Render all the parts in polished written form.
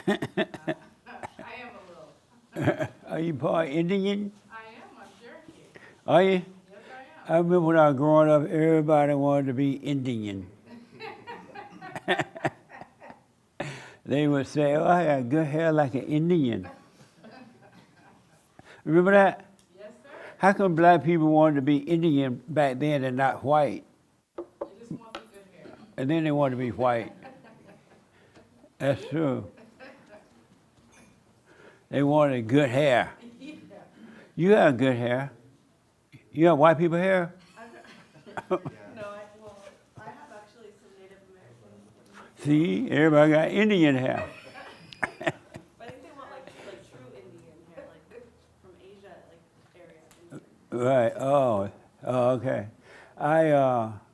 I am a little. Are you part Indian? I am. I'm Cherokee. Are you? Yes, I I remember when I was growing up, everybody wanted to be Indian. They would say, oh, I got good hair like an Indian. Remember that? Yes, sir. How come black people wanted to be Indian back then and not white? You just want the good hair. And then they wanted to be white. That's true. They wanted good hair. Yeah. You have good hair. You have white people hair? No, I have actually some Native American. See, everybody got Indian hair. But I think they want like true Indian hair, like from Asia, like area. Right. Oh, okay.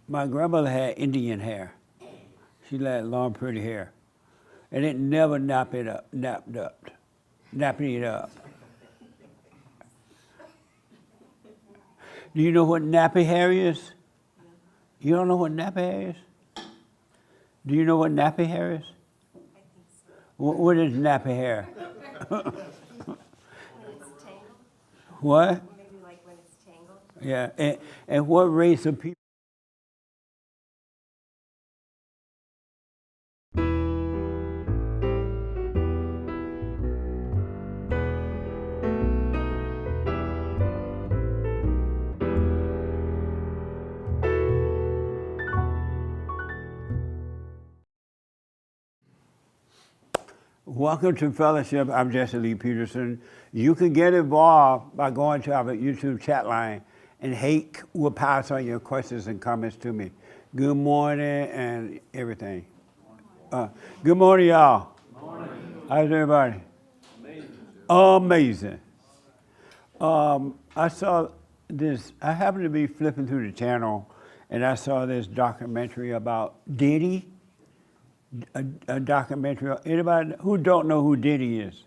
My grandmother had Indian hair. She had long, pretty hair, and it never napping it up. Do you know what nappy hair is? You don't know what nappy hair is? Do you know what nappy hair is? I think so. What is nappy hair? When it's tangled, What? maybe like when it's tangled. Yeah. And what race of people? Welcome to Fellowship. I'm Jesse Lee Peterson. You can get involved by going to our YouTube chat line, and Hake will pass on your questions and comments to me. Good morning and everything. Good morning, y'all. Good morning. How's everybody? Amazing. I saw this. I happened to be flipping through the channel, and I saw this documentary about Diddy. A documentary. Anybody who don't know who Diddy is?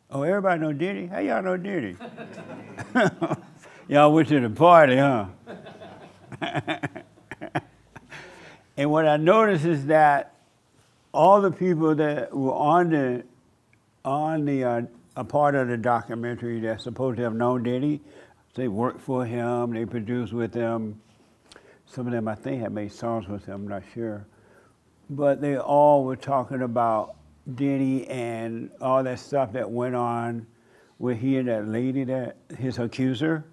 Oh, everybody know Diddy? How y'all know Diddy? Y'all went to the party, huh? And what I noticed is that all the people that were on a part of the documentary that's supposed to have known Diddy, they worked for him, they produced with him. Some of them, I think, had made songs with him, I'm not sure. But they all were talking about Diddy and all that stuff that went on with he and that lady, that his accuser.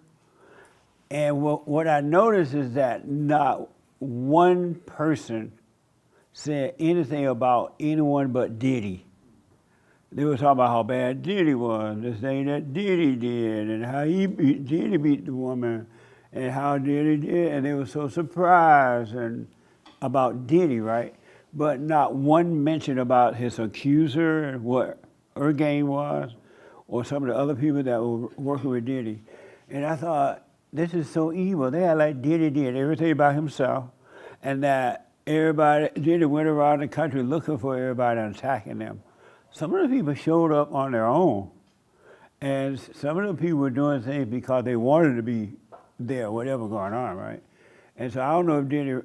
And what I noticed is that not one person said anything about anyone but Diddy. They were talking about how bad Diddy was, this thing that Diddy did, and how Diddy beat the woman, and how Diddy did, and they were so surprised about Diddy, right? But not one mention about his accuser and what her game was, or some of the other people that were working with Diddy. And I thought, this is so evil. They had like Diddy did everything by himself, and that Diddy went around the country looking for everybody and attacking them. Some of the people showed up on their own, and some of the people were doing things because they wanted to be there, whatever going on, right? And so I don't know if Diddy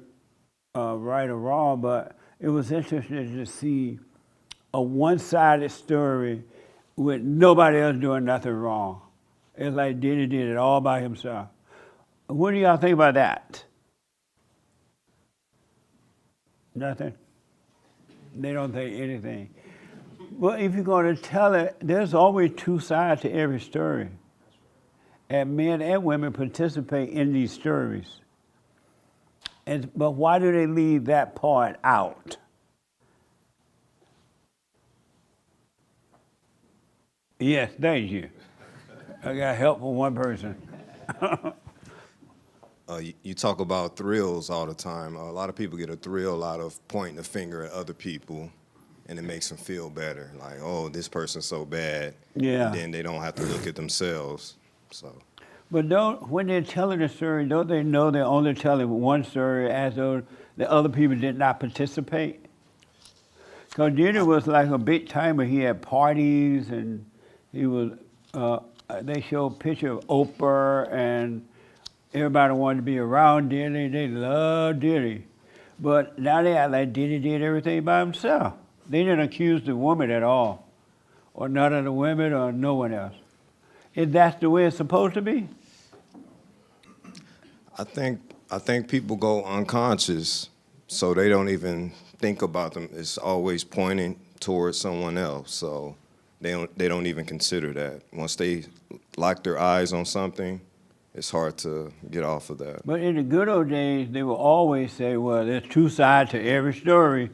right or wrong, but it was interesting to see a one-sided story with nobody else doing nothing wrong. It's like Diddy did it all by himself. What do y'all think about that? Nothing? They don't think anything. Well, if you're going to tell it, there's always two sides to every story. And men and women participate in these stories. But why do they leave that part out? Yes, thank you. I got help from one person. You talk about thrills all the time. A lot of people get a thrill out of pointing the finger at other people, and it makes them feel better. Like, oh, this person's so bad. Yeah. And then they don't have to look at themselves. So. But when they're telling a story, don't they know they're only telling one story as though the other people did not participate? Because Diddy was like a big timer. He had parties, and he was. They showed a picture of Oprah, and everybody wanted to be around Diddy. They loved Diddy. But now they act like Diddy did everything by himself. They didn't accuse the woman at all, or none of the women, or no one else. Is that the way it's supposed to be? I think people go unconscious, so they don't even think about them. It's always pointing towards someone else, so they don't even consider that. Once they lock their eyes on something, it's hard to get off of that. But in the good old days, they will always say, well, there's two sides to every story.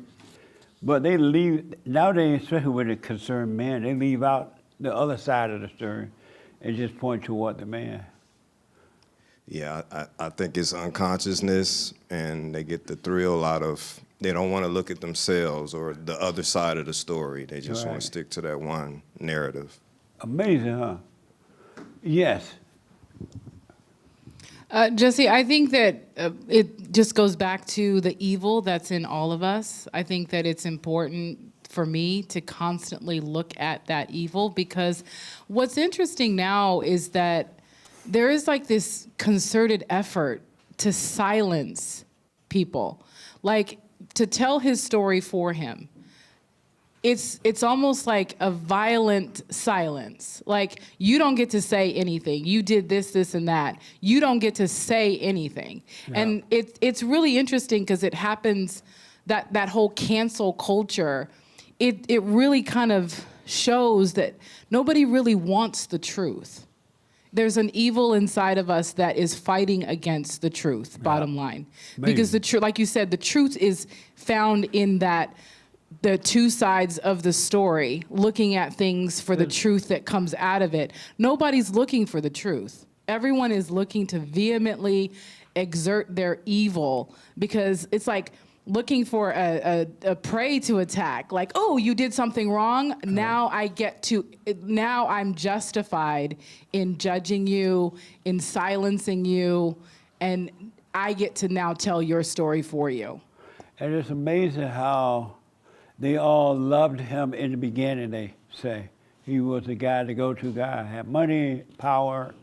But they leave, nowadays, especially with the concerned men, they leave out the other side of the story and just point toward the man. Yeah, I think it's unconsciousness, and they get the thrill out of, they don't want to look at themselves or the other side of the story. They just want Right. to stick to that one narrative. Amazing, huh? Yes. Jesse, I think that it just goes back to the evil that's in all of us. I think that it's important for me to constantly look at that evil, because what's interesting now is that there is like this concerted effort to silence people, like to tell his story for him. It's almost like a violent silence. Like, you don't get to say anything. You did this, this, and that. You don't get to say anything. Yeah. And it's really interesting because it happens, that whole cancel culture, it really kind of shows that nobody really wants the truth. There's an evil inside of us that is fighting against the truth, bottom line. Maybe. Because the truth, like you said, the truth is found in that the two sides of the story, looking at things for the truth that comes out of it. Nobody's looking for the truth. Everyone is looking to vehemently exert their evil, because it's like looking for a prey to attack. Like, oh, you did something wrong. Now now I'm justified in judging you, in silencing you, and I get to now tell your story for you. And it's amazing how they all loved him in the beginning, they say. He was the guy, the go-to guy. Had money, power,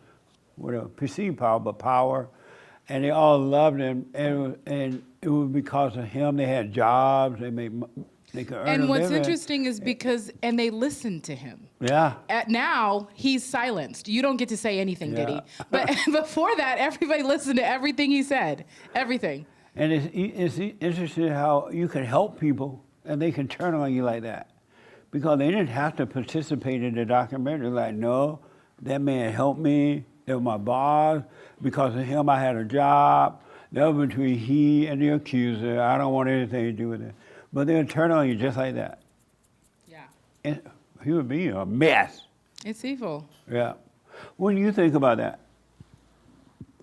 whatever, perceived power, but power. And they all loved him, and it was because of him. They had jobs, they could earn a And what's living. interesting is because, and they listened to him. Yeah. Now he's silenced. You don't get to say anything, Yeah. Diddy. But before that, everybody listened to everything he said. Everything. And it's interesting how you can help people and they can turn on you like that. Because they didn't have to participate in the documentary. Like, no, that man helped me. They were my boss. Because of him, I had a job. That was between he and the accuser. I don't want anything to do with it. But they'll turn on you just like that. Yeah. And he would be a mess. It's evil. Yeah. What do you think about that?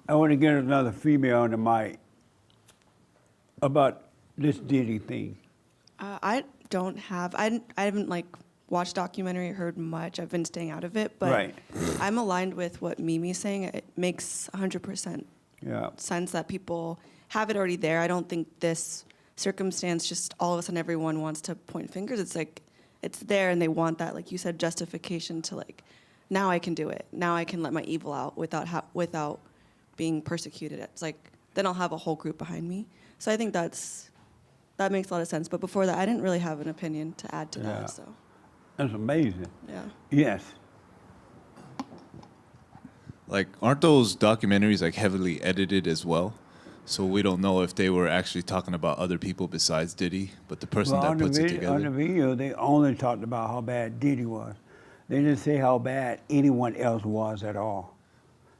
I want to get another female on the mic about this Diddy thing. I haven't like watched documentary, heard much. I've been staying out of it, but Right. I'm aligned with what Mimi's saying. It makes 100% Yeah. sense that people have it already there. I don't think this circumstance just all of a sudden everyone wants to point fingers. It's like it's there and they want that, like you said, justification to like, now I can do it. Now I can let my evil out without being persecuted. It's like then I'll have a whole group behind me. So I think that makes a lot of sense. But before that, I didn't really have an opinion to add to Yeah. that. So That's amazing. yeah. Yes. Like, aren't those documentaries like heavily edited as well? So we don't know if they were actually talking about other people besides Diddy, but the person that puts it On the together. video, they only talked about how bad Diddy was. They didn't say how bad anyone else was at all.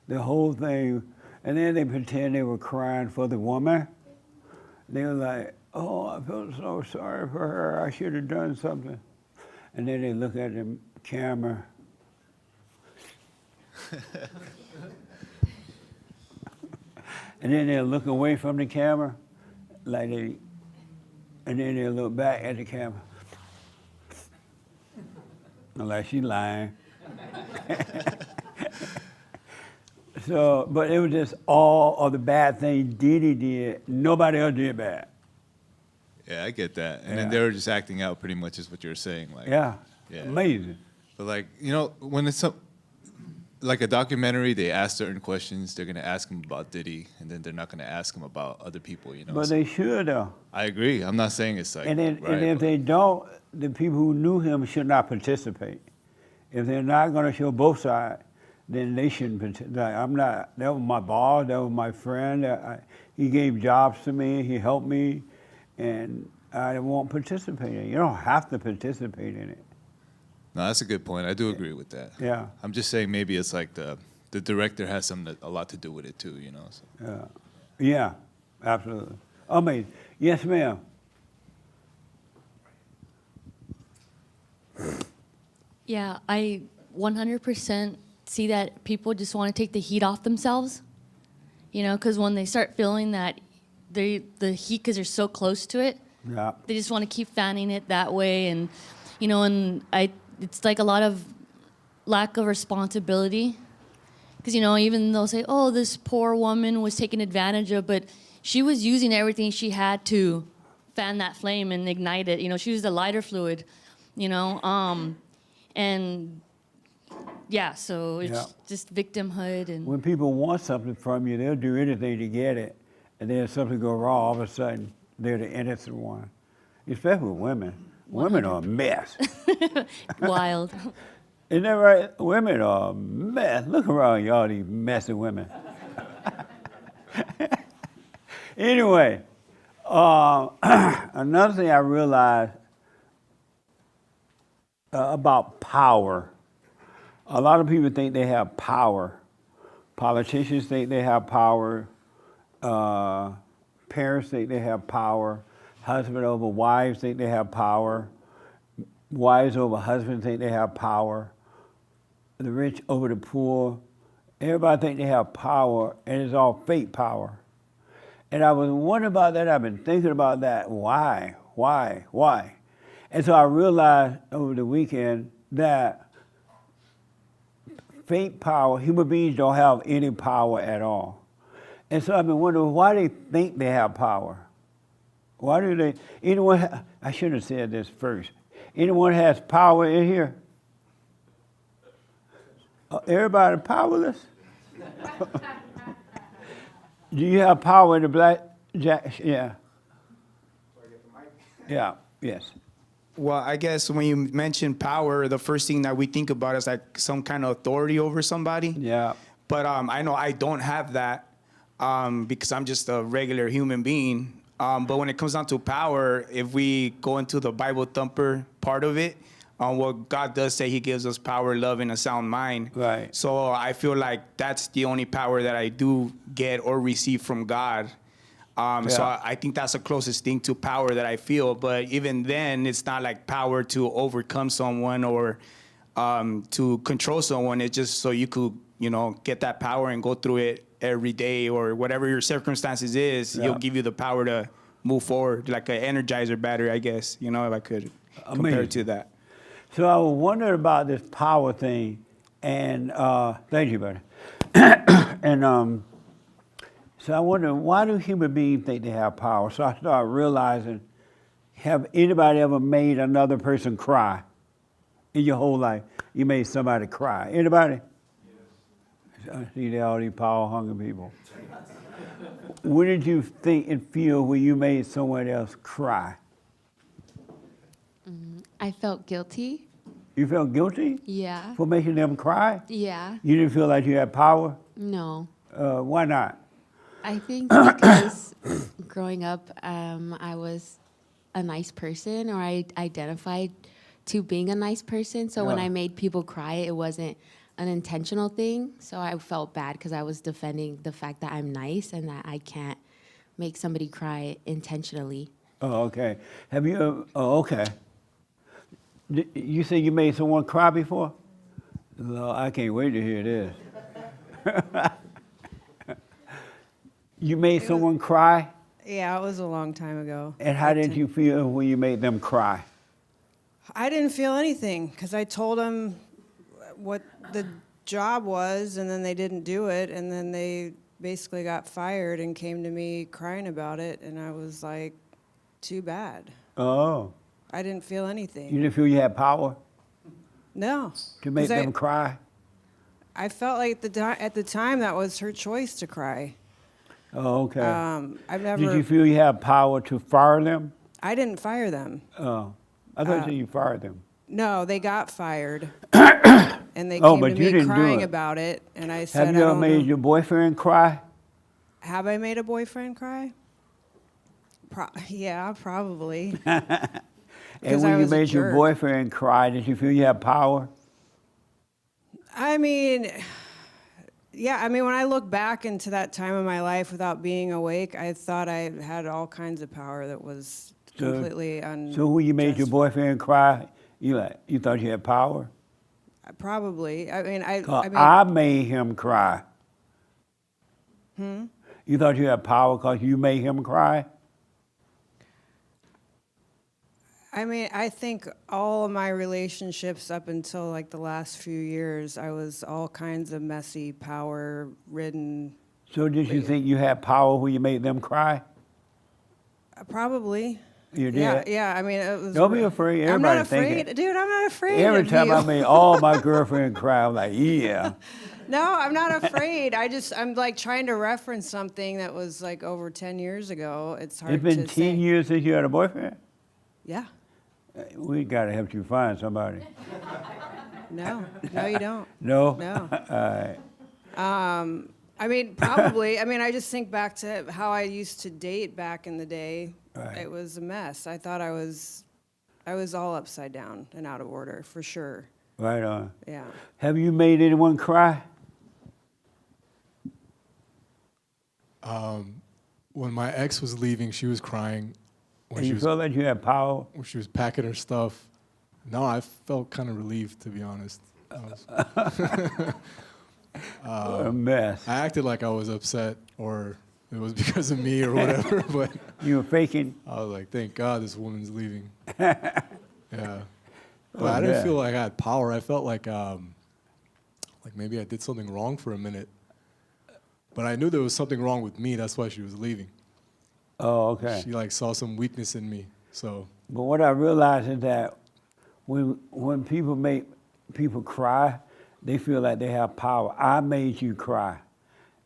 The whole thing, and then they pretend they were crying for the woman. They were like, oh, I felt so sorry for her. I should have done something. And then they look at the camera. And then they'll look away from the camera, and then they'll look back at the camera. Like she's lying. So, but it was just all of the bad things Diddy did. Nobody else did bad. Yeah, I get that. And Yeah. then they were just acting out pretty much is what you're saying. Like, Yeah, Yeah. amazing. But like, you know, when it's like a documentary, they ask certain questions. They're gonna ask him about Diddy, and then they're not gonna ask him about other people. You know. But So they should though. I agree. I'm not saying it's like. And then, right, and if but- they don't, the people who knew him should not participate. If they're not going to show both sides, then they shouldn't participate. That was my boss, that was my friend. He gave jobs to me, he helped me, and I won't participate in it. You don't have to participate in it. No, that's a good point. I do agree with that. Yeah. I'm just saying maybe it's like the director has a lot to do with it too, you know. So. Yeah, absolutely. Amazing. Yes, ma'am. Yeah, I 100% see that people just want to take the heat off themselves, you know, because when they start feeling that the heat, because they're so close to it, Yeah. they just want to keep fanning it that way, and you know, it's like a lot of lack of responsibility, because you know, even they'll say, oh, this poor woman was taken advantage of, but she was using everything she had to fan that flame and ignite it. You know, she used a lighter fluid, you know, and yeah, so it's just victimhood. And When people want something from you, they'll do anything to get it. And then if something go wrong, all of a sudden, they're the innocent one. Especially with women. Women are a mess. wild. Isn't that right? Women are a mess. Look around y'all, these messy women. Anyway, another thing I realized about power. A lot of people think they have power. Politicians think they have power. Parents think they have power. Husband over wives think they have power. Wives over husbands think they have power. The rich over the poor. Everybody think they have power, and it's all fake power. And I was wondering about that. I've been thinking about that. Why? And so I realized over the weekend that fake power, human beings don't have any power at all. And so I've been wondering why they think they have power. Why do they, I should have said this first. Anyone has power in here? Everybody powerless? Do you have power in the black jack? Yeah. Yeah, yes. Well, I guess when you mention power, the first thing that we think about is like some kind of authority over somebody. Yeah. But I know I don't have that because I'm just a regular human being. But when it comes down to power, if we go into the Bible thumper part of it, what God does say, he gives us power, love, and a sound mind. Right. So I feel like that's the only power that I do get or receive from God. So I think that's the closest thing to power that I feel. But even then, it's not like power to overcome someone or to control someone. It's just so you could, you know, get that power and go through it every day or whatever your circumstances is. He'll give you the power to move forward, like an Energizer battery, I guess, you know, if I could compare it to that. So I was wondering about this power thing, and thank you, buddy. And so I wonder, why do human beings think they have power? So I started realizing, have anybody ever made another person cry in your whole life? You made somebody cry. Anybody? Yes. I see all these power-hungry people. What did you think and feel when you made someone else cry? I felt guilty. You felt guilty? Yeah. For making them cry? Yeah. You didn't feel like you had power? No. Why not? I think because growing up, I was a nice person, or I identified to being a nice person. So when I made people cry, it wasn't an intentional thing. So I felt bad because I was defending the fact that I'm nice and that I can't make somebody cry intentionally. Oh, okay. Have you ever, okay. You say you made someone cry before? No, I can't wait to hear this. You made someone cry? Yeah, it was a long time ago. And how did you feel when you made them cry? I didn't feel anything because I told them what the job was, and then they didn't do it, and then they basically got fired and came to me crying about it, and I was like, too bad. Oh. I didn't feel anything. You didn't feel you had power No. to make 'Cause them cry? I felt like at the time that was her choice to cry. Oh, okay. I've never. Did you feel you had power to fire them? I didn't fire them. Oh. I thought you fired them. No, they got fired. And they came but to you me didn't do crying it. about it. And I said, Have you I ever don't made know. your boyfriend cry? Have I made a boyfriend cry? Yeah, probably. And Because when I you was a made your jerk. boyfriend cry, did you feel you had power? I mean, yeah, I mean, when I look back into that time of my life without being awake, I thought I had all kinds of power that was completely So when you made your boyfriend cry, you thought you had power? Probably. I mean, I made him cry. You thought you had power because you made him cry? I mean, I think all of my relationships up until like the last few years, I was all kinds of messy, power-ridden. So did you think you had power when you made them cry? Probably. You did? Yeah. I mean, it was. Don't be afraid. I'm not Everybody think afraid, it. dude. I'm not afraid. Every of time you. I made all my girlfriend cry, I'm like, yeah. No, I'm not afraid. I'm like trying to reference something that was like over 10 years ago. It's hard It's been to 10 say. years since you had a boyfriend? Yeah. We got to help you find somebody. No, you don't. No? No. All right. I mean, probably. I mean, I just think back to how I used to date back in the day. Right. It was a mess. I thought I was all upside down and out of order, for sure. Right on. Yeah. Have you made anyone cry? When my ex was leaving, she was crying. When And she you was felt like you had power? when she was packing her stuff. No, I felt kind of relieved, to be honest. What a mess. I acted like I was upset or it was because of me or whatever, but You were faking? I was like, thank God this woman's leaving. Yeah. But I didn't yeah. feel like I had power. I felt like maybe I did something wrong for a minute. But I knew there was something wrong with me. That's why she was leaving. Oh, okay. She like saw some weakness in me. So But what I realized is that when people make people cry, they feel like they have power. I made you cry.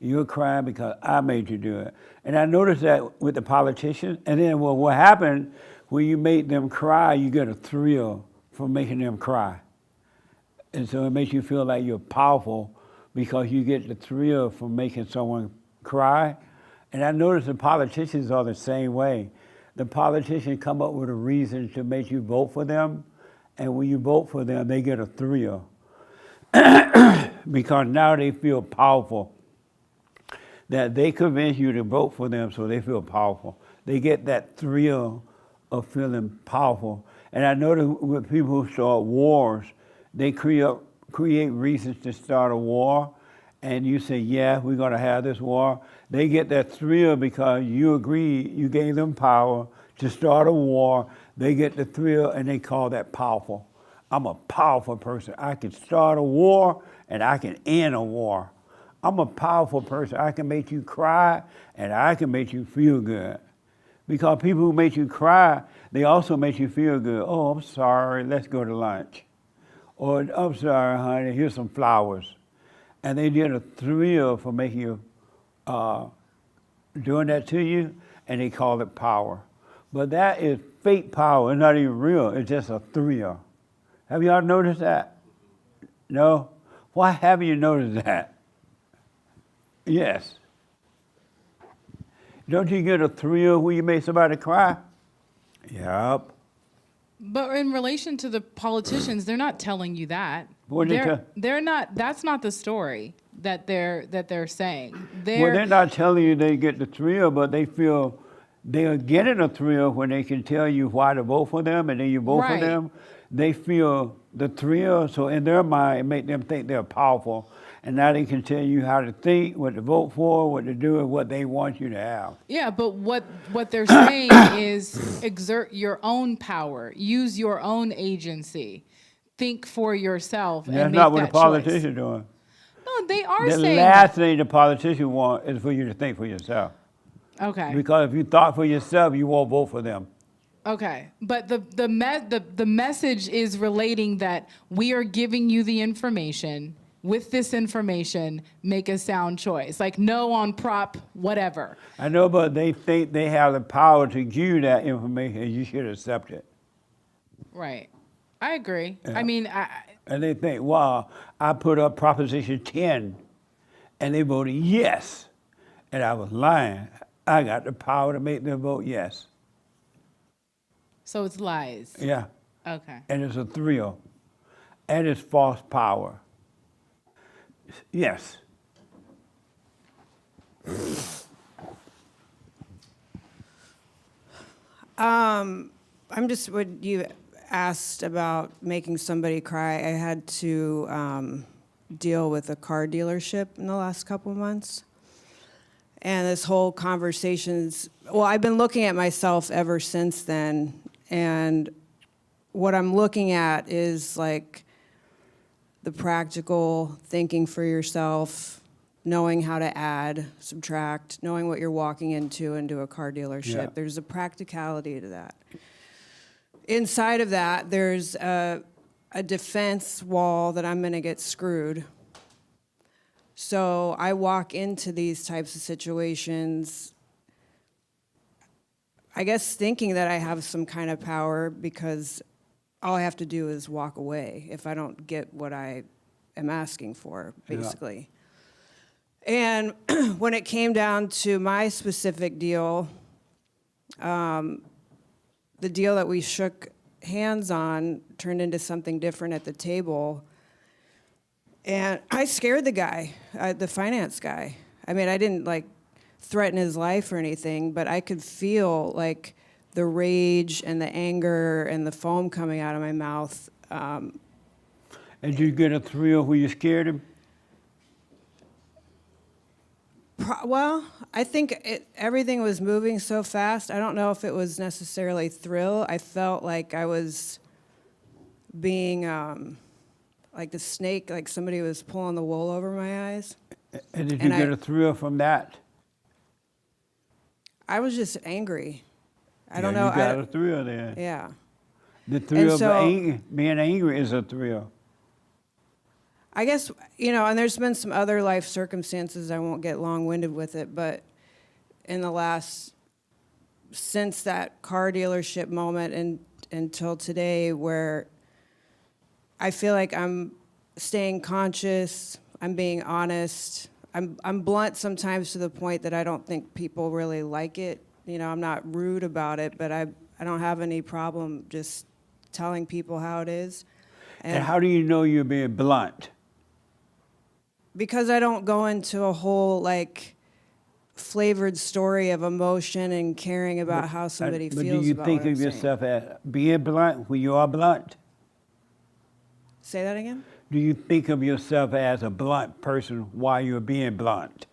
You're crying because I made you do it. And I noticed that with the politicians. And then what happened when you make them cry, you get a thrill from making them cry. And so it makes you feel like you're powerful because you get the thrill from making someone cry. And I notice the politicians are the same way. The politicians come up with a reason to make you vote for them, and when you vote for them, they get a thrill. Because now they feel powerful. That they convince you to vote for them, so they feel powerful. They get that thrill of feeling powerful. And I notice with people who start wars, they create reasons to start a war, and you say, yeah, we're going to have this war. They get that thrill because you agree, you gave them power to start a war. They get the thrill, and they call that powerful. I'm a powerful person. I can start a war, and I can end a war. I'm a powerful person. I can make you cry, and I can make you feel good. Because people who make you cry, they also make you feel good. Oh, I'm sorry, let's go to lunch. Or, I'm sorry, honey, here's some flowers. And they get a thrill for making you, doing that to you, and they call it power. But that is fake power. It's not even real. It's just a thrill. Have y'all noticed that? No? Why haven't you noticed that? Yes. Don't you get a thrill when you make somebody cry? Yep. But in relation to the politicians, they're not telling you that. What did They're not. That's not the story that they're saying. Well, they're not telling you they get the thrill, but they feel they are getting a thrill when they can tell you why to vote for them, and then you vote for Right. them. They feel the thrill, so in their mind, it makes them think they're powerful. And now they can tell you how to think, what to vote for, what to do, and what they want you to have. Yeah, but what they're saying is exert your own power, use your own agency, think for yourself, And and that's make not what that the politicians are doing. choice. No, they are The saying last thing the politicians want is for you to think for yourself. okay. Because if you thought for yourself, you won't vote for them. Okay, but the message is relating that we are giving you the information. With this information, make a sound choice. Like no on prop, whatever. I know, but they think they have the power to give you that information, and you should accept it. Right. I agree. Yeah. I mean, And they think, wow, I put up Proposition 10, and they voted yes. And I was lying. I got the power to make them vote yes. so it's lies. Yeah. Okay. And it's a thrill. And it's false power. Yes. I'm just what you asked about making somebody cry. I had to deal with a car dealership in the last couple months. And this whole conversation's, well, I've been looking at myself ever since then. And what I'm looking at is like the practical thinking for yourself, knowing how to add, subtract, knowing what you're walking into a car dealership. Yeah. There's a practicality to that. Inside of that, there's a defense wall that I'm going to get screwed. So I walk into these types of situations, I guess thinking that I have some kind of power because all I have to do is walk away if I don't get what I am asking for, basically. And when it came down to my specific deal, the deal that we shook hands on turned into something different at the table. And I scared the guy, the finance guy. I mean, I didn't like threaten his life or anything, but I could feel like the rage and the anger and the foam coming out of my mouth. And did you get a thrill when you scared him? Well, I think everything was moving so fast. I don't know if it was necessarily thrill. I felt like I was being like the snake, like somebody was pulling the wool over my eyes. And did you get a thrill from that? I was just angry. I don't Yeah, know. You got a thrill there. Yeah. The thrill so- of being angry is a thrill. I guess, and there's been some other life circumstances, I won't get long-winded with it, but in the since that car dealership moment and until today, where I feel like I'm staying conscious, I'm being honest, I'm blunt sometimes to the point that I don't think people really like it. I'm not rude about it, but I don't have any problem just telling people how it is. And how do you know you're being blunt? Because I don't go into a whole flavored story of emotion and caring about how somebody feels. But do you about think what I'm of saying. yourself as being blunt when you are blunt? Say that again? Do you think of yourself as a blunt person while you're being blunt?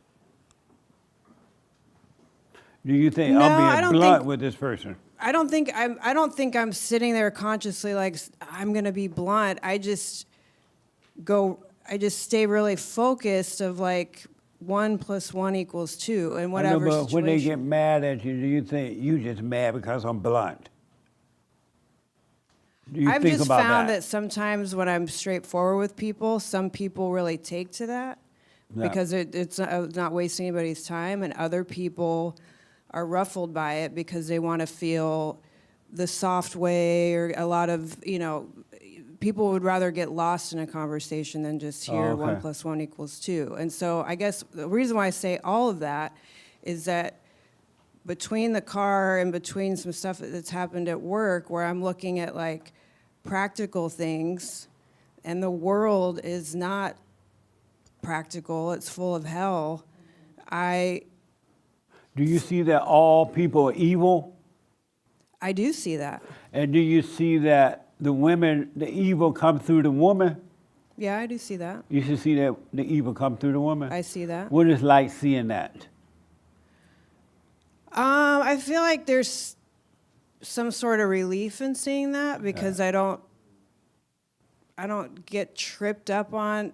Do you think No, I I'm don't being blunt think- with this person? I don't think I'm sitting there consciously like I'm gonna be blunt. I just stay really focused of 1 + 1 = 2 in whatever I know, but when they get situation. mad at you, do you think you just mad because I'm blunt? Do you I've think just about found that sometimes when I'm straightforward with people, some people really take to that Yeah. because it's not wasting anybody's time, and other people are ruffled by it because they want to feel the soft way, or a lot of, people would rather get lost in a conversation than just hear 1 + 1 = 2. And so I guess the reason why I say all of that is that between the car and between some stuff that's happened at work, where I'm looking at practical things, and the world is not practical, it's full of hell. Do you see that all people are evil? I do see that. And do you see that the evil come through the woman? Yeah, I do see that. You should see that the evil come through the woman? I see that. What is like seeing that? I feel like there's some sort of relief in seeing that because I don't get tripped up on,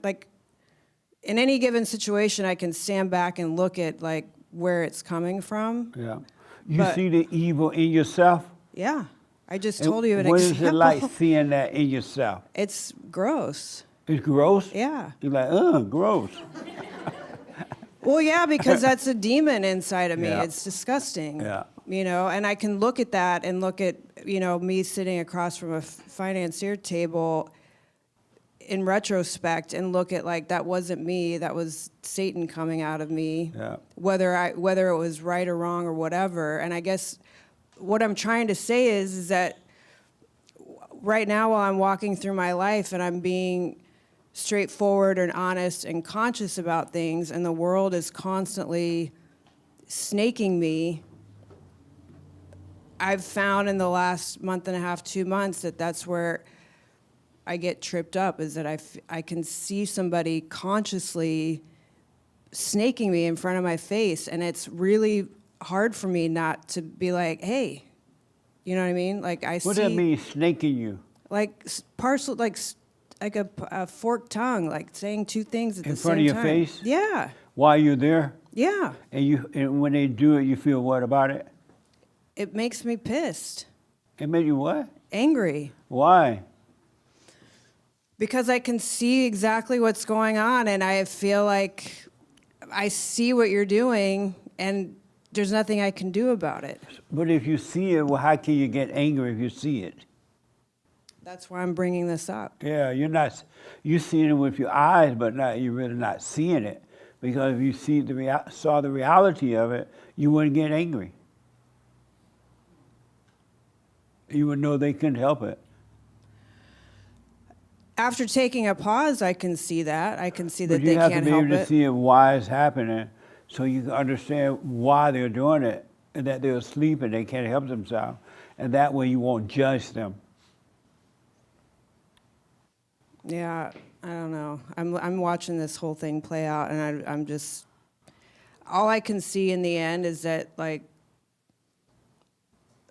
in any given situation, I can stand back and look at where it's coming from. Yeah. You But- see the evil in yourself? Yeah, I just And told you an what example. is it like seeing that in yourself? It's gross. It's gross? Yeah. You're like, ugh, gross. Well, yeah, because that's a demon inside of me. Yeah. It's disgusting. Yeah. You know, and I can look at that and look at, you know, me sitting across from a financier table in retrospect and look at like that wasn't me, that was Satan coming out of me. Yeah. Whether it was right or wrong or whatever. And I guess what I'm trying to say is that right now while I'm walking through my life and I'm being straightforward and honest and conscious about things and the world is constantly snaking me, I've found in the last month and a half, 2 months, that that's where I get tripped up, is that I can see somebody consciously snaking me in front of my face, and it's really hard for me not to be like, hey, you know what I mean? Like I see. What does that mean, snaking you? Like parcel, like a forked tongue, like saying two things at the same time. In front of your face? Yeah. While you're there? Yeah. And when they do it, you feel what about it? It makes me pissed. It made you what? Angry. Why? Because I can see exactly what's going on, and I feel like I see what you're doing, and there's nothing I can do about it. But if you see it, well, how can you get angry if you see it? That's why I'm bringing this up. Yeah, you're seeing it with your eyes, but you're really not seeing it. Because if you saw the reality of it, you wouldn't get angry. You would know they couldn't help it. After taking a pause, I can see that. I can see that But they you have can't to be help able to it. see it why it's happening, so you can understand why they're doing it, and that they're asleep and they can't help themselves. And that way you won't judge them. Yeah, I don't know. I'm watching this whole thing play out, and I'm just, all I can see in the end is that, like,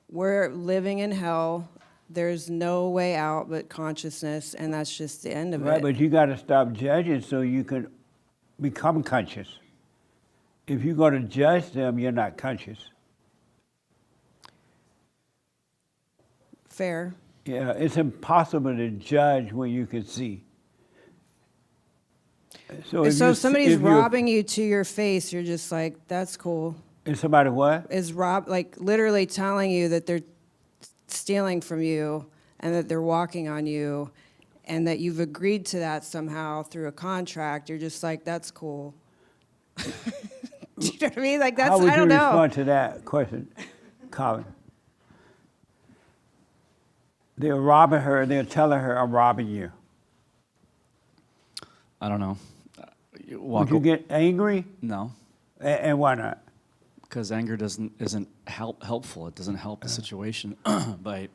we're living in hell. There's no way out but consciousness, and that's just the end of Right, it. but you got to stop judging so you can become conscious. If you're going to judge them, you're not conscious. Fair. Yeah, it's impossible to judge when you can see. So So if somebody's robbing you to your face, you're just like, that's cool. Is somebody what? Is like literally telling you that they're stealing from you and that they're walking on you and that you've agreed to that somehow through a contract, you're just like, that's cool. Do you know what I mean? Like, that's, How would I don't you know. respond to that question, Colin? They're robbing her, they're telling her, I'm robbing you. I don't know. Would you get angry? No, And why not? because anger isn't helpful. It doesn't help the situation by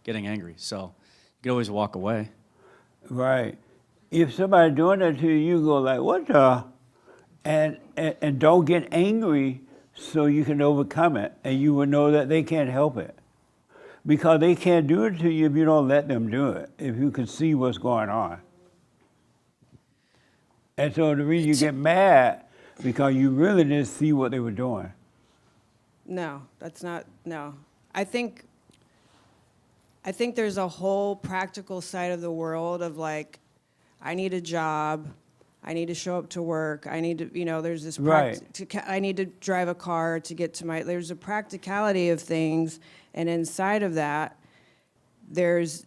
getting angry. So you can always walk away. Right. If somebody doing that to you, you go like, what the? And don't get angry so you can overcome it. And you will know that they can't help it. Because they can't do it to you if you don't let them do it, if you can see what's going on. And so the reason you get mad, because you really didn't see what they were doing. No, that's not, no. I think there's a whole practical side of the world of like, I need a job, I need to show up to work, I need to, there's this, Right. I need to drive a car to get to there's a practicality of things, and inside of that, there's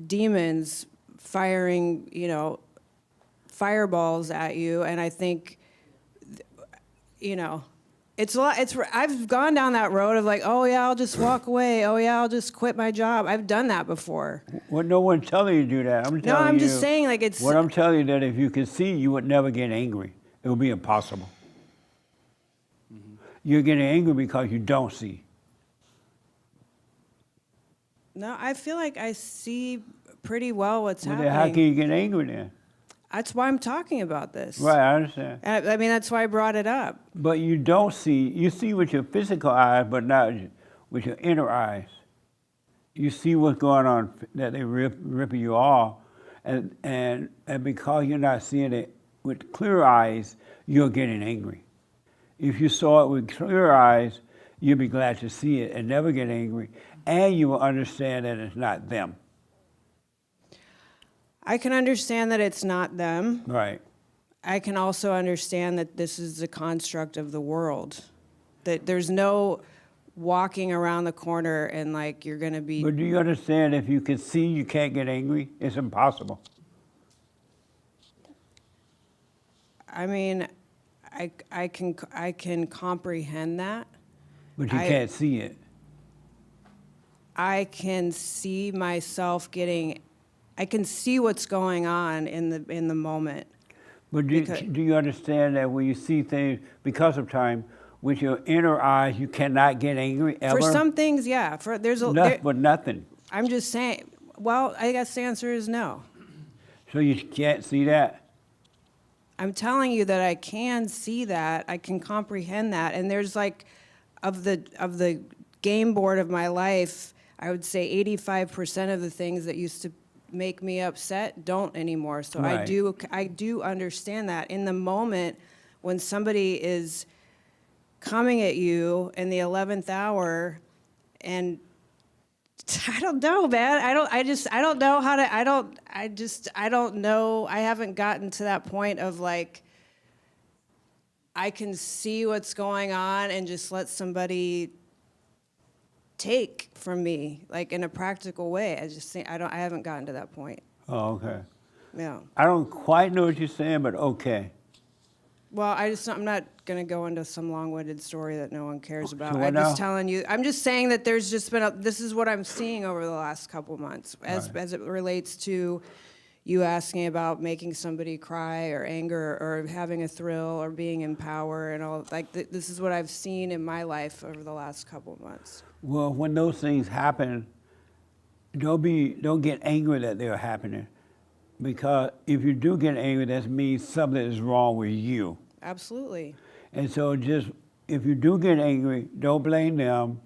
demons firing, fireballs at you, and I think, it's a lot. I've gone down that road of like, oh yeah, I'll just walk away. Oh yeah, I'll just quit my job. I've done that before. Well, no one's telling you to do that. I'm just saying, like, it's. What I'm telling you that if you could see, you would never get angry. It would be impossible. Mm-hmm. You're getting angry because you don't see. No, I feel like I see pretty well what's Well, happening. then how can you get angry then? That's why I'm talking about this. Right, I understand. I mean, that's why I brought it up. But you don't see. You see with your physical eyes, but not with your inner eyes. You see what's going on, that they ripping you off, and because you're not seeing it with clear eyes, you're getting angry. If you saw it with clear eyes, you'd be glad to see it and never get angry, and you will understand that it's not them. I can understand that it's not them. Right. I can also understand that this is the construct of the world. That there's no walking around the corner and like you're gonna be. But do you understand if you can see you can't get angry? It's impossible. I mean, I can comprehend that. But you can't see it. I can see myself getting. I can see what's going on in the moment. But do you understand that when you see things because of time, with your inner eyes, you cannot get angry ever? For some things, yeah. But nothing. I'm just saying. Well, I guess the answer is no. So you can't see that? I'm telling you that I can see that. I can comprehend that. And there's like, of the game board of my life, I would say 85% of the things that used to make me upset don't anymore. So Right. I do understand that. In the moment when somebody is coming at you in the 11th hour, and I don't know, man. I don't know how to, I don't know. I haven't gotten to that point of like, I can see what's going on and just let somebody take from me, like in a practical way. I just think, I haven't gotten to that point. Oh, okay. Yeah. I don't quite know what you're saying, but okay. Well, I'm not going to go into some long-winded story that no one cares about. So what I'm just now? telling you, I'm just saying that there's just been this is what I'm seeing over the last couple months as it relates to you asking about making somebody cry or anger or having a thrill or being in power and all. Like, this is what I've seen in my life over the last couple months. Well, when those things happen, don't get angry that they're happening. Because if you do get angry, that means something is wrong with you. Absolutely. And so just, if you do get angry, don't blame them.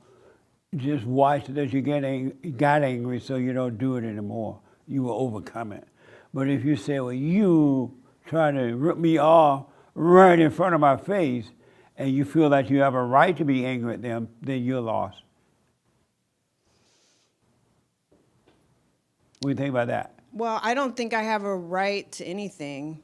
Just watch that you got angry so you don't do it anymore. You will overcome it. But if you say, well, you trying to rip me off right in front of my face, and you feel that you have a right to be angry at them, then you're lost. What do you think about that? Well, I don't think I have a right to anything.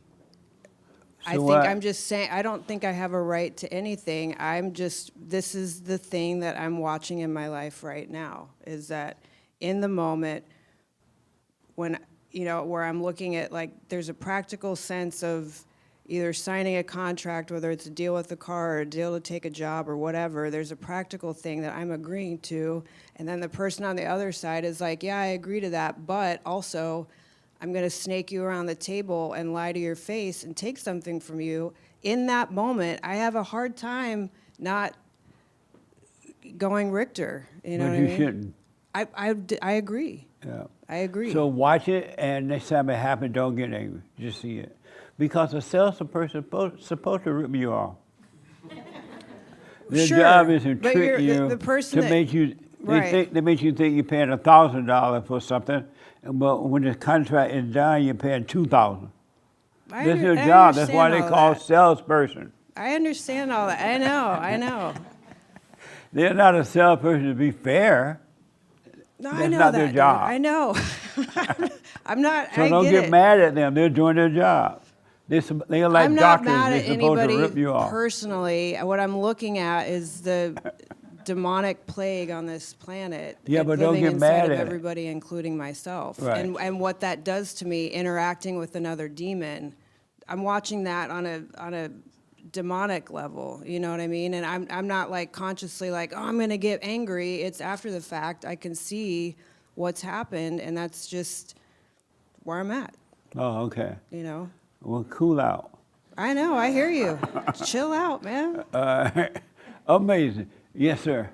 So I'm just saying, I don't think I have a right to anything. This is the thing that I'm watching in my life right now, is that in the moment when, where I'm looking at, like, there's a practical sense of either signing a contract, whether it's a deal with the car or a deal to take a job or whatever, there's a practical thing that I'm agreeing to, and then the person on the other side is like, yeah, I agree to that, but also I'm going to snake you around the table and lie to your face and take something from you. In that moment, I have a hard time not going Richter. You know But what you I mean? shouldn't. I agree. Yeah. I agree. So watch it, and next time it happens, don't get angry. Just see it. Because a salesperson is supposed to rip you off. Their Sure, job is to but trick you, the person to that- make you, Right. they make you think you're paying $1,000 for something, but when the contract is done, you're paying $2,000. That's their job. That's why they call salesperson. I understand all that. I know. They're not a salesperson to be fair. No, That's I know not that, their dude. job. I know. I'm not. So I don't get it. mad at them. They're doing their job. They're like I'm not doctors. mad They're at supposed to anybody rip you off. personally. What I'm looking at is the demonic plague on this planet. Yeah, but don't living get inside mad of at it. everybody, including myself. Right. And what that does to me, interacting with another demon. I'm watching that on a demonic level. You know what I mean? And I'm not like consciously like, oh, I'm gonna get angry. It's after the fact. I can see what's happened, and that's just where I'm at. Oh, okay. You know. Well, cool out. I know. I hear you. Chill out, man. Amazing. Yes, sir.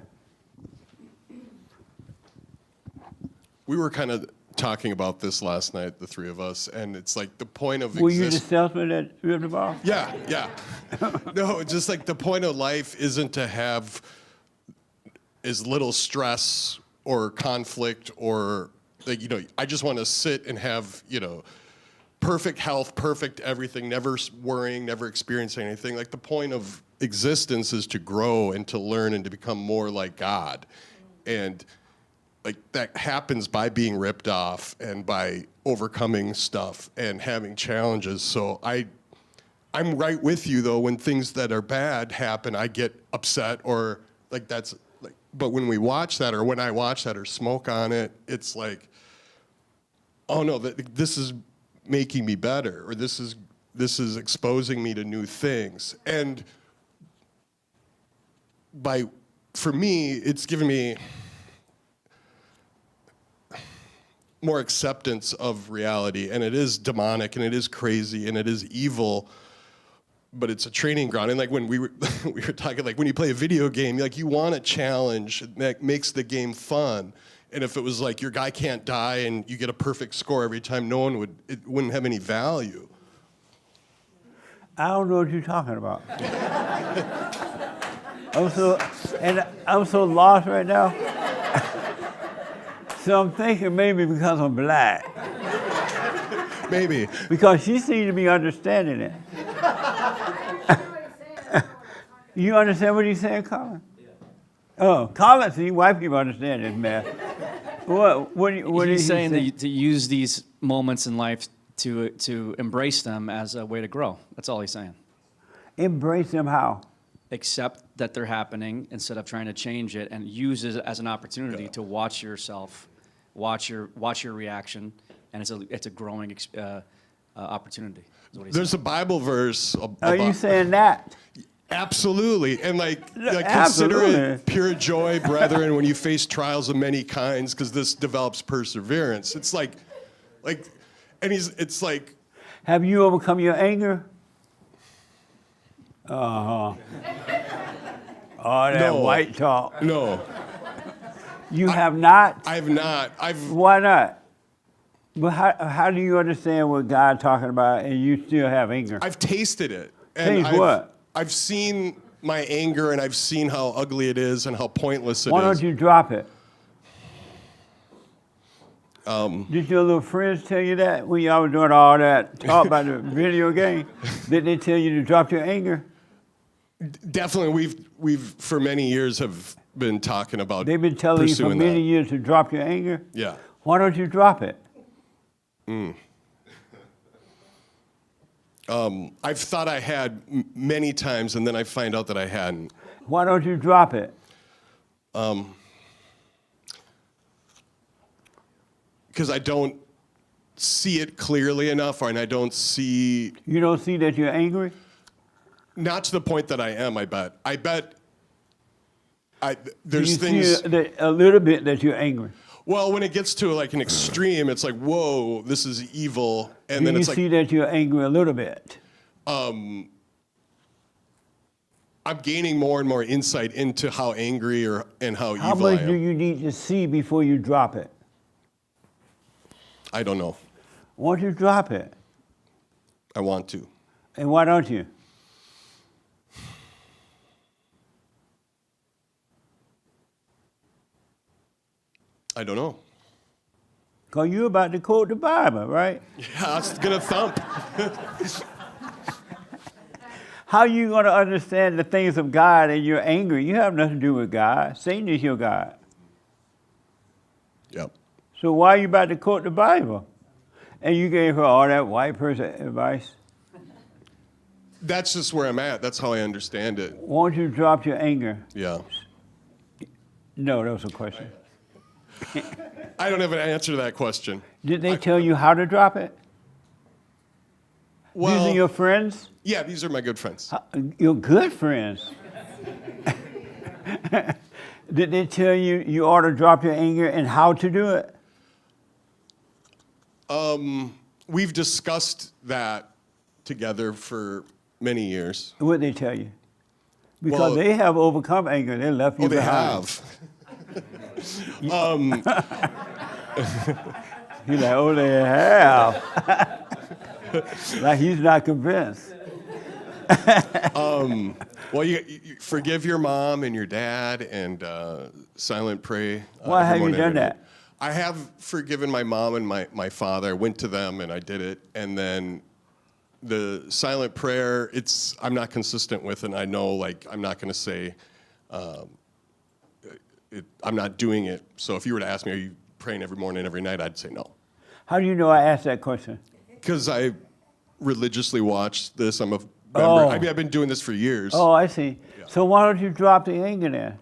We were kind of talking about this last night, the three of us, and it's like the point of Were you the existence. salesman that ripped him off? Yeah. No, just like the point of life isn't to have as little stress or conflict or, like, I just want to sit and have, perfect health, perfect everything, never worrying, never experiencing anything. Like the point of existence is to grow and to learn and to become more like God. And like that happens by being ripped off and by overcoming stuff and having challenges. So I'm right with you though. When things that are bad happen, I get upset or like that's like. But when we watch that, or when I watch that, or smoke on it, it's like, oh no, this is making me better, or this is exposing me to new things. And for me, it's given me more acceptance of reality, and it is demonic, and it is crazy, and it is evil, but it's a training ground. And like when we were talking, like when you play a video game, like you want a challenge that makes the game fun. And if it was like your guy can't die and you get a perfect score every time, it wouldn't have any value. I don't know what you're talking about. I'm so lost right now. So I'm thinking maybe because I'm black. Maybe. Because she seemed to be understanding it. You understand what he's saying, Colin? Yeah. Oh, Colin, see, white people understand this mess. What He's saying to use these moments in life to embrace them as a way to grow. That's all he's saying. Embrace them how? Accept that they're happening instead of trying to change it, and use it as an opportunity to watch yourself, watch your reaction, and it's a growing opportunity. There's a Bible verse. Are you saying that? Absolutely, and consider absolutely. it pure joy, brethren, when you face trials of many kinds, because this develops perseverance. It's like, and it's like. Have you overcome your anger? Uh-huh. All that white talk. No. You have not? I have not. Why not? But how do you understand what God's talking about and you still have anger? I've tasted it. Taste what? I've seen my anger, and I've seen how ugly it is and how pointless it is. Why don't you drop it? Did your little friends tell you that when y'all were doing all that talk about the video game? Did they tell you to drop your anger? Definitely, we've for many years have been talking about. They've been telling you for many years to drop your anger? Yeah. Why don't you drop it? I've thought I had many times, and then I find out that I hadn't. Why don't you drop it? Because I don't see it clearly enough, and I don't see. You don't see that you're angry? Not to the point that I am. I bet. There's you things. See a little bit that you're angry. Well, when it gets to like an extreme, it's like, whoa, this is evil, and then it's like. You see that you're angry a little bit. I'm gaining more and more insight into how angry and how evil I am. How much do you need to see before you drop it? I don't know. Why don't you drop it? I want to. And why don't you? I don't know. Because you're about to quote the Bible, right? Yeah, it's going to thump. How are you going to understand the things of God and you're angry? You have nothing to do with God. Satan is your God. Yep. So why are you about to quote the Bible? And you gave her all that white person advice? That's just where I'm at. That's how I understand it. Won't you drop your anger? Yeah. No, that was a question. I don't have an answer to that question. Did they tell you how to drop it? Well, these are your friends? Yeah, these are my good friends. Your good friends? Did they tell you you ought to drop your anger and how to do it? We've discussed that together for many years. What did they tell you? Because they have overcome anger. They left you behind. They have. He's like, oh, they have. Like he's not convinced. Well, you forgive your mom and your dad and silent pray. Why have you done that? I have forgiven my mom and my father. I went to them and I did it. And then the silent prayer, I'm not consistent with it. And I know, like, I'm not going to say, I'm not doing it. So if you were to ask me, are you praying every morning, every night, I'd say no. How do you know I asked that question? Because I religiously watch this. I'm a member. Oh. I mean, I've been doing this for years. Oh, I see. So why don't you drop the anger then?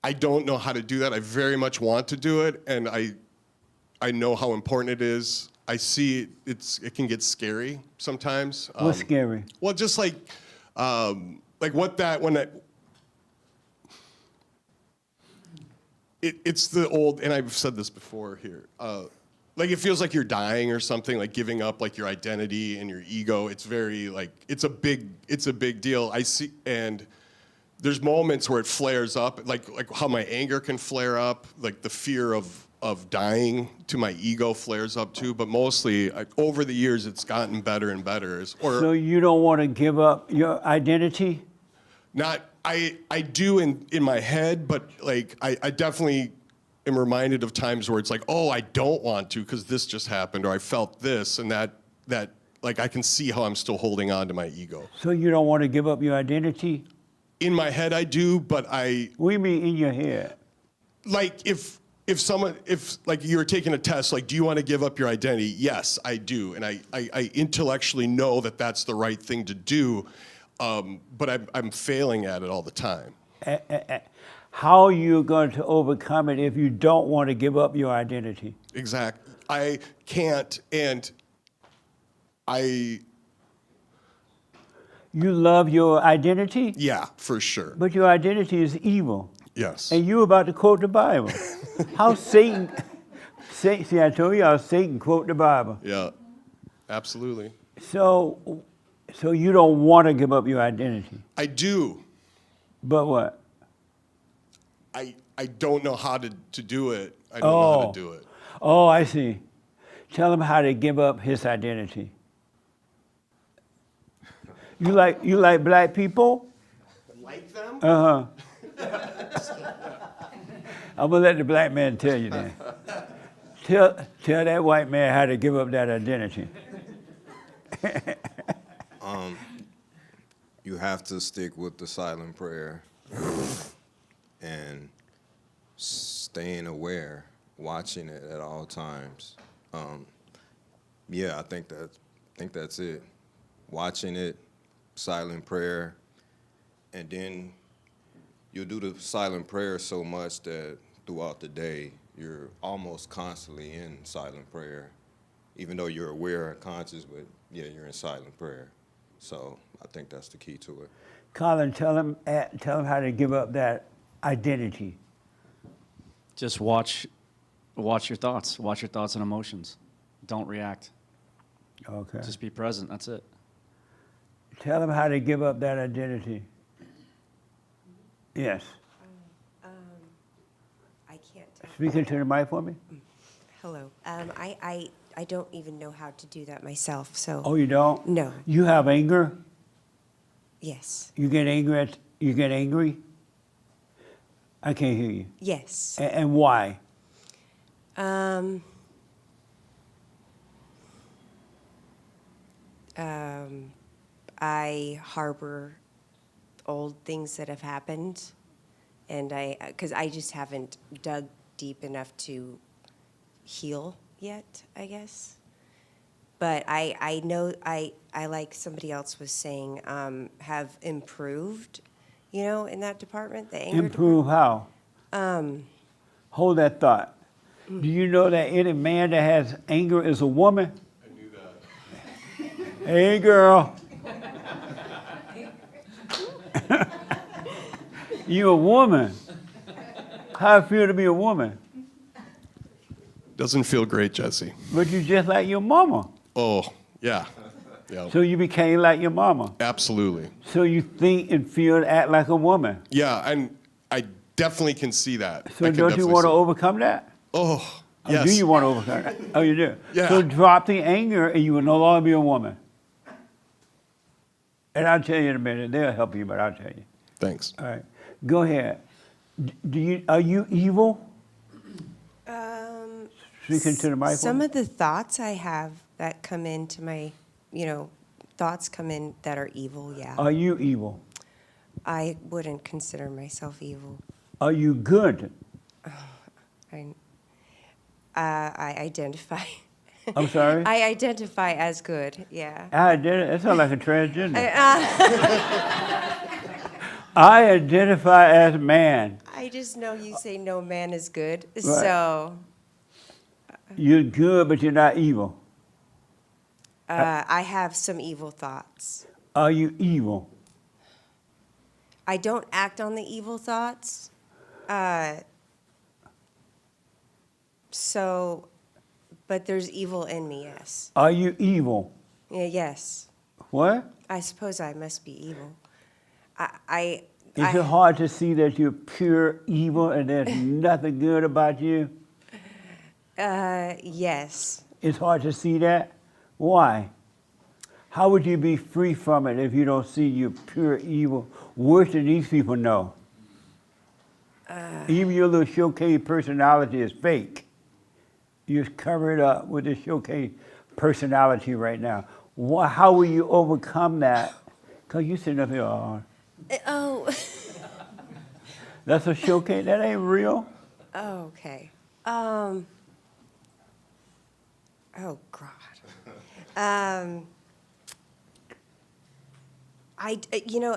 I don't know how to do that. I very much want to do it, and I know how important it is. I see it can get scary sometimes. What's scary? Well, just like what that when that. It's the old, and I've said this before here. Like it feels like you're dying or something, like giving up like your identity and your ego. It's very like it's a big deal. I see, and there's moments where it flares up, like how my anger can flare up, like the fear of dying to my ego flares up too. But mostly over the years, it's gotten better and better. So you don't want to give up your identity? Not, I do in my head, but like I definitely am reminded of times where it's like, oh, I don't want to because this just happened, or I felt this, and that like I can see how I'm still holding on to my ego. So you don't want to give up your identity? In my head, I do, but What do you mean in your head? Like if like you were taking a test, like, do you want to give up your identity? Yes, I do, and I intellectually know that that's the right thing to do. But I'm failing at it all the time. How are you going to overcome it if you don't want to give up your identity? Exactly. I can't, and You love your identity? Yeah, for sure. But your identity is evil. Yes. And you about to quote the Bible. How Satan, see, I told you how Satan quote the Bible. Yeah, absolutely. So you don't want to give up your identity? I do. But what? I don't know how to do it. I don't know how to do it. Oh, I see. Tell him how to give up his identity. You like black people? Like them? Uh-huh. I'm gonna let the black man tell you then. Tell that white man how to give up that identity. You have to stick with the silent prayer and staying aware, watching it at all times. Yeah, I think that's it. Watching it, silent prayer, and then you'll do the silent prayer so much that throughout the day you're almost constantly in silent prayer, even though you're aware and conscious, but yeah, you're in silent prayer. So I think that's the key to it. Colin, tell him how to give up that identity. Just watch your thoughts. Watch your thoughts and emotions. Don't react. Okay. Just be present. That's it. Tell him how to give up that identity. Yes. I can't. Speak into the mic for me. Hello. I don't even know how to do that myself. So. Oh, you don't? No. You have anger? Yes. You get angry? I can't hear you. Yes. And why? I harbor old things that have happened, and because I just haven't dug deep enough to heal yet, I guess. But I know I like somebody else was saying, have improved, in that department, the anger Improve how? Hold that thought. Do you know that any man that has anger is a woman? I knew that. Hey, girl. You a woman. How it feel to be a woman? Doesn't feel great, Jesse. But you just like your mama. Oh, yeah. Yeah. So you became like your mama. Absolutely. So you think and feel and act like a woman. Yeah, and I definitely can see that. So don't you want to overcome that? Oh, Or yes. do you want to overcome that? Oh, you do? Yeah. So drop the anger and you will no longer be a woman. And I'll tell you in a minute. They'll help you, but I'll tell you. Thanks. All right. Go ahead. Are you evil? Speaking to the microphone. Some of the thoughts I have that come into my, thoughts come in that are evil, yeah. Are you evil? I wouldn't consider myself evil. Are you good? I identify I'm sorry? I identify as good, yeah. I did it. That sounds like a transgender. I identify as man. I just know you say no man is good, so You're good, but you're not evil. I have some evil thoughts. Are you evil? I don't act on the evil thoughts. But there's evil in me, yes. Are you evil? Yeah, yes. What? I suppose I must be evil. Is it hard to see that you're pure evil and there's nothing good about you? Yes. It's hard to see that? Why? How would you be free from it if you don't see you're pure evil? Worse than these people know. Even your little showcase personality is fake. You just cover it up with the showcase personality right now. How will you overcome that? Because you sitting up here, Oh. That's a showcase. That ain't real. Oh, okay. Oh, God.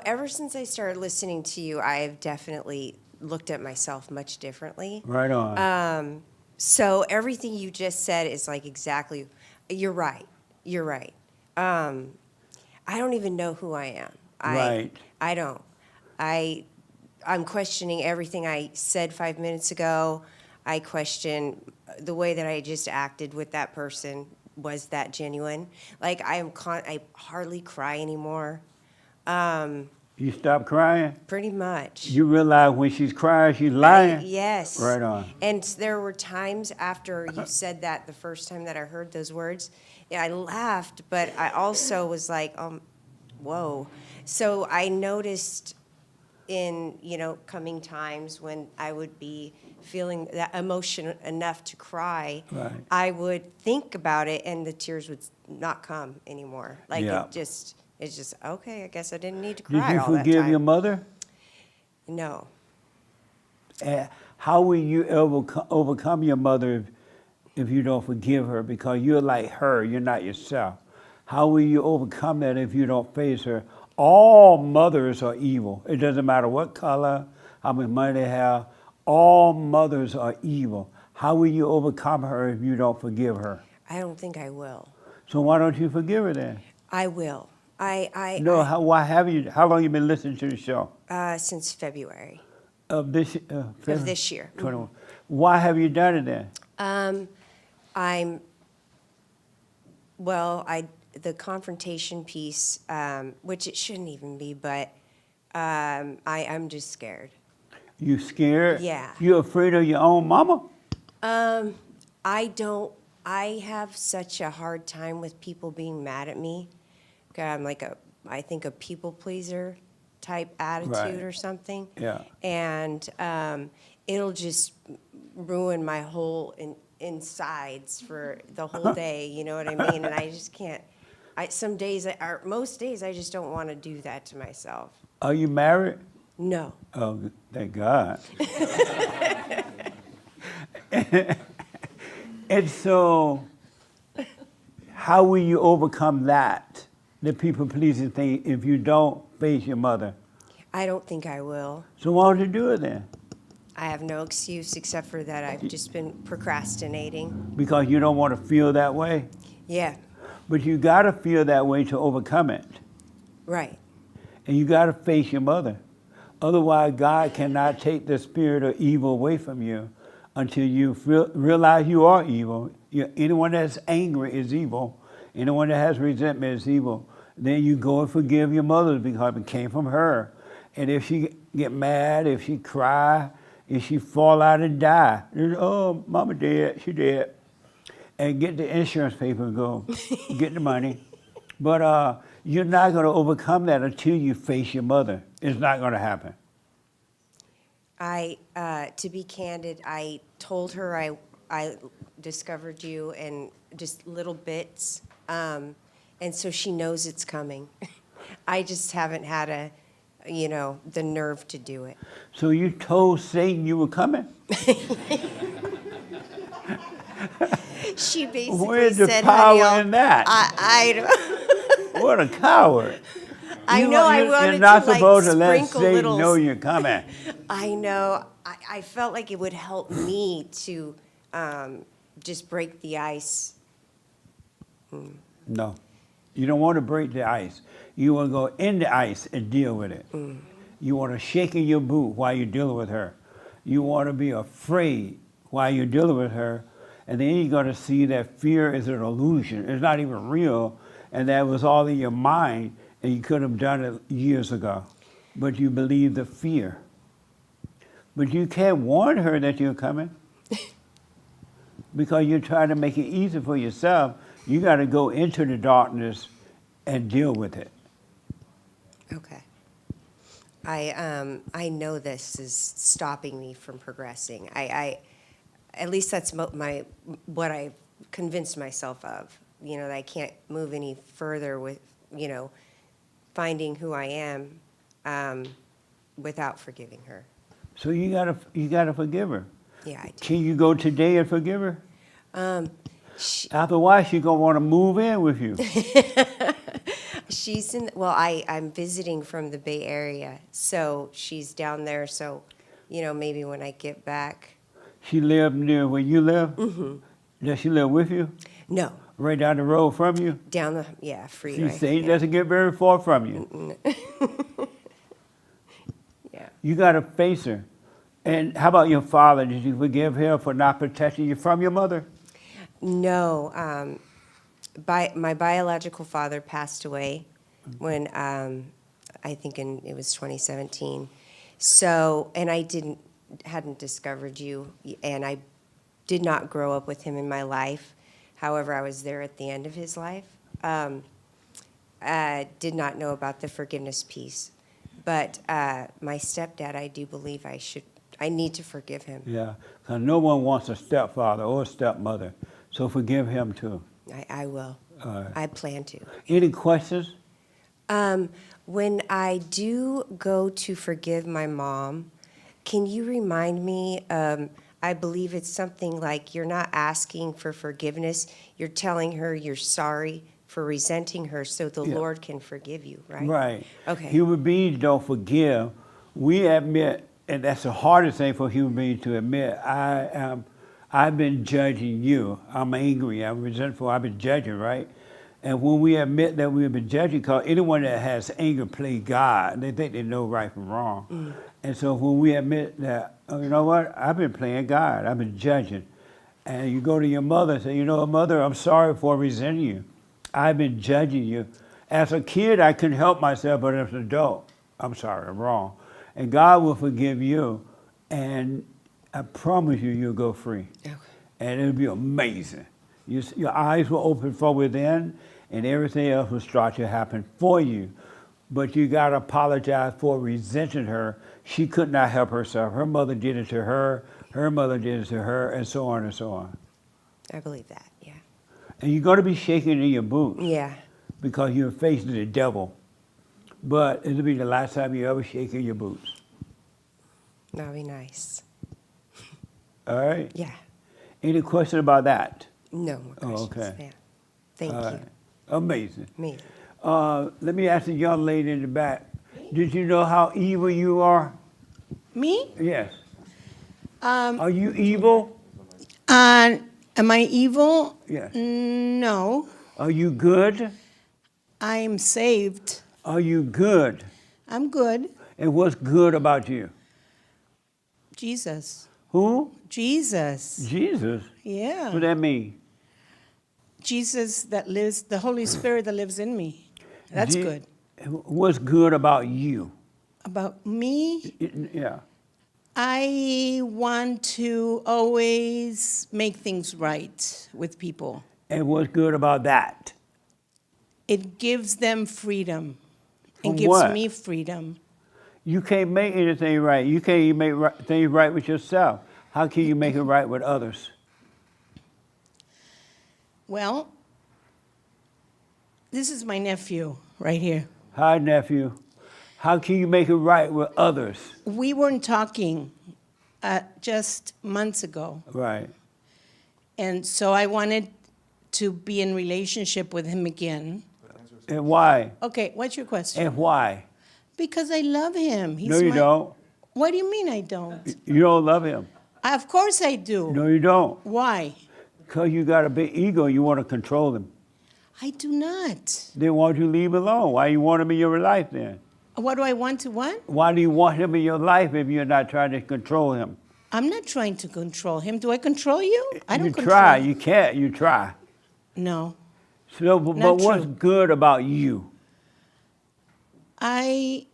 Ever since I started listening to you, I have definitely looked at myself much differently. Right on. So everything you just said is like exactly, you're right. You're right. I don't even know who I am. Right. I don't. I'm questioning everything I said 5 minutes ago. I question the way that I just acted with that person. Was that genuine? Like I hardly cry anymore. You stop crying? Pretty much. You realize when she's crying, she's lying? Yes. Right on. And there were times after you said that the first time that I heard those words, I laughed, but I also was like, whoa. So I noticed in, coming times when I would be feeling that emotion enough to cry, Right. I would think about it and the tears would not come anymore. Like Yeah. it's just, okay, I guess I didn't need to cry Did you all that forgive time. your mother? No. How will you overcome your mother if you don't forgive her? Because you're like her, you're not yourself. How will you overcome that if you don't face her? All mothers are evil. It doesn't matter what color, how much money they have. All mothers are evil. How will you overcome her if you don't forgive her? I don't think I will. So why don't you forgive her then? I will. Why haven't you? How long have you been listening to the show? Since February Of this of this year. 21. Why have you done it then? The confrontation piece, which it shouldn't even be, but I'm just scared. You scared? Yeah. You afraid of your own mama? I have such a hard time with people being mad at me. I'm like I think a people pleaser type attitude Right. or something. Yeah. And it'll just ruin my whole insides for the whole day, you know what I mean? And I just can't. Some days, or most days, I just don't want to do that to myself. Are you married? No. Oh, thank God. And so, how will you overcome that, the people-pleasing thing, if you don't face your mother? I don't think I will. So why don't you do it then? I have no excuse except for that I've just been procrastinating. Because you don't want to feel that way? Yeah, But you got to feel that way to overcome it. right. And you got to face your mother. Otherwise, God cannot take the spirit of evil away from you until you realize you are evil. Anyone that's angry is evil. Anyone that has resentment is evil. Then you go and forgive your mother because it came from her. And if she get mad, if she cry, if she fall out and die, oh, mama dead, she dead. And get the insurance paper and go get the money. But you're not going to overcome that until you face your mother. It's not going to happen. To be candid, I told her I discovered you in just little bits, and so she knows it's coming. I just haven't had the nerve to do it. So you told Satan you were coming? She basically Where's the said, power honey, in that? I don't. What a coward. I know. I wanted You're not to like supposed to let sprinkle Satan little. know you're coming. I know. I felt like it would help me to just break the ice. No. You don't want to break the ice. You want to go in the ice and deal with it. You want to shake in your boot while you're dealing with her. You want to be afraid while you're dealing with her. And then you're going to see that fear is an illusion. It's not even real. And that was all in your mind. And you could have done it years ago. But you believe the fear. But you can't warn her that you're coming. Because you're trying to make it easy for yourself. You got to go into the darkness and deal with it. Okay. I know this is stopping me from progressing. I at least that's what I convinced myself of. You know, that I can't move any further with, you know, finding who I am without forgiving her. So you gotta forgive her. Yeah, I do. Can you go today and forgive her? Otherwise, she's gonna want to move in with you. She's in. Well, I'm visiting from the Bay Area, so she's down there. So, you know, maybe when I get back. She lived near where you live? Mm-hmm. Does she live with you? No. Right down the road from you? Down the freeway. She say it doesn't get very far from you. Yeah. You got to face her. And how about your father? Did you forgive him for not protecting you from your mother? No. My biological father passed away when I think it was 2017. So, and I hadn't discovered you, and I did not grow up with him in my life. However, I was there at the end of his life. I did not know about the forgiveness piece. But my stepdad, I do believe I need to forgive him. Yeah, because no one wants a stepfather or a stepmother. So forgive him too. I will. I plan to. Any questions? When I do go to forgive my mom, can you remind me, I believe it's something like you're not asking for forgiveness, you're telling her you're sorry for resenting her so the Lord can forgive you, right? Right. Okay. Human beings don't forgive. We admit, and that's the hardest thing for human beings to admit, I've been judging you. I'm angry, I'm resentful, I've been judging, right? And when we admit that we've been judging, because anyone that has anger play God. They think they know right from wrong. And so when we admit that, oh, you know what, I've been playing God, I've been judging. And you go to your mother and say, you know, mother, I'm sorry for resenting you. I've been judging you. As a kid, I couldn't help myself, but as an adult, I'm sorry, I'm wrong. And God will forgive you, and I promise you, you'll go free. Okay. And it'll be amazing. Your eyes will open from within, and everything else will start to happen for you. But you got to apologize for resenting her. She could not help herself. Her mother did it to her, her mother did it to her, and so on and so on. I believe that, yeah. And you're going to be shaking in your boots. Yeah. Because you're facing the devil. But it'll be the last time you ever shake in your boots. That'll be nice. All right? Yeah. Any question about that? No more questions. Oh, okay. Yeah. Thank you. Amazing. Amazing. Let me ask the young lady in the back. Did you know how evil you are? Me? Yes. Are you evil? Am I evil? Yes. No. Are you good? I'm saved. Are you good? I'm good. And what's good about you? Jesus. Who? Jesus. Jesus? Yeah. What does that mean? Jesus that lives, the Holy Spirit that lives in me. That's good. What's good about you? About me? Yeah. I want to always make things right with people. And what's good about that? It gives them freedom. From It gives what? me freedom. You can't make anything right. You can't even make things right with yourself. How can you make it right with others? Well, this is my nephew right here. Hi, nephew. How can you make it right with others? We weren't talking just months ago. Right. And so I wanted to be in relationship with him again. And why? Okay, what's your question? And why? Because I love him. No, you don't. What do you mean I don't? You don't love him. Of course I do. No, you don't. Why? Because you got a big ego, you want to control him. I do not. Then why don't you leave him alone? Why you want him in your life then? What do I want to what? Why do you want him in your life if you're not trying to control him? I'm not trying to control him. Do I control you? I don't You control try, you. you can't, you try. No. So, but Not what's true. good about you? I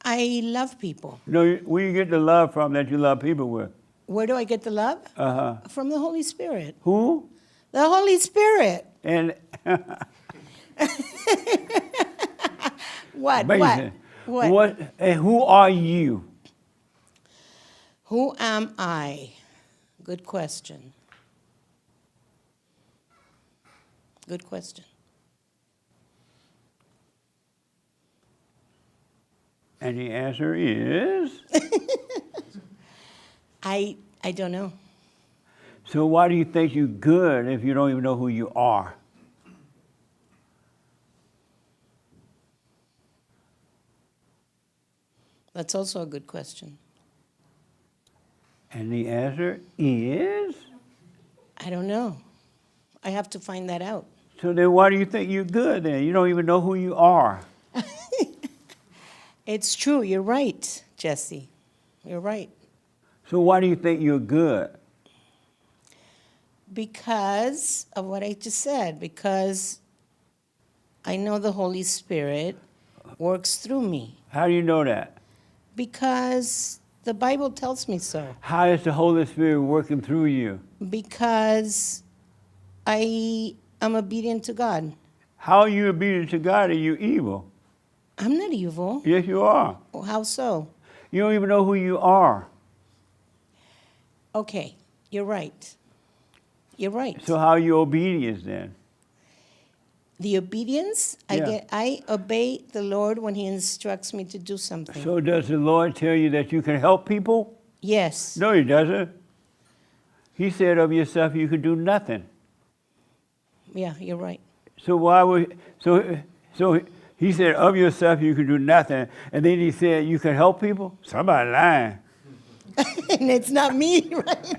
love people. No, where you get the love from that you love people with? Where do I get the love? Uh-huh. From the Holy Spirit. Who? The Holy Spirit. And What? amazing. What? And who are you? Who am I? Good question. Good question. And the answer is? I don't know. So why do you think you're good if you don't even know who you are? That's also a good question. And the answer is? I don't know. I have to find that out. So then why do you think you're good then? You don't even know who you are. It's true. You're right, Jesse. You're right. So why do you think you're good? Because of what I just said. Because I know the Holy Spirit works through me. How do you know that? Because the Bible tells me so. How is the Holy Spirit working through you? Because I am obedient to God. How are you obedient to God and you evil? I'm not evil. Yes, you are. How so? You don't even know who you are. Okay, you're right. You're right. So how are you obedient then? The obedience, Yeah. I obey the Lord when He instructs me to do something. So does the Lord tell you that you can help people? Yes. No, He doesn't. He said of yourself you could do nothing. Yeah, you're right. So why would so He said of yourself you could do nothing, and then He said you can help people? Somebody lying. And it's not me, right?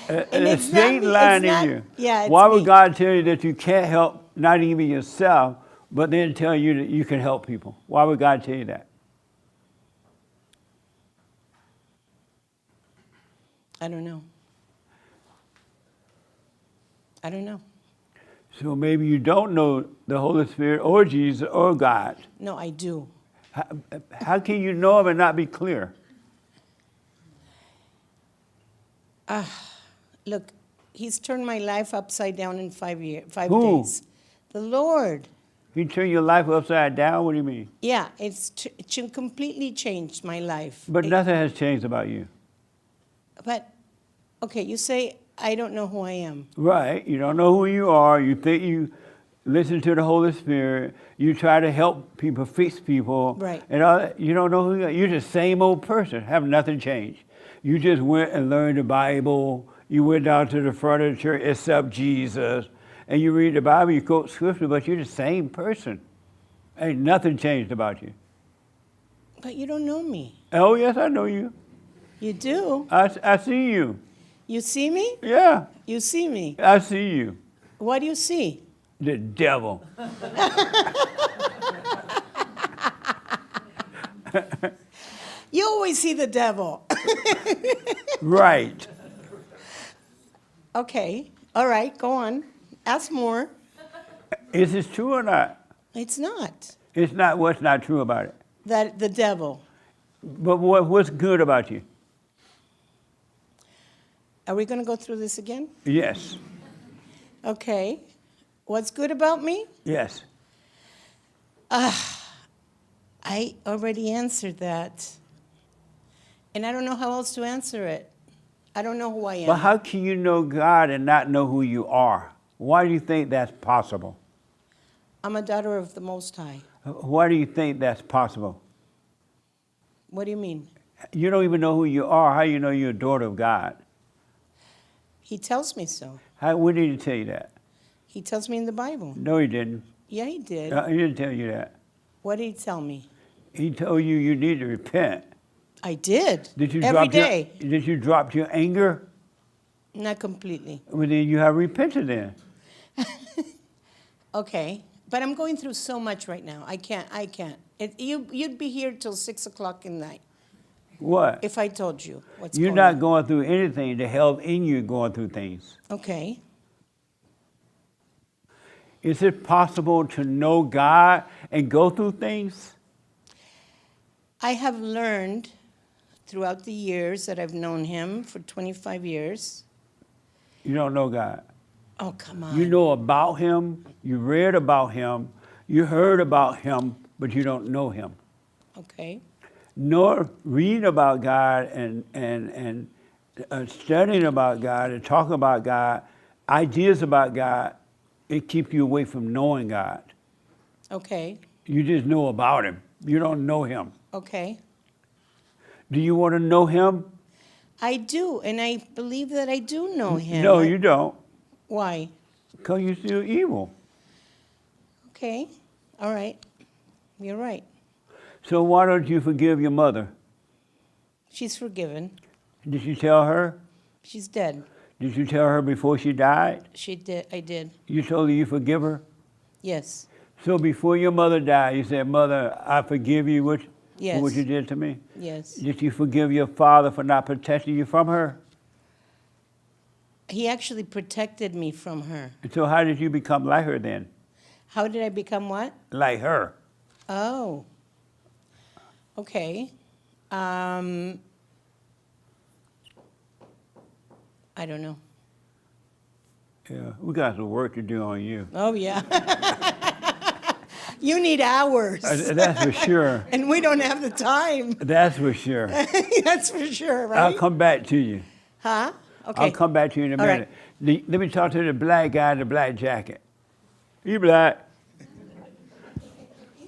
And it's it's not Satan me, lying it's in not- you. yeah, it's Why would me. God tell you that you can't help not even yourself, but then tell you that you can help people? Why would God tell you that? I don't know. I don't know. So maybe you don't know the Holy Spirit or Jesus or God. No, I do. How can you know Him and not be clear? Look, He's turned my life upside down in 5 Who? days. The Lord. He turned your life upside down? What do you mean? Yeah, it's completely changed my life. But nothing has changed about you. But, okay, you say, I don't know who I am. Right. You don't know who you are. You think you listen to the Holy Spirit. You try to help people, fix people. Right. And all that. You don't know who you are. You're the same old person. Have nothing changed. You just went and learned the Bible. You went down to the front of the church, accept Jesus. And you read the Bible, you quote scripture, but you're the same person. Ain't nothing changed about you. But you don't know me. Oh, yes, I know you. You do? I see you. You see me? Yeah, You see me. I see you. What do you see? The devil. You always see the devil. Right. Okay. All right, go on. Ask more. Is this true or not? It's not. It's not. What's not true about it? That the devil. But what's good about you? Are we going to go through this again? Yes. Okay. What's good about me? Yes. I already answered that. And I don't know how else to answer it. I don't know who I am. But how can you know God and not know who you are? Why do you think that's possible? I'm a daughter of the Most High. Why do you think that's possible? What do you mean? You don't even know who you are. How do you know you're a daughter of God? He tells me so. When did he tell you that? He tells me in the Bible. No, he didn't. Yeah, he did. He didn't tell you that. What did he tell me? He told you you need to repent. I did. Did you Every drop day. Did you drop your anger? Not completely. Well, then you have repented then. Okay, but I'm going through so much right now. I can't. You'd be here till 6 o'clock in the night What? if I told you what's You're going not on. going through anything. The hell in you going through things. Okay. Is it possible to know God and go through things? I have learned throughout the years that I've known him for 25 years. You don't know God. Oh, come on. You know about him, you read about him, you heard about him, but you don't know him. Okay. Nor reading about God and studying about God and talking about God, ideas about God, it keeps you away from knowing God. Okay. You just know about him. You don't know him. Okay. Do you want to know him? I do, and I believe that I do know him. No, you don't. Why? Because you're still evil. Okay. All right. You're right. So why don't you forgive your mother? She's forgiven. Did you tell her? She's dead. Did you tell her before she died? She did. I did. You told her you forgive her? Yes. So before your mother died, you said, Mother, I forgive you for Yes. what you did to me? Yes. Did you forgive your father for not protecting you from her? He actually protected me from her. And so how did you become like her then? How did I become what? Like her. Oh. Okay. I don't know. Yeah, we got some work to do on you. Oh, yeah. You need hours. That's for sure. And we don't have the time. That's for sure. That's for sure, right? I'll come back to you. Huh? Okay. I'll come back to you in a All minute. Let me talk to the black guy in the black jacket. You black.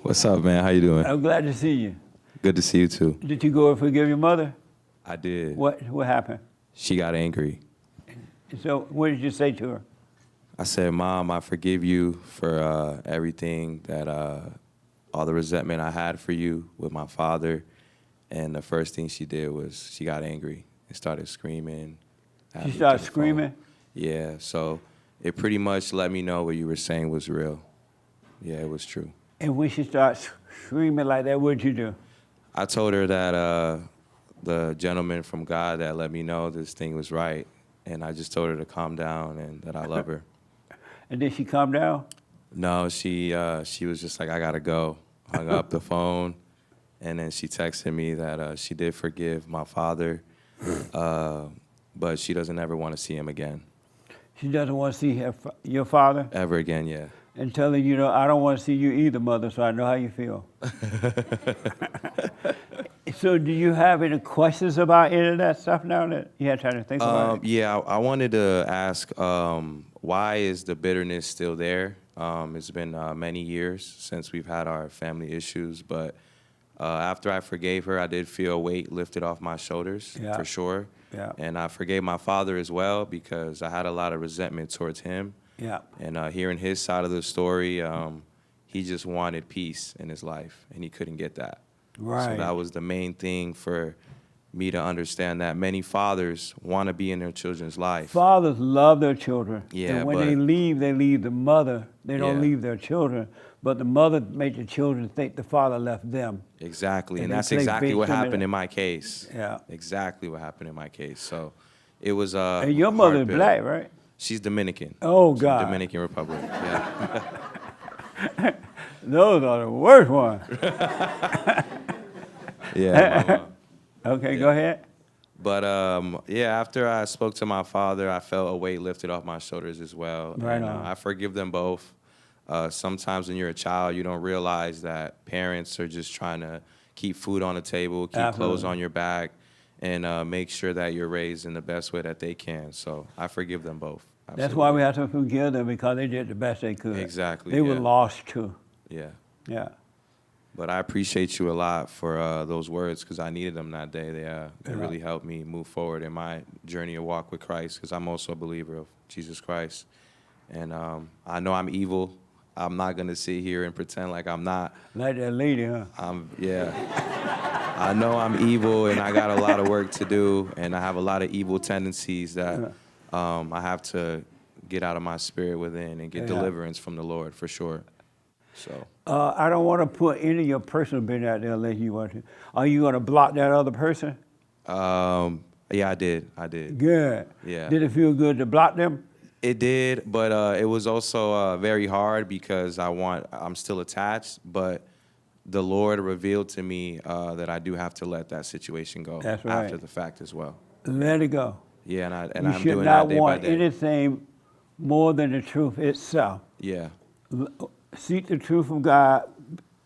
What's up, man? How you doing? I'm glad to see you. Good to see you too. Did you go and forgive your mother? I did. What happened? She got angry. So what did you say to her? I said, Mom, I forgive you for everything that, all the resentment I had for you with my father. And the first thing she did was she got angry and started screaming. She started screaming? Yeah, so it pretty much let me know what you were saying was real. Yeah, it was true. And when she started screaming like that, what did you do? I told her that the gentleman from God that let me know this thing was right. And I just told her to calm down and that I love her. And did she calm down? No, she was just like, I gotta go. Hung up the phone, and then she texted me that she did forgive my father, but she doesn't ever want to see him again. She doesn't want to see your father? Ever again, yeah. And tell her, I don't want to see you either, Mother, so I know how you feel. So do you have any questions about any of that stuff now that you had time to think about it? Yeah, I wanted to ask, why is the bitterness still there? It's been many years since we've had our family issues, but after I forgave her, I did feel a weight lifted off my shoulders, for sure. Yeah. And I forgave my father as well because I had a lot of resentment towards him. Yeah. And hearing his side of the story, he just wanted peace in his life, and he couldn't get that. Right. So that was the main thing for me to understand that many fathers want to be in their children's life. Fathers love their children. Yeah, and when but- they leave the mother. They don't Yeah. leave their children. But the mother made the children think the father left them. Exactly, and they that's play exactly what victim in happened it. in my case. Yeah. Exactly what happened in my case. So it was And your mother is hard pill. black, right? She's Dominican. Oh, She's God. Dominican Republic. Yeah. Those are the worst ones. Yeah. Okay, go ahead. But yeah, after I spoke to my father, I felt a weight lifted off my shoulders as well. Right and, on. I forgive them both. Sometimes when you're a child, you don't realize that parents are just trying to keep food on the table, keep clothes Absolutely. on your back, and make sure that you're raised in the best way that they can. So I forgive them both. That's why we have to forgive them, because they did the best they could. Exactly, They were yeah. lost too. Yeah. Yeah. But I appreciate you a lot for those words because I needed them that day. They really helped me move forward in my journey of walk with Christ because I'm also a believer of Jesus Christ. And I know I'm evil. I'm not going to sit here and pretend like I'm not. Like that lady, huh? Yeah. I know I'm evil and I got a lot of work to do and I have a lot of evil tendencies that I have to get out of my spirit within and get deliverance from the Lord for sure. So I don't want to put any of your personal business out there unless you want to. Are you going to block that other person? yeah, I did. Good. Yeah. Did it feel good to block them? It did, but it was also very hard because I'm still attached, but the Lord revealed to me that I do have to let that situation go That's right. after the fact as well. Let it go. Yeah, and You I'm should doing not that day by want day. anything more than the truth itself. Yeah, Seek the truth from God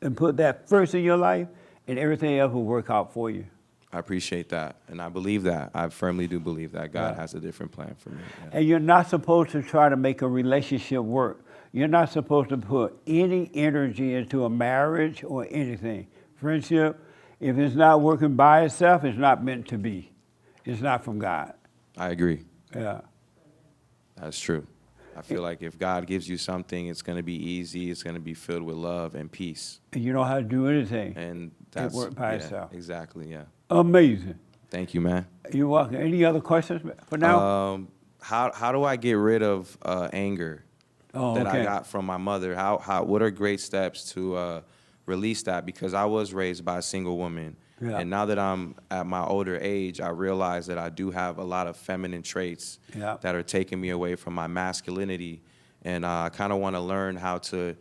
and put that first in your life, and everything else will work out for you. I appreciate that, and I believe that. I firmly do believe that God has a different plan for me. Yeah. And you're not supposed to try to make a relationship work. You're not supposed to put any energy into a marriage or anything. Friendship, if it's not working by itself, it's not meant to be. It's not from God. I agree. Yeah. That's true. I feel like if God gives you something, it's going to be easy. It's going to be filled with love and peace. And you know how to do anything. And It that's worked by itself. Exactly. Yeah. Amazing. Thank you, man. You're welcome. Any other questions for now? How do I get rid of anger that I got from my mother? What are great steps to release that? Because I was raised by a single woman. Yeah. And now that I'm at my older age, I realize that I do have a lot of feminine traits that are taking me away from my masculinity. And I kind of want to learn how to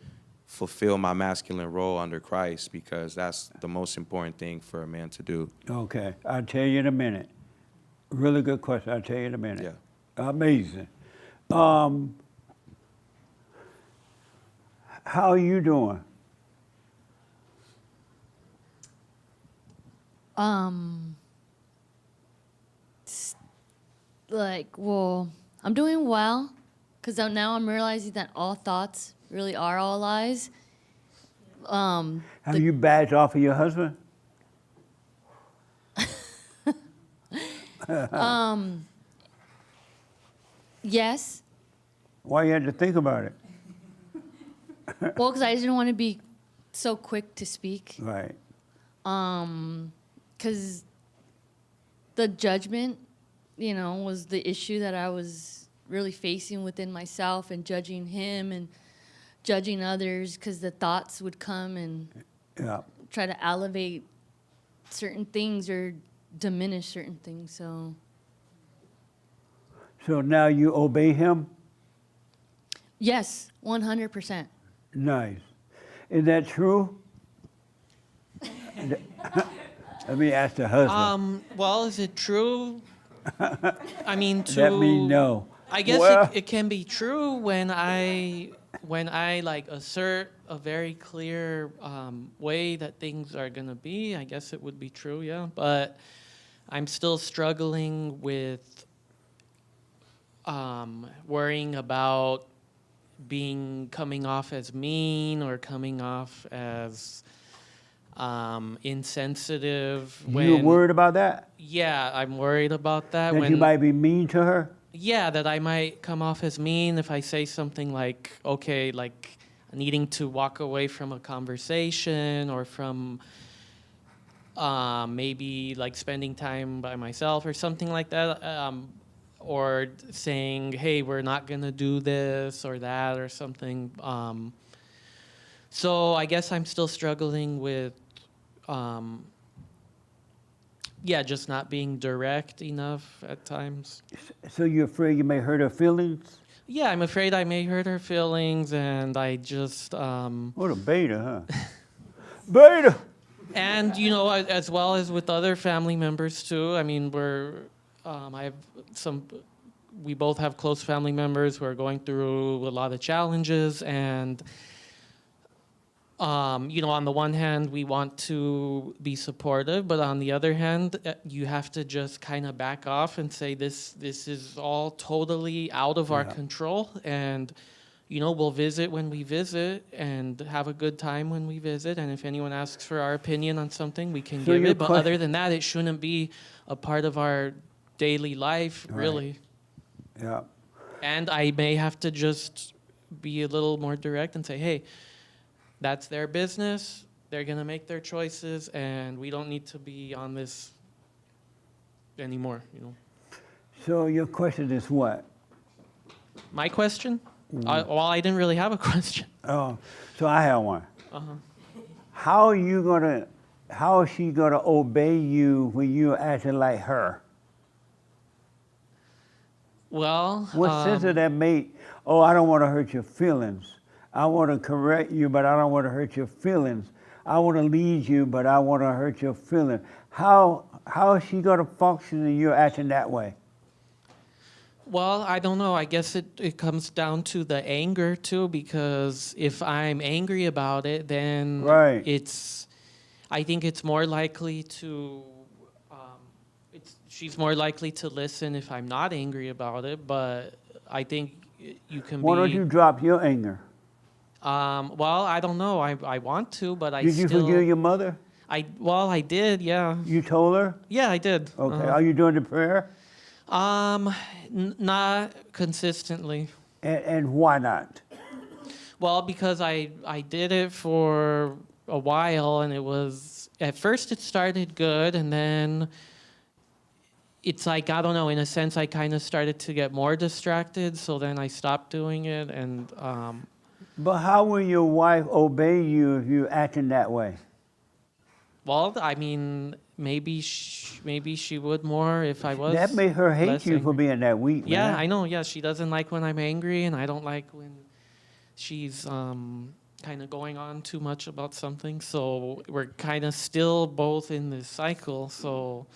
fulfill my masculine role under Christ because that's the most important thing for a man to do. Okay. I'll tell you in a minute. Really good question. I'll tell you in a minute. Yeah. Amazing. How are you doing? Well, I'm doing well, because now I'm realizing that all thoughts really are all lies. Have you backed off of your husband? Yes. Why you had to think about it? Well, because I didn't want to be so quick to speak. Right. Because the judgment, was the issue that I was really facing within myself and judging him and judging others because the thoughts would come and try to elevate certain things or diminish certain things. So now you obey him? Yes, 100%. Nice. Is that true? Let me ask the husband. Well, is it true? I mean, That means no. I guess Well- it can be true when I like assert a very clear way that things are gonna be. I guess it would be true, yeah. But I'm still struggling with worrying about coming off as mean or coming off as insensitive. You worried about that? Yeah, I'm worried about that. That you might be mean to her? Yeah, that I might come off as mean if I say something like, okay, like needing to walk away from a conversation or from maybe like spending time by myself or something like that. Or saying, hey, we're not going to do this or that or something. So I guess I'm still struggling with, just not being direct enough at times. So you're afraid you may hurt her feelings? Yeah, I'm afraid I may hurt her feelings, and I just... What a beta, huh? Beta! And, as well as with other family members, too. I mean, we both have close family members who are going through a lot of challenges, and on the one hand we want to be supportive, but on the other hand you have to just kind of back off and say this is all totally out of our control, and we'll visit when we visit and have a good time when we visit. And if anyone asks for our opinion on something, we can give it. But other than that, it shouldn't be a part of our daily life, really. Yeah. And I may have to just be a little more direct and say, hey, that's their business. They're going to make their choices, and we don't need to be on this anymore, So your question is what? My question? I didn't really have a question. Oh, so I have one. Uh-huh. How is she gonna obey you when you're acting like her? Well, What sense does that make? Oh, I don't want to hurt your feelings. I want to correct you, but I don't want to hurt your feelings. I want to lead you, but I want to hurt your feelings. How is she gonna function when you're acting that way? Well, I don't know. I guess it comes down to the anger too, because if I'm angry about it, then I think it's more likely to, she's more likely to listen if I'm not angry about it, but I think you can Why don't you drop your anger? Well, I don't know. I want to, but I Did you forgive your mother? I did, yeah. You told her? Yeah, I did. Okay. Are you doing the prayer? Not consistently. And why not? Well, because I did it for a while, and it was, at first it started good, and then it's like, I don't know, in a sense I kind of started to get more distracted, so then I stopped doing it, and... But how will your wife obey you if you're acting that way? Well, I mean, maybe she would more if I was. That made her hate you for being that weak, Yeah, man. I know. Yeah, she doesn't like when I'm angry, and I don't like when she's kind of going on too much about something. So we're kind of still both in this cycle. So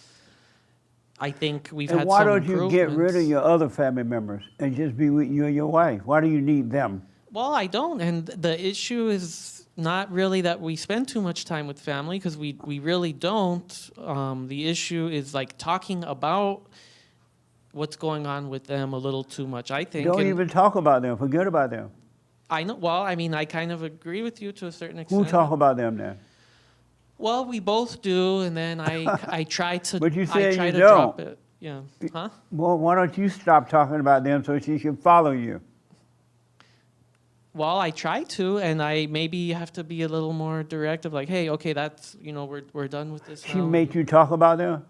I think we've had some why don't you get improvements. rid of your other family members and just be with you and your wife? Why do you need them? Well, I don't, and the issue is not really that we spend too much time with family, because we really don't. The issue is like talking about what's going on with them a little too much, I think. Don't And even talk about them. Forget about them. I know. Well, I mean, I kind of agree with you to a certain extent. Who talk about them then? Well, we both do, and then I try to. But you I said try you to don't. drop it. Yeah. Huh? Well, why don't you stop talking about them so she can follow you? Well, I try to, and I maybe have to be a little more direct of like, hey, okay, that's, we're done with this She now. made you talk about them?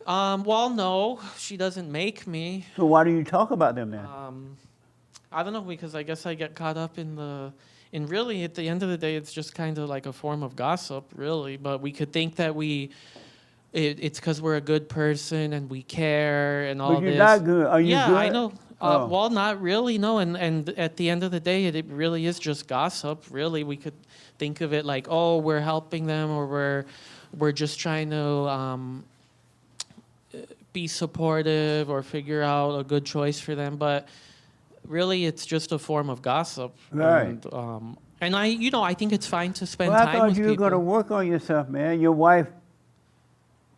Well, no, she doesn't make me. So why do you talk about them then? I don't know, because I guess I get caught up in really, at the end of the day, it's just kind of like a form of gossip, really. But we could think that it's because we're a good person and we care and all this. But you're not good. Are you good? Yeah, I know. Well, not really, no. And at the end of the day, it really is just gossip. Really, we could think of it like, oh, we're helping them, or we're just trying to be supportive or figure out a good choice for them. But really, it's just a form of gossip. Right. And I think it's fine to spend Well, I time thought with you were people. going to work on yourself, man. Your wife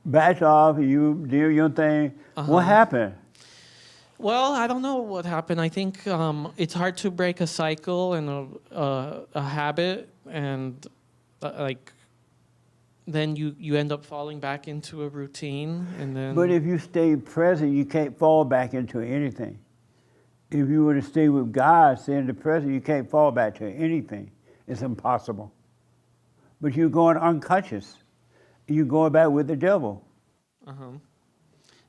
backed off, you did your thing. What happened? Well, I don't know what happened. I think it's hard to break a cycle and a habit, and then you end up falling back into a routine, and then. But if you stay present, you can't fall back into anything. If you were to stay with God, stay in the present, you can't fall back to anything. It's impossible. But you're going unconscious. You're going back with the devil.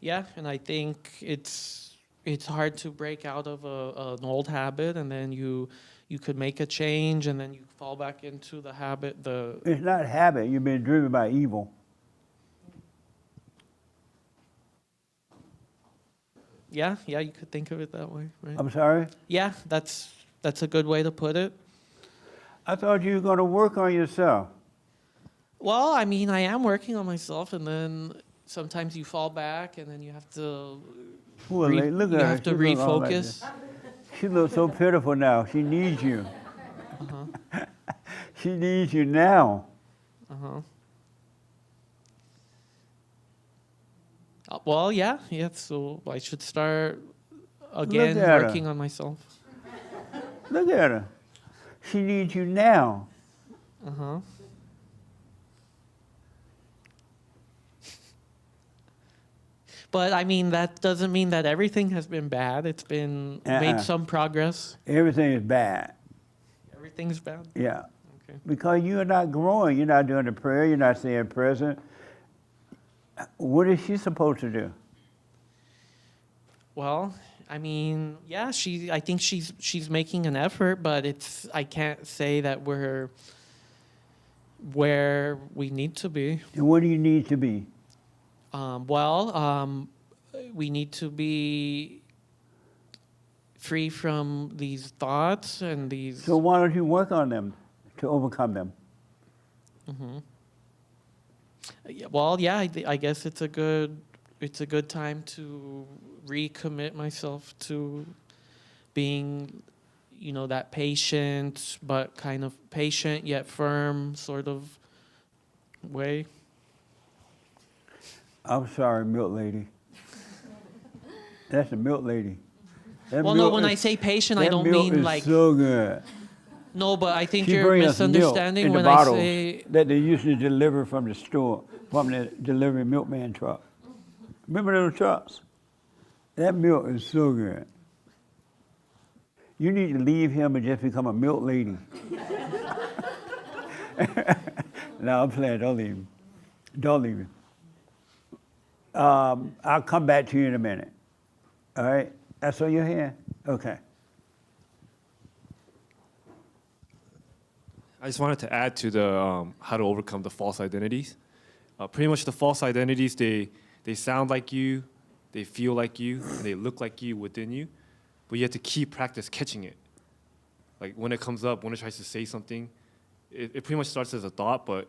Yeah, and I think it's hard to break out of an old habit, and then you could make a change, and then you fall back into the habit. It's not habit. You've been driven by evil. Yeah, you could think of it that way, right? I'm sorry? Yeah, that's a good way to put it. I thought you were going to work on yourself. Well, I mean, I am working on myself, and then sometimes you fall back, and then you have to. Look at her. You have to She look all like refocus. this. She looks so pitiful now. She needs you. She needs you now. Well, yeah. So I should start again Look at her. working on myself. Look at her. She needs you now. Uh-huh. But I mean, that doesn't mean that everything has been bad. It's been made some progress. Everything is bad. Everything's bad? Yeah. Okay. Because you're not growing. You're not doing the prayer. You're not staying present. What is she supposed to do? Well, I mean, yeah, I think she's making an effort, but I can't say that we're where we need to be. And what do you need to be? We need to be free from these thoughts and these. So why don't you work on them to overcome them? Mm-hmm. Well, yeah, I guess it's a good time to recommit myself to being, that patient, but kind of patient yet firm sort of way. I'm sorry, milk lady. That's the milk lady. Well, no, when I say patient, I don't mean like. So good. No, but I think She you're brings us milk misunderstanding in the when I bottles say. that they used to deliver from the store, from the delivery milkman truck. Remember those trucks? That milk is so good. You need to leave him and just become a milk lady. No, I'm playing. Don't leave him. Don't leave him. I'll come back to you in a minute. All right? That's all you're here? Okay. I just wanted to add to the how to overcome the false identities. Pretty much the false identities, they sound like you, they feel like you, and they look like you within you, but you have to keep practice catching it. Like when it comes up, when it tries to say something, it pretty much starts as a thought, but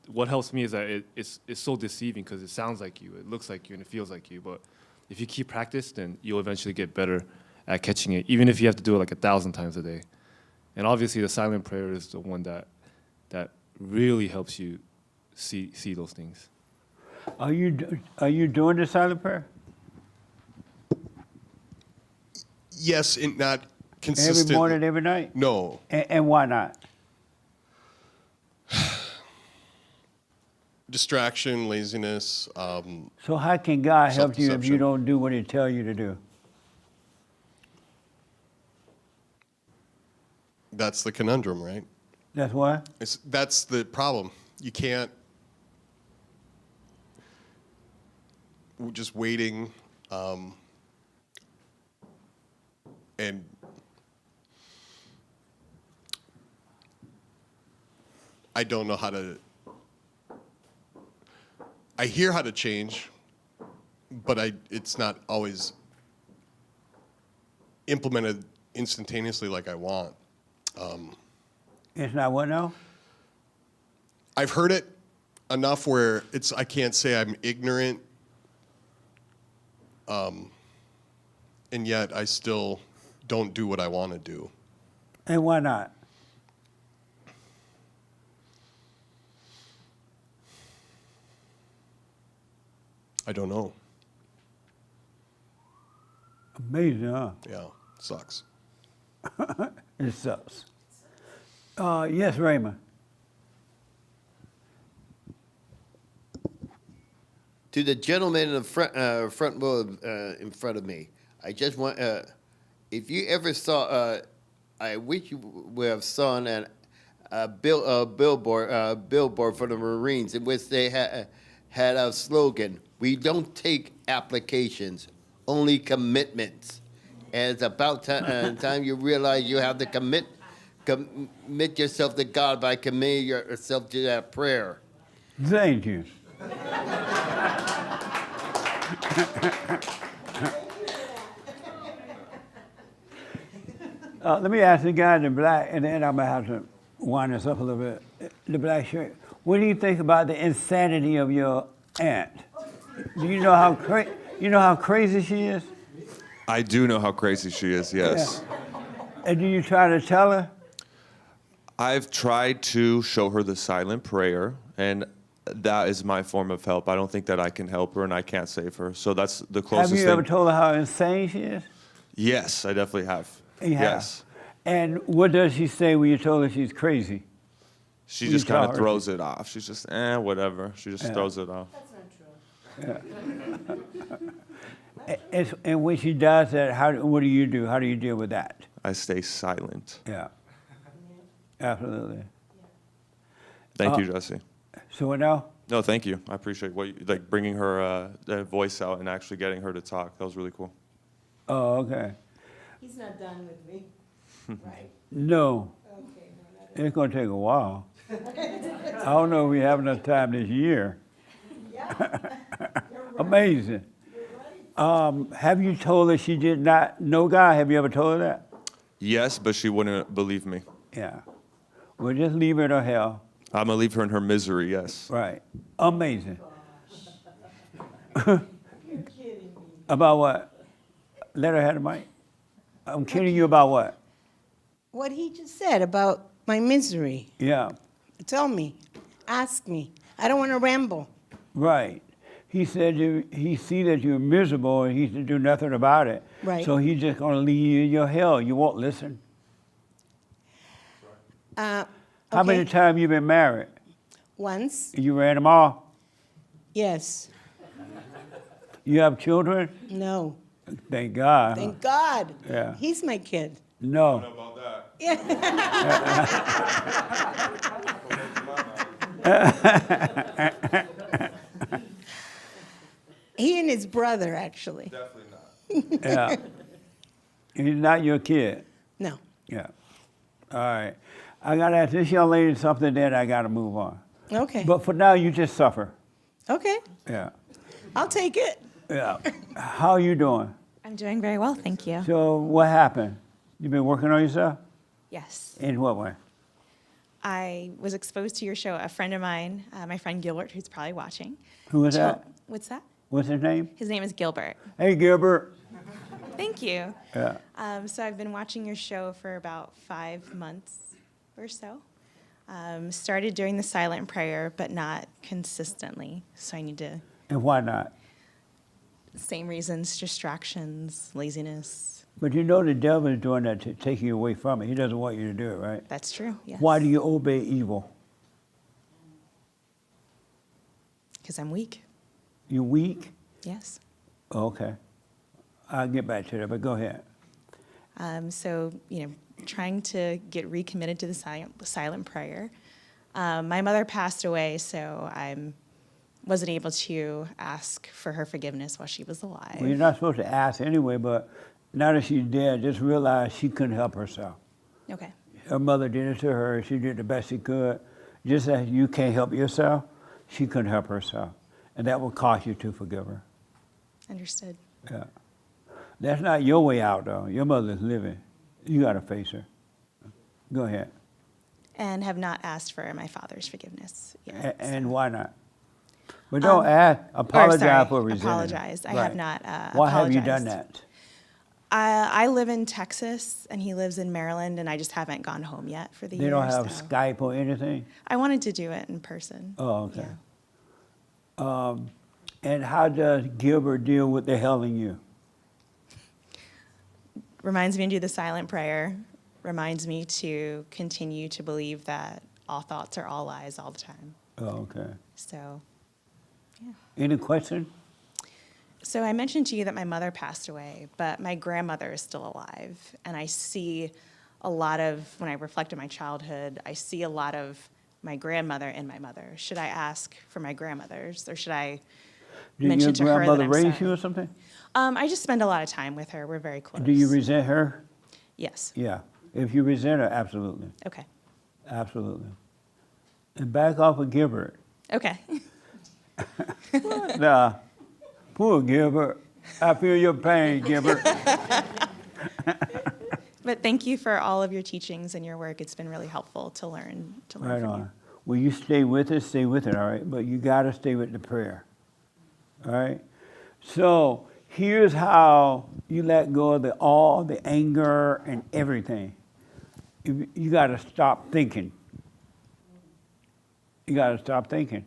what helps me is that it's so deceiving because it sounds like you, it looks like you, and it feels like you. But if you keep practice, then you'll eventually get better at catching it, even if you have to do it like 1,000 times a day. And obviously, the silent prayer is the one that really helps you see those things. Are you doing the silent prayer? Yes, and not consistent. Every morning, every night? No. And why not? Distraction, laziness. So how can God help you if you don't do what He tells you to do? That's the conundrum, right? That's why? That's the problem. You can't just waiting and I don't know how to. I hear how to change, but it's not always implemented instantaneously like I want. It's not what now? I've heard it enough where I can't say I'm ignorant, and yet I still don't do what I want to do. And why not? I don't know. Amazing, huh? Yeah, sucks. It sucks. Yes, Raymond. To the gentleman in the front row in front of me, I just want, if you ever saw, I wish you would have seen a billboard for the Marines in which they had a slogan, "We don't take applications, only commitments." And it's about time you realize you have to commit yourself to God by committing yourself to that prayer. Thank you. Let me ask the guy in the black, and then I'm going to have to wind this up a little bit. The black shirt. What do you think about the insanity of your aunt? Do you know how crazy she is? I do know how crazy she is, yes. Yeah. And do you try to tell her? I've tried to show her the silent prayer, and that is my form of help. I don't think that I can help her, and I can't save her. So that's the closest thing. Have you ever told her how insane she is? Yes, I definitely have. You have? Yes. And what does she say when you told her she's crazy? She You just kind tell of her. throws it off. She's just, whatever. She just Yeah. throws it off. And when she does that, what do you do? How do you deal with that? I stay silent. Yeah. Absolutely. Thank you, Jesse. So what now? No, thank you. I appreciate what like bringing her voice out and actually getting her to talk. That was really cool. Oh, okay. He's not done with me, right? No. Okay, It's going to take a while. I don't know if we have enough time this year. Amazing. Have you told her she did not know God? Have you ever told her that? Yes, but she wouldn't believe me. Yeah. Well, just leave her in her hell. I'm gonna leave her in her misery. Yes. Right. Amazing. You're kidding me. About what? Let her have the mic. I'm kidding you about what? What he just said about my misery. Yeah. Tell me. Ask me. I don't want to ramble. Right. He said he see that you're miserable and he can do nothing about it. Right. So he's just going to leave you in your hell. You won't listen. How many times you been married? Once. You ran them off? Yes. You have children? No. Thank God. Thank God. Yeah. He's my kid. No. He and his brother, actually. Definitely not. Yeah. He's not your kid? No. Yeah. All right. I got to ask this young lady something, then I got to move on. Okay. But for now, you just suffer. Okay. Yeah. I'll take it. Yeah. How are you doing? I'm doing very well, thank you. So what happened? You been working on yourself? Yes. In what way? I was exposed to your show. A friend of mine, my friend Gilbert, who's probably watching. Who is that? What's that? What's his name? His name is Gilbert. Hey, Gilbert. Thank you. Yeah. So I've been watching your show for about 5 months or so. Started doing the silent prayer, but not consistently. So I need to. And why not? Same reasons: distractions, laziness. But you know the devil is doing that to take you away from it. He doesn't want you to do it, right? That's true. Yes. Why do you obey evil? Because I'm weak. You weak? Yes. Okay. I'll get back to that, but go ahead. So, trying to get recommitted to the silent prayer. My mother passed away, so I wasn't able to ask for her forgiveness while she was alive. Well, you're not supposed to ask anyway, but now that she's dead, just realize she couldn't help herself. Okay. Her mother did it to her. She did the best she could. Just as you can't help yourself, she couldn't help herself. And that will cause you to forgive her. Understood. Yeah. That's not your way out, though. Your mother's living. You got to face her. Go ahead. And have not asked for my father's forgiveness yet. And why not? But don't ask. Apologize for resenting. Apologize. I have not Why have you apologized. done that? I live in Texas, and he lives in Maryland, and I just haven't gone home yet for the They year. don't have so Skype or anything? I wanted to do it in person. Oh, okay. And how does Gilbert deal with the hell in you? Reminds me to do the silent prayer. Reminds me to continue to believe that all thoughts are all lies all the time. Oh, okay. So, yeah. Any question? So I mentioned to you that my mother passed away, but my grandmother is still alive. And I see a lot of, when I reflect on my childhood, I see a lot of my grandmother and my mother. Should I ask for my grandmother's, or should I mention to Did your her that grandmother I'm raise sorry? you or something? I just spend a lot of time with her. We're very close. Do you resent her? Yes. Yeah. If you resent her, absolutely. Okay. Absolutely. And back off of Gilbert. Okay. Nah. Poor Gilbert. I feel your pain, Gilbert. But thank you for all of your teachings and your work. It's been really helpful to learn Right from on. you. Will you stay with it? Stay with it, all right? But you got to stay with the prayer. All right? So here's how you let go of all the anger and everything. You got to stop thinking. You got to stop thinking.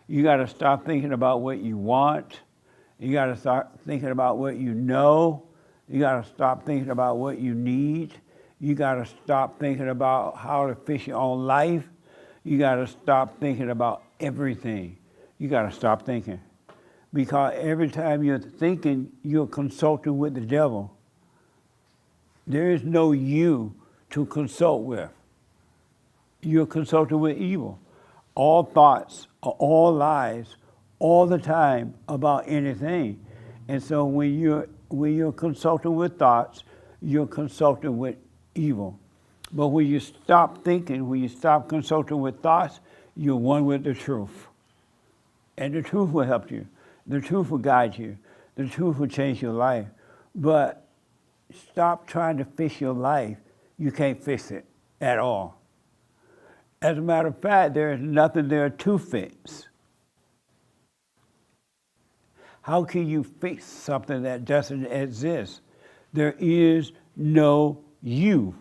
You got to stop thinking about what you want. You got to start thinking about what you know. You got to stop thinking about what you need. You got to stop thinking about how to fix your own life. You got to stop thinking about everything. You got to stop thinking. Because every time you're thinking, you're consulting with the devil. There is no you to consult with. You're consulting with evil. All thoughts are all lies all the time about anything. And so when you're consulting with thoughts, you're consulting with evil. But when you stop thinking, when you stop consulting with thoughts, you're one with the truth. And the truth will help you. The truth will guide you. The truth will change your life. But stop trying to fix your life. You can't fix it at all. As a matter of fact, there is nothing there to fix. How can you fix something that doesn't exist? There is no you.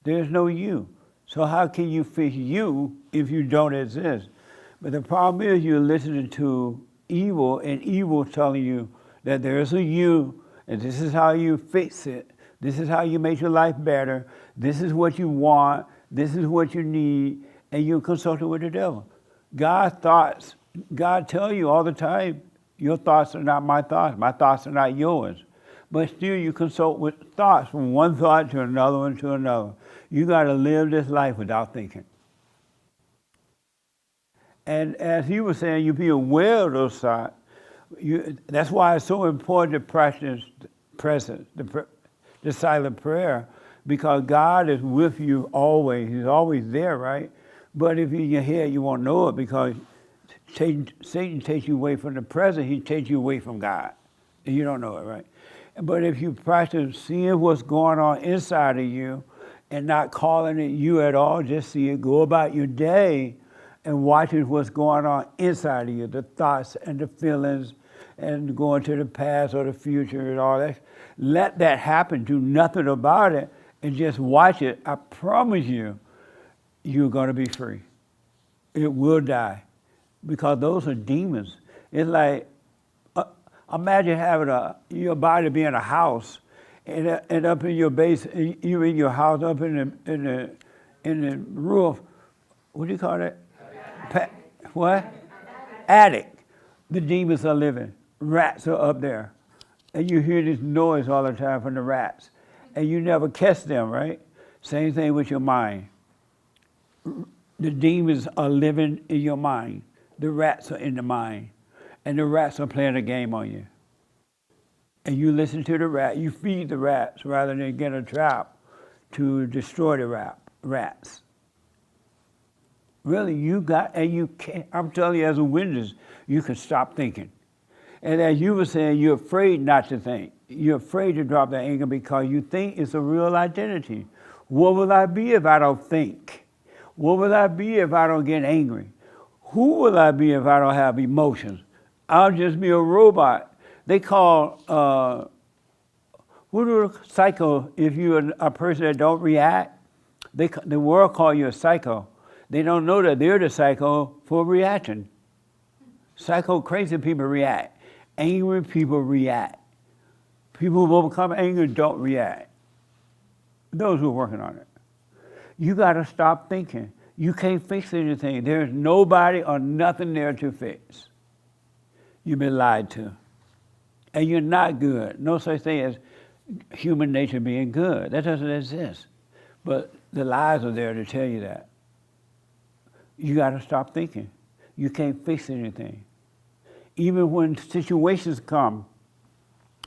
There's no you. So how can you fix you if you don't exist? But the problem is you're listening to evil, and evil telling you that there is a you, and this is how you fix it. This is how you make your life better. This is what you want. This is what you need. And you're consulting with the devil. God's thoughts, God tells you all the time, your thoughts are not my thoughts. My thoughts are not yours. But still you consult with thoughts from one thought to another one to another. You got to live this life without thinking. And as he was saying, you be aware of those thoughts. That's why it's so important to practice presence, the silent prayer, because God is with you always. He's always there, right? But if in your head, you won't know it, because Satan takes you away from the present. He takes you away from God. And you don't know it, right? But if you practice seeing what's going on inside of you and not calling it you at all, just see it, go about your day and watching what's going on inside of you, the thoughts and the feelings and going to the past or the future and all that. Let that happen. Do nothing about it and just watch it. I promise you, you're going to be free. It will die, because those are demons. It's like, imagine having your body being a house, and up in your base, you're in your house, up in the roof. What do you call that? What? Attic. The demons are living. Rats are up there, and you hear this noise all the time from the rats, and you never catch them, right? Same thing with your mind. The demons are living in your mind. The rats are in the mind. And the rats are playing a game on you. And you listen to the rat, you feed the rats rather than get a trap to destroy the rats. Really, you can't, I'm telling you as a witness, you can stop thinking. And as you were saying, you're afraid not to think. You're afraid to drop that anger because you think it's a real identity. What will I be if I don't think? What will I be if I don't get angry? Who will I be if I don't have emotions? I'll just be a robot. They call, psycho if you're a person that don't react. The world call you a psycho. They don't know that they're the psycho for reaction. Psycho, crazy people react. Angry people react. People who overcome anger don't react. Those who are working on it. You got to stop thinking. You can't fix anything. There's nobody or nothing there to fix. You've been lied to. And you're not good. No such thing as human nature being good. That doesn't exist. But the lies are there to tell you that. You got to stop thinking. You can't fix anything. Even when situations come,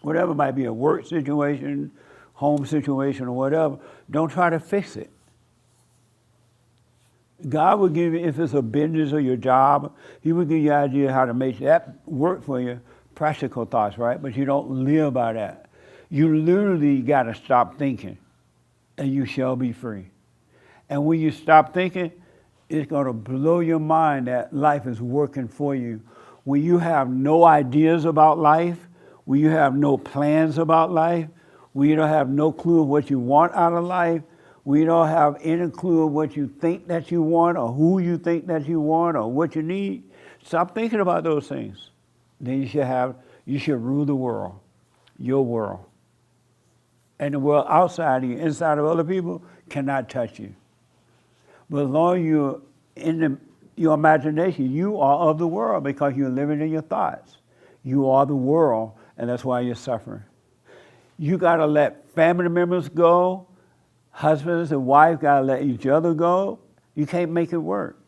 whatever it might be, a work situation, home situation, or whatever, don't try to fix it. God will give you, if it's a business or your job, He will give you an idea how to make that work for you, practical thoughts, right? But you don't live by that. You literally got to stop thinking, and you shall be free. And when you stop thinking, it's going to blow your mind that life is working for you. When you have no ideas about life, when you have no plans about life, when you don't have no clue of what you want out of life, we don't have any clue of what you think that you want or who you think that you want or what you need. Stop thinking about those things. Then you should rule the world, your world. And the world outside you, inside of other people, cannot touch you. But as long as you're in your imagination, you are of the world because you're living in your thoughts. You are the world, and that's why you're suffering. You got to let family members go. Husbands and wives got to let each other go. You can't make it work.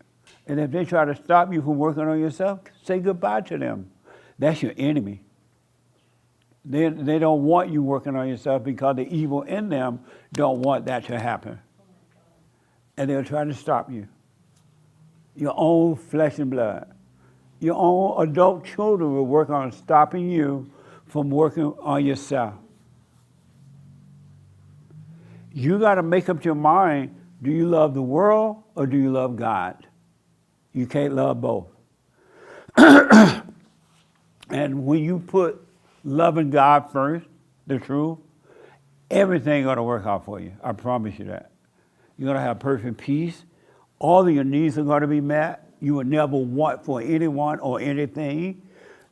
And if they try to stop you from working on yourself, say goodbye to them. That's your enemy. They don't want you working on yourself because the evil in them don't want that to happen. And they'll try to stop you. Your own flesh and blood. Your own adult children will work on stopping you from working on yourself. You got to make up your mind, do you love the world or do you love God? You can't love both. And when you put loving God first, the truth, everything going to work out for you. I promise you that. You're going to have perfect peace. All of your needs are going to be met. You will never want for anyone or anything.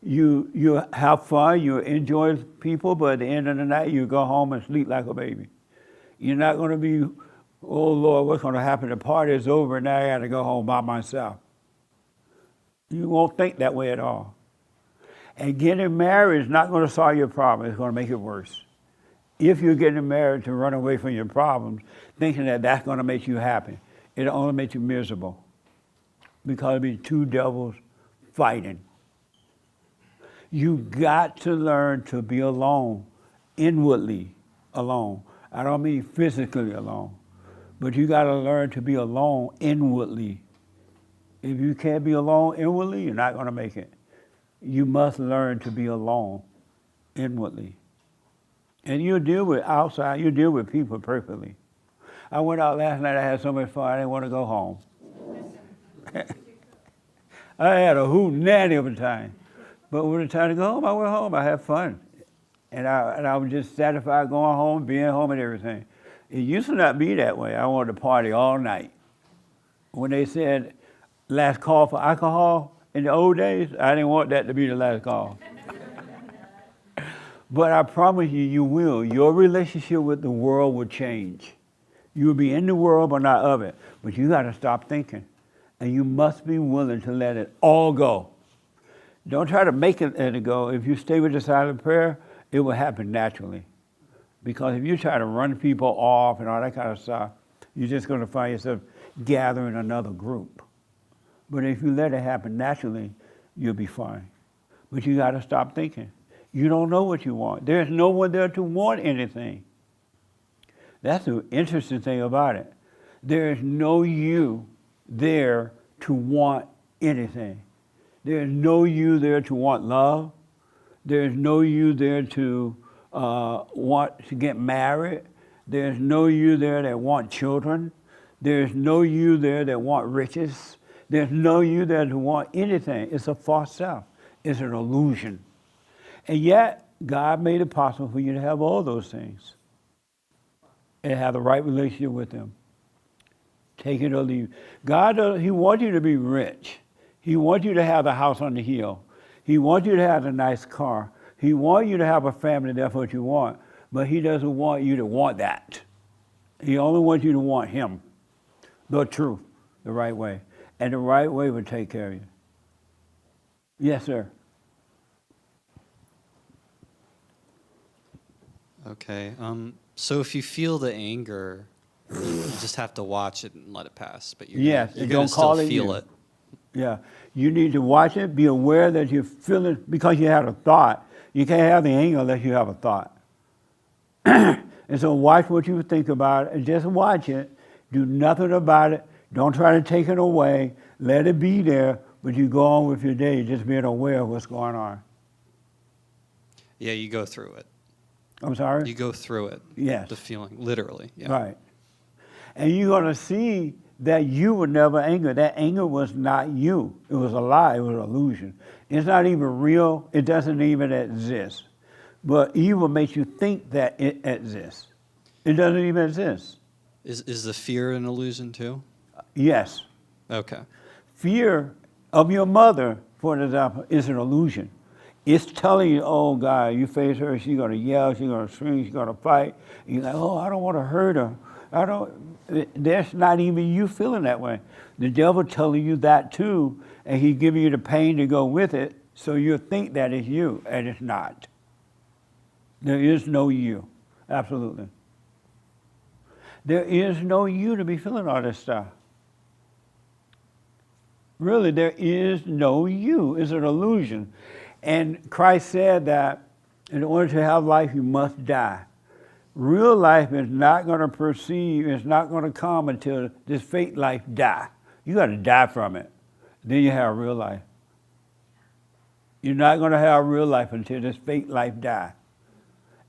You have fun, you enjoy people, but at the end of the night, you go home and sleep like a baby. You're not going to be, oh Lord, what's going to happen? The party is over and now I got to go home by myself. You won't think that way at all. And getting married is not going to solve your problem. It's going to make it worse. If you're getting married to run away from your problems, thinking that that's going to make you happy, it'll only make you miserable because it'll be two devils fighting. You got to learn to be alone, inwardly alone. I don't mean physically alone, but you got to learn to be alone inwardly. If you can't be alone inwardly, you're not going to make it. You must learn to be alone inwardly. And you deal with outside, you deal with people perfectly. I went out last night, I had so much fun, I didn't want to go home. I had a hoot-nanny of a time. But when it was time to go home, I went home, I had fun. And I was just satisfied going home, being home and everything. It used to not be that way. I wanted to party all night. When they said last call for alcohol in the old days, I didn't want that to be the last call. But I promise you, you will. Your relationship with the world will change. You will be in the world, but not of it. But you got to stop thinking. And you must be willing to let it all go. Don't try to make it let it go. If you stay with the silent prayer, it will happen naturally. Because if you try to run people off and all that kind of stuff, you're just going to find yourself gathering another group. But if you let it happen naturally, you'll be fine. But you got to stop thinking. You don't know what you want. There's no one there to want anything. That's the interesting thing about it. There's no you there to want anything. There's no you there to want love. There's no you there to want to get married. There's no you there that want children. There's no you there that want riches. There's no you there to want anything. It's a false self. It's an illusion. And yet, God made it possible for you to have all those things and have the right relationship with Him. Take it or leave. God, He wants you to be rich. He wants you to have the house on the hill. He wants you to have a nice car. He wants you to have a family, that's what you want. But He doesn't want you to want that. He only wants you to want Him, the truth, the right way. And the right way will take care of you. Yes, sir. Okay. So if you feel the anger, you just have to watch it and let it pass. But you're going to still feel it. Yeah. You need to watch it, be aware that you're feeling, because you had a thought. You can't have the anger unless you have a thought. And so watch what you think about it and just watch it. Do nothing about it. Don't try to take it away. Let it be there, but you go on with your day just being aware of what's going on. Yeah, you go through it. I'm sorry? You go through it. Yes. The feeling, literally. Yeah. Right. And you're going to see that you were never angry. That anger was not you. It was a lie. It was an illusion. It's not even real. It doesn't even exist. But evil makes you think that it exists. It doesn't even exist. Is the fear an illusion too? Yes. Okay. Fear of your mother, for example, is an illusion. It's telling you, oh God, you face her, she's gonna yell, she's gonna scream, she's gonna fight. And you're like, oh, I don't want to hurt her. I don't. That's not even you feeling that way. The devil telling you that too, and he's giving you the pain to go with it, so you'll think that it's you, and it's not. There is no you, absolutely. There is no you to be feeling all this stuff. Really, there is no you. It's an illusion. And Christ said that in order to have life, you must die. Real life is not going to perceive, it's not going to come until this fake life die. You got to die from it. Then you have real life. You're not going to have real life until this fake life die.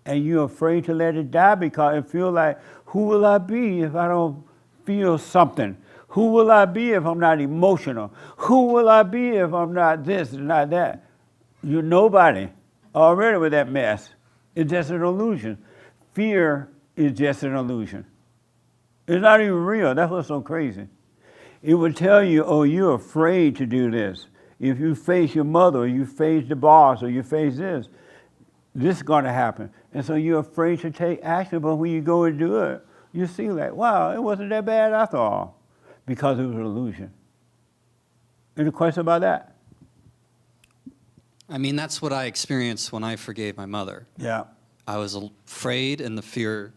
And you're afraid to let it die because it feels like, who will I be if I don't feel something? Who will I be if I'm not emotional? Who will I be if I'm not this and not that? You're nobody already with that mess. It's just an illusion. Fear is just an illusion. It's not even real. That's what's so crazy. It would tell you, oh, you're afraid to do this. If you face your mother, or you face the boss, or you face this is going to happen. And so you're afraid to take action, but when you go and do it, you see like, wow, it wasn't that bad after all, because it was an illusion. Any question about that? I mean, that's what I experienced when I forgave my mother. Yeah. I was afraid, and the fear,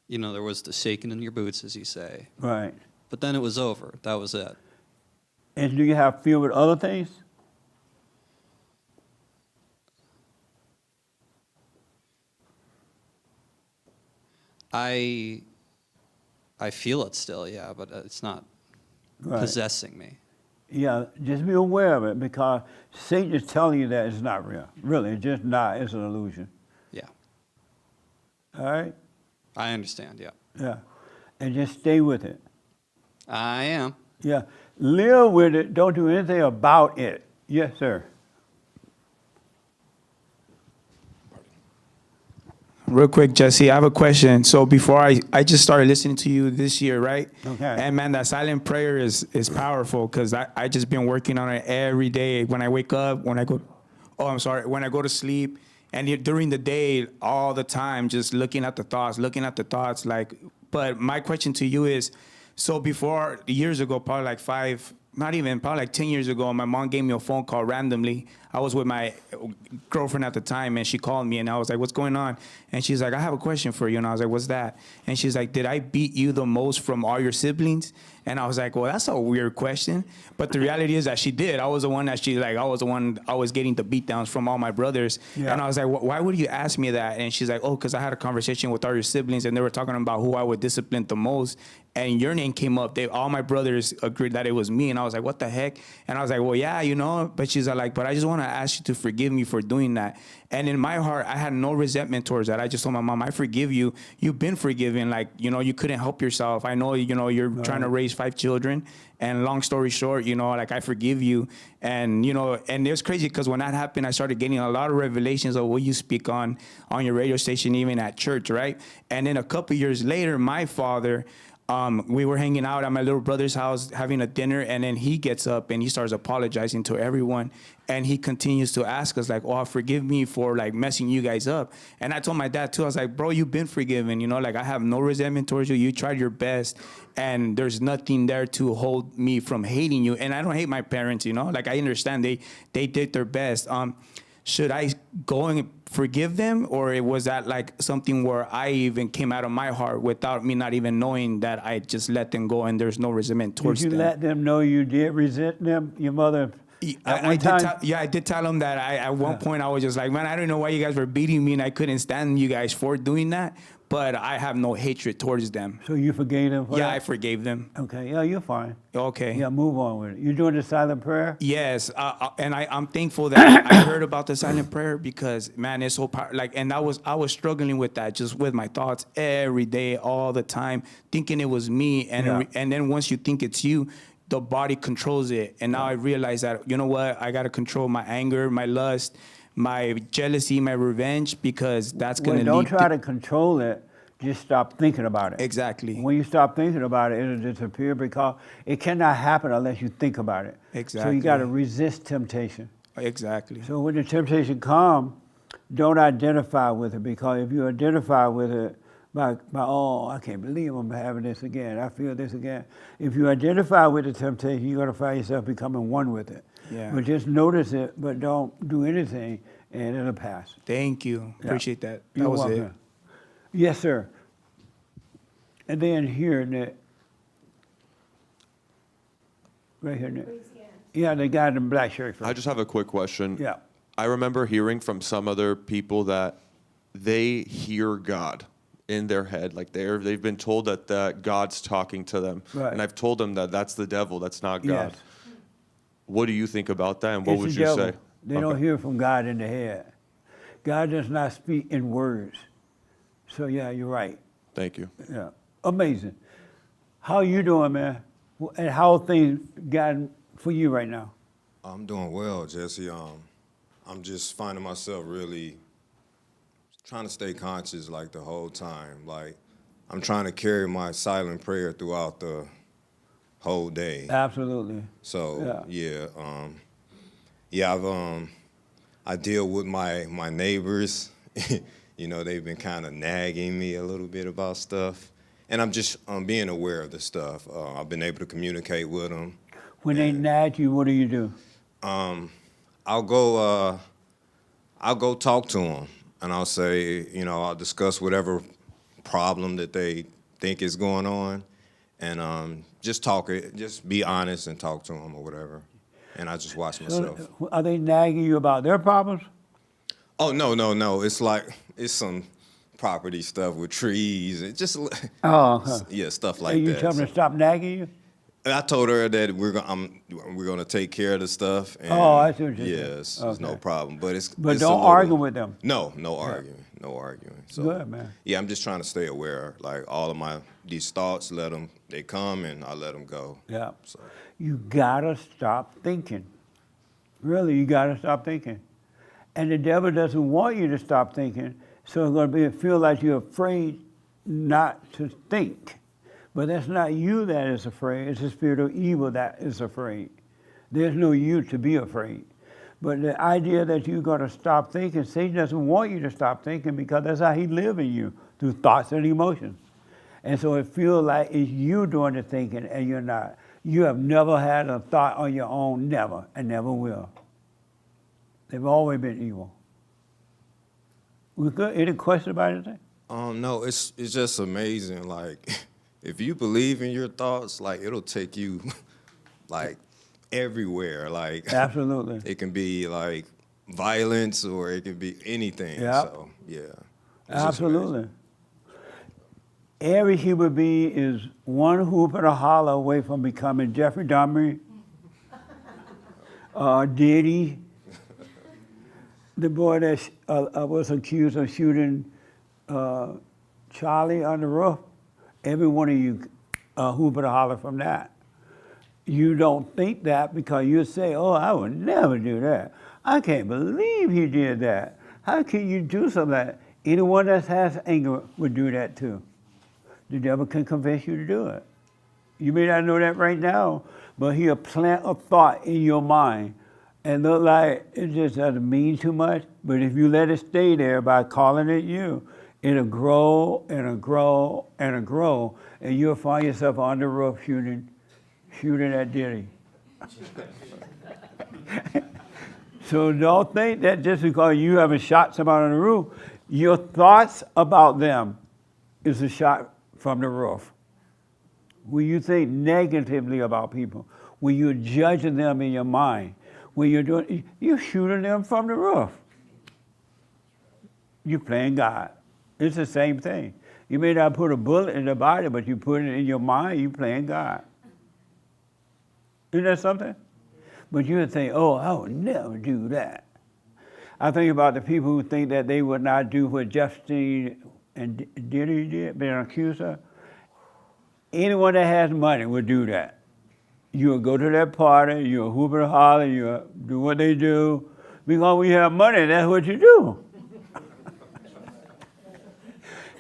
you know, there was the shaking in your boots, as you say. Right. But then it was over. That was it. And do you have fear with other things? I feel it still, yeah, but it's not possessing me. Yeah, just be aware of it because Satan is telling you that it's not real. Really, it's just not. It's an illusion. Yeah. All right? I understand, yeah. Yeah. And just stay with it. I am. Yeah. Live with it. Don't do anything about it. Yes, sir. Real quick, Jesse, I have a question. So before I just started listening to you this year, right? Okay. And man, that silent prayer is powerful because I just been working on it every day. When I wake up, when I go to sleep, and during the day, all the time, just looking at the thoughts, like, but my question to you is, so before, years ago, probably like probably like 10 years ago, my mom gave me a phone call randomly. I was with my girlfriend at the time, and she called me, and I was like, what's going on? And she's like, I have a question for you. And I was like, what's that? And she's like, did I beat you the most from all your siblings? And I was like, well, that's a weird question. But the reality is that she did. I was the one I was getting the beat downs from all my brothers. Yeah. And I was like, why would you ask me that? And she's like, oh, because I had a conversation with all your siblings, and they were talking about who I would discipline the most. And your name came up. All my brothers agreed that it was me. And I was like, what the heck? And I was like, well, yeah, you know. But she's like, but I just want to ask you to forgive me for doing that. And in my heart, I had no resentment towards that. I just told my mom, I forgive you. You've been forgiven. Like, you know, you couldn't help yourself. I know, you know, you're trying to raise 5 children. And long story short, you know, like, I forgive you. And, you know, and it was crazy because when that happened, I started getting a lot of revelations of what you speak on your radio station, even at church, right? And then a couple years later, my father, we were hanging out at my little brother's house having a dinner, and then he gets up and he starts apologizing to everyone. And he continues to ask us, like, oh, forgive me for, like, messing you guys up. And I told my dad, too, I was like, bro, you've been forgiven. You know, like, I have no resentment towards you. You tried your best, and there's nothing there to hold me from hating you. And I don't hate my parents, you know. Like, I understand they did their best. Should I go and forgive them, or was that like something where I even came out of my heart without me not even knowing that I just let them go and there's no resentment towards them? Did you let them know you did resent them, your mother? I did tell them that at one point I was just like, man, I don't know why you guys were beating me, and I couldn't stand you guys for doing that. But I have no hatred towards them. So you forgave them? Yeah, I forgave them. Okay, yeah, you're fine. Okay. Yeah, move on with it. You doing the silent prayer? Yes, and I'm thankful that I heard about the silent prayer because, man, it's so like, and I was struggling with that, just with my thoughts every day, all the time, thinking it was me, and then once you think it's you, the body controls it, and now I realize that, you know what, I gotta control my anger, my lust, my jealousy, my revenge, because that's going to lead. Don't try to control it. Just stop thinking about it. Exactly. When you stop thinking about it, it'll disappear because it cannot happen unless you think about it. Exactly. So you got to resist temptation. Exactly. So when the temptation comes, don't identify with it, because if you identify with it by oh, I can't believe I'm having this again, I feel this again. If you identify with the temptation, you're going to find yourself becoming one with it. Yeah. But just notice it, but don't do anything, and it'll pass. Thank you. Yeah. Appreciate that. That You're was welcome. it. Yes, sir. And then here, Nick. Right here, Nick. Yeah, the guy in the black shirt. I just have a quick question. Yeah. I remember hearing from some other people that they hear God in their head, like they've been told that God's talking to them, Right. and I've told them that that's the devil, that's not God. Yes. What do you think about that, and what It's would the you devil. say? They don't hear from God in the head. God does not speak in words. So yeah, you're right. Thank you. Yeah, amazing. How you doing, man? And how are things gotten for you right now? I'm doing well, Jesse. I'm just finding myself really trying to stay conscious like the whole time. Like I'm trying to carry my silent prayer throughout the whole day. Absolutely. So I deal with my neighbors. You know, they've been kind of nagging me a little bit about stuff, and I'm just being aware of the stuff. I've been able to communicate with them. When they nag you, what do you do? I'll go talk to them, and I'll say, you know, I'll discuss whatever problem that they think is going on, and just talk it, just be honest and talk to them or whatever, and I just watch myself. So, are they nagging you about their problems? Oh no! It's like it's some property stuff with trees and just yeah, stuff like And you that. tell them to stop nagging you? I told her that we're gonna take care of the stuff. And I see what you're saying. yes, it's no problem. But it's But it's don't a little- argue with them. No arguing, no arguing. So Good, man. yeah, I'm just trying to stay aware. Like all of these thoughts, they come and I let them go. Yeah. So You gotta stop thinking. Really, you gotta stop thinking. And the devil doesn't want you to stop thinking, so it's gonna feel like you're afraid not to think. But that's not you that is afraid, it's the spirit of evil that is afraid. There's no you to be afraid. But the idea that you're gonna stop thinking, Satan doesn't want you to stop thinking, because that's how he lives in you, through thoughts and emotions. And so it feels like it's you doing the thinking and you're not. You have never had a thought on your own, never, and never will. They've always been evil. Any question about anything? no, it's just amazing. Like if you believe in your thoughts, like it'll take you like everywhere. Like Absolutely. It can be like violence or it can be anything. Yeah. So yeah. It's just Absolutely. Every human being is one hoop and a holler away from becoming Jeffrey Dahmer, Diddy, the boy that was accused of shooting Charlie on the roof. Every one of you hoop and a holler from that. You don't think that because you say, oh, I would never do that. I can't believe he did that. How can you do something like that? Anyone that has anger would do that too. The devil can convince you to do it. You may not know that right now, but he'll plant a thought in your mind and look like it just doesn't mean too much, but if you let it stay there by calling it you, it'll grow and it'll grow and it'll grow, and you'll find yourself on the roof shooting at Diddy. So don't think that just because you haven't shot somebody on the roof, your thoughts about them is a shot from the roof. When you think negatively about people, when you're judging them in your mind, when you're shooting them from the roof. You're playing God. It's the same thing. You may not put a bullet in the body, but you put it in your mind, you're playing God. Isn't that something? But you would think, oh, I would never do that. I think about the people who think that they would not do what Epstein and Diddy did, being accused of. Anyone that has money would do that. You'll go to that party, you'll hoop and holler, you'll do what they do. Because when you have money, that's what you do.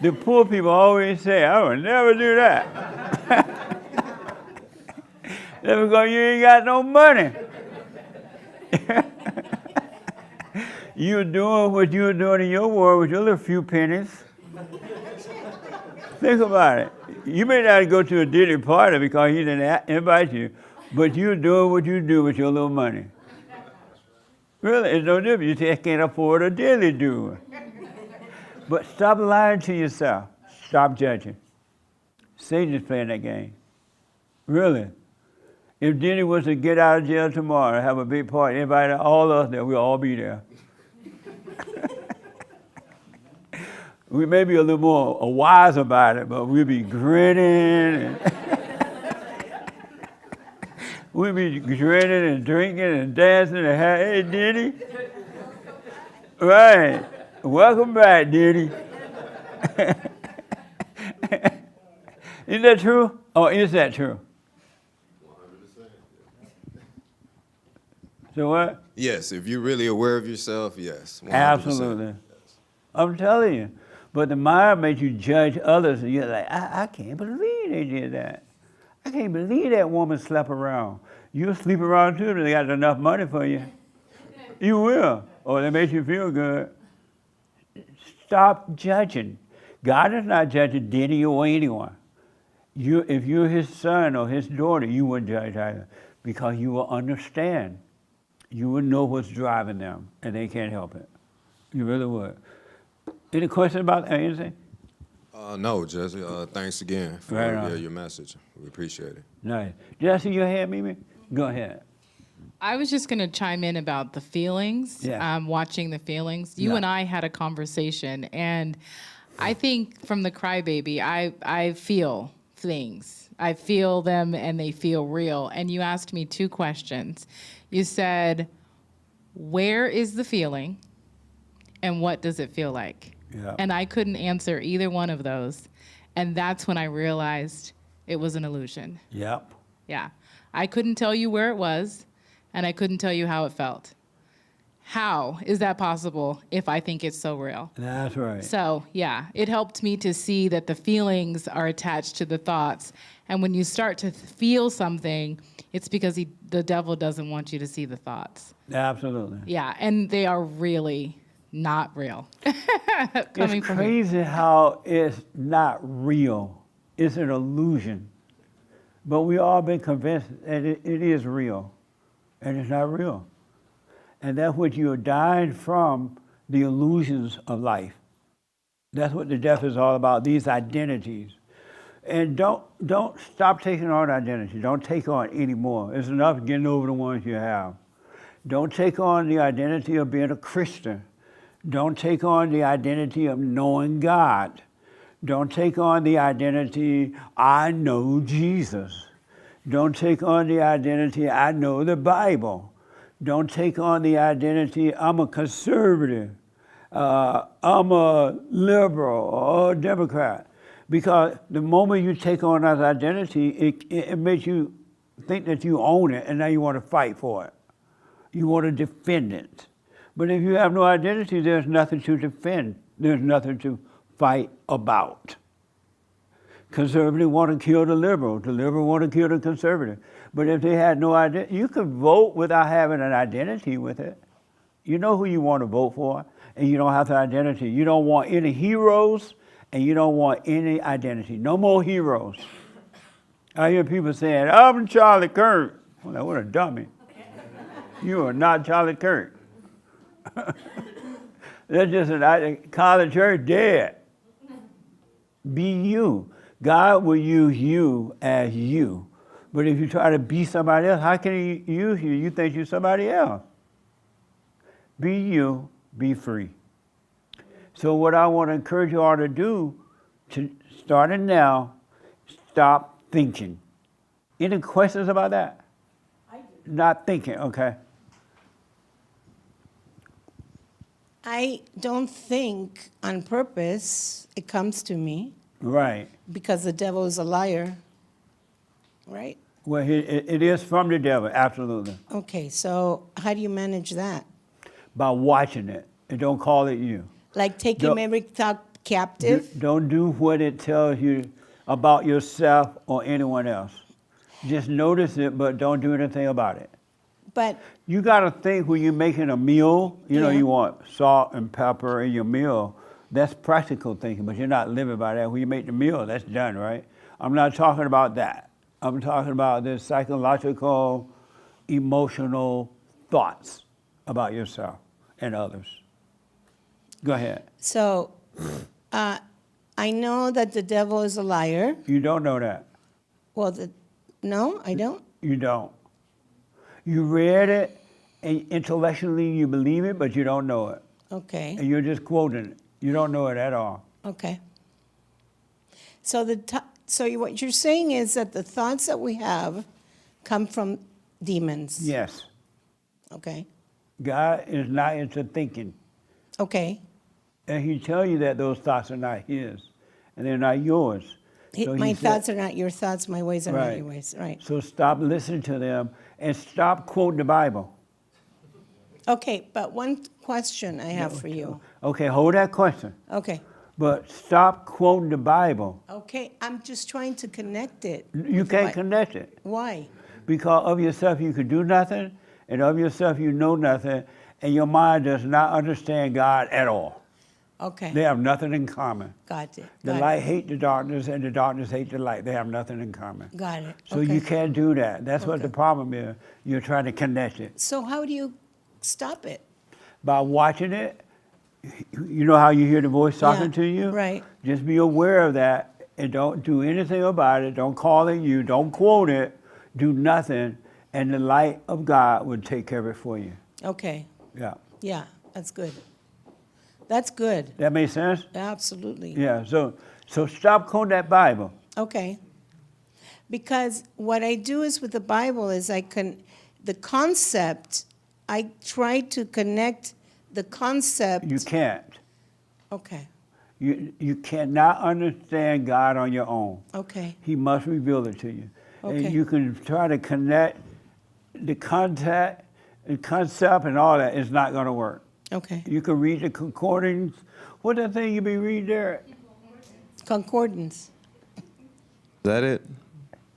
The poor people always say, I would never do that. That's because you ain't got no money. You doing what you were doing in your world with your little few pennies. Think about it. You may not go to a Diddy party because he didn't invite you, but you're doing what you do with your little money. Really, it's no different. You just can't afford a Diddy doing. But stop lying to yourself. Stop judging. Satan's playing that game. Really. If Diddy was to get out of jail tomorrow and have a big party, invite all of us there, we'll all be there. We may be a little more wise about it, but we'll be grinning. We'll be grinning and drinking and dancing and hey, Diddy. Right. Welcome back, Diddy. Isn't that true? Or is that true? 100%. So what? Yes, if you're really aware of yourself, yes. 100%. Absolutely. I'm telling you. But the mind makes you judge others, and you're like, I can't believe they did that. I can't believe that woman slept around. You'll sleep around too if they got enough money for you. You will, or they make you feel good. Stop judging. God is not judging Diddy or anyone. If you're his son or his daughter, you wouldn't judge either, because you will understand. You would know what's driving them, and they can't help it. You really would. Any question about anything? No, Jesse. Thanks again for your message. We appreciate it. Nice. Jesse, you had Mimi? Go ahead. I was just going to chime in about the feelings, watching the feelings. You and I had a conversation, and I think from the crybaby, I feel things. I feel them, and they feel real. And you asked me two questions. You said, where is the feeling, and what does it feel like? Yeah. And I couldn't answer either one of those. And that's when I realized it was an illusion. Yep. Yeah. I couldn't tell you where it was, and I couldn't tell you how it felt. How is that possible if I think it's so real? That's right. So, yeah, it helped me to see that the feelings are attached to the thoughts. And when you start to feel something, it's because the devil doesn't want you to see the thoughts. Absolutely. Yeah, and they are really not real. It's crazy how it's not real. It's an illusion. But we all been convinced that it is real, and it's not real. And that's what you're dying from, the illusions of life. That's what the death is all about, these identities. And don't stop taking on identity. Don't take on any more. It's enough getting over the ones you have. Don't take on the identity of being a Christian. Don't take on the identity of knowing God. Don't take on the identity, I know Jesus. Don't take on the identity, I know the Bible. Don't take on the identity, I'm a conservative. I'm a liberal or a Democrat. Because the moment you take on that identity, it makes you think that you own it, and now you want to fight for it. You want to defend it. But if you have no identity, there's nothing to defend. There's nothing to fight about. Conservative want to kill the liberal. The liberal want to kill the conservative. But if they had no identity, you could vote without having an identity with it. You know who you want to vote for, and you don't have the identity. You don't want any heroes, and you don't want any identity. No more heroes. I hear people saying, I'm Charlie Kirk. Well, like, what a dummy. You are not Charlie Kirk. That's just an college church dead. Be you. God will use you as you. But if you try to be somebody else, how can he use you? You think you're somebody else. Be you, be free. So what I want to encourage you all to do, starting now, stop thinking. Any questions about that? Not thinking, okay. I don't think on purpose it comes to me. Right. Because the devil is a liar, right? Well, it is from the devil, absolutely. Okay, so how do you manage that? By watching it, and don't call it you. Like taking every thought captive? Don't do what it tells you about yourself or anyone else. Just notice it, but don't do anything about it. But you got to think when you're making a meal, you know, Yeah. you want salt and pepper in your meal. That's practical thinking, but you're not living by that. When you make the meal, that's done, right? I'm not talking about that. I'm talking about the psychological, emotional thoughts about yourself and others. Go ahead. so I know that the devil is a liar. You don't know that. Well, no, I don't. You don't. You read it, and intellectually you believe it, but you don't know it. Okay. And you're just quoting it. You don't know it at all. Okay. So what you're saying is that the thoughts that we have come from demons. Yes. Okay. God is not into thinking. Okay. And he tell you that those thoughts are not his, and they're not yours. So he My said- thoughts are not your thoughts. My ways are not Right. your ways. Right. So stop listening to them and stop quoting the Bible. Okay, but one question I have for you. Okay, hold that question. Okay. But stop quoting the Bible. Okay, I'm just trying to connect it. You can't connect it. Why? Because of yourself you could do nothing, and of yourself you know nothing, and your mind does not understand God at all. Okay. They have nothing in common. Got it. The Got light hate the darkness, and the darkness hate the light. They have nothing in common. Got it. So Okay. you can't do that. That's what the problem is. You're trying to connect it. So how do you stop it? By watching it, you know how you hear the voice talking Yeah, to you? right. Just be aware of that and don't do anything about it. Don't call it you. Don't quote it. Do nothing. And the light of God will take care of it for you. Okay. Yeah. Yeah, that's good. That's good. That makes sense? Absolutely. Yeah. So stop quoting that Bible. Okay. Because what I do is with the Bible is the concept, I try to connect the concept. You can't. Okay. You cannot understand God on your own. Okay. He must reveal it to you. Okay. And you can try to connect the concept and all that. It's not going to work. Okay. You can read the concordance. What that thing you be reading there? Concordance. Is that it?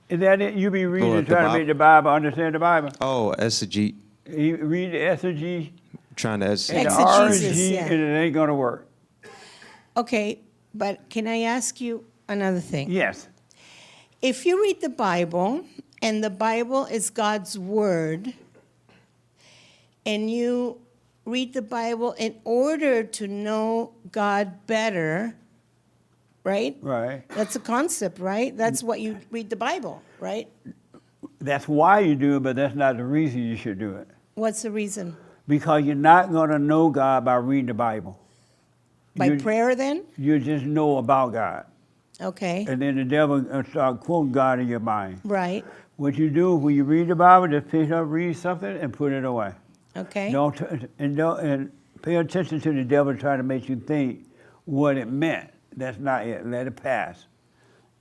Is that it? You be reading at the trying to Bible. make the Bible, understand the Bible? Oh, SG. You read the SG Trying to and SG. the Exegesis, RG, yeah. and it ain't going to work. Okay, but can I ask you another thing? Yes. If you read the Bible, and the Bible is God's word, and you read the Bible in order to know God better, right? Right. That's a concept, right? That's what you read the Bible, right? That's why you do it, but that's not the reason you should do it. What's the reason? Because you're not going to know God by reading the Bible. By prayer, then? You just know about God. Okay. And then the devil will start quoting God in your mind. Right. What you do when you read the Bible, just pick up, read something, and put it away. Okay. Don't pay attention to the devil trying to make you think what it meant. That's not it. Let it pass.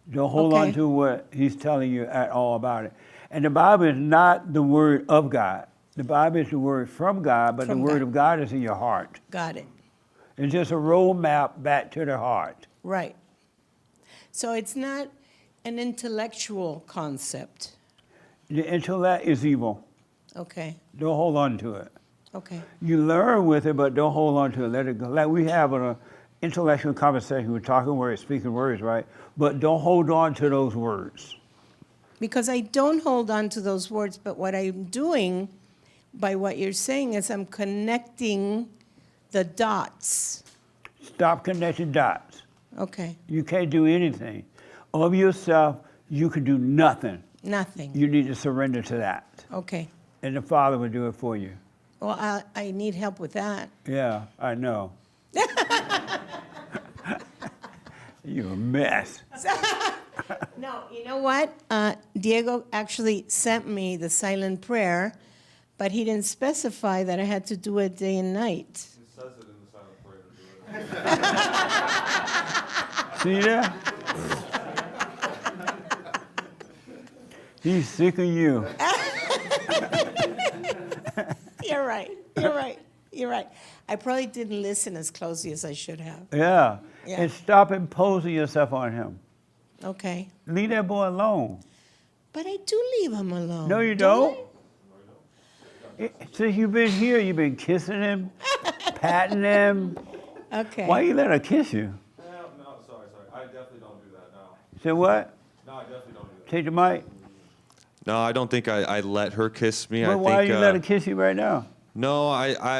Don't hold on Okay. to what he's telling you at all about it. And the Bible is not the word of God. The Bible is the word from God, but From the word God. of God is in your heart. Got it. It's just a roadmap back to the heart. Right. So it's not an intellectual concept. The intellect is evil. Okay. Don't hold on to it. Okay. You learn with it, but don't hold on to it. Let it go. Like we have an intellectual conversation. We're talking words, speaking words, right? But don't hold on to those words. Because I don't hold on to those words, but what I'm doing by what you're saying is I'm connecting the dots. Stop connecting dots. Okay. You can't do anything. Of yourself, you can do nothing. Nothing. You need to surrender to that. Okay. And the Father will do it for you. Well, I need help with that. Yeah, I know. You're a mess. No, you know what? Diego actually sent me the silent prayer, but he didn't specify that I had to do it day and night. It says it in the silent prayer to do it. See that? He's sick of you. You're right. You're right. You're right. I probably didn't listen as closely as I should have. Yeah. Yeah. And stop imposing yourself on him. Okay. Leave that boy alone. But I do leave him alone. No, you don't. Since you've been here, you've been kissing him, patting him. Okay. Why you let her kiss you? No, sorry. I definitely don't do that now. Say what? No, I definitely don't do that. Take the mic. No, I don't think I let her kiss me. But why you let her kiss you right now? No,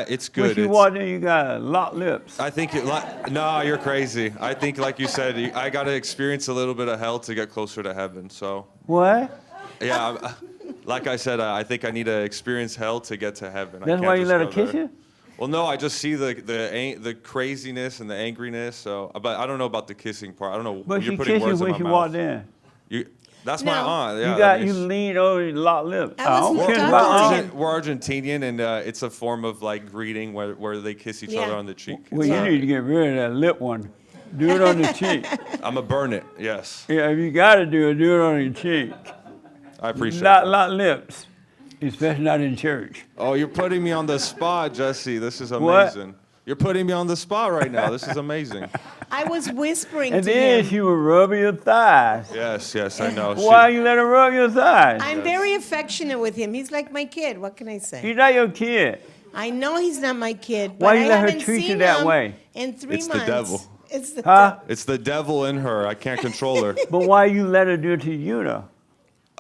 it's good. When she walked in, you got locked lips. I think no, you're crazy. I think, like you said, I got to experience a little bit of hell to get closer to heaven. So What? yeah, like I said, I think I need to experience hell to get to heaven. That's why you let her kiss you? Well, no, I just see the craziness and the angriness. So, but I don't know about the kissing part. I don't know. But You're she putting kissed you words in when my she mouth. walked in. That's my aunt. Yeah, You leaned over and locked lips. I don't We're, care we're, about aunt. we're Argentinian, and it's a form of like greeting where they kiss each other on the cheek. Well, you need to get rid of that lip one. Do it on the cheek. I'm going to burn it, yes. Yeah, if you got to do it on your cheek. I appreciate Not that. locked lips, especially not in church. Oh, you're putting me on the spot, Jesse. This is What? amazing. You're putting me on the spot right now. This is amazing. I was whispering And to then him. she would rub your thighs. Yes, I know. Why you let her rub your thighs? I'm very affectionate with him. He's like my kid. What can I say? He's not your kid. I know he's not my kid. Why but you I let her haven't treat you seen that him way? In 3 It's months. the devil. It's the Huh? It's the devil in her. I can't control her. But why you let her do it to you, though?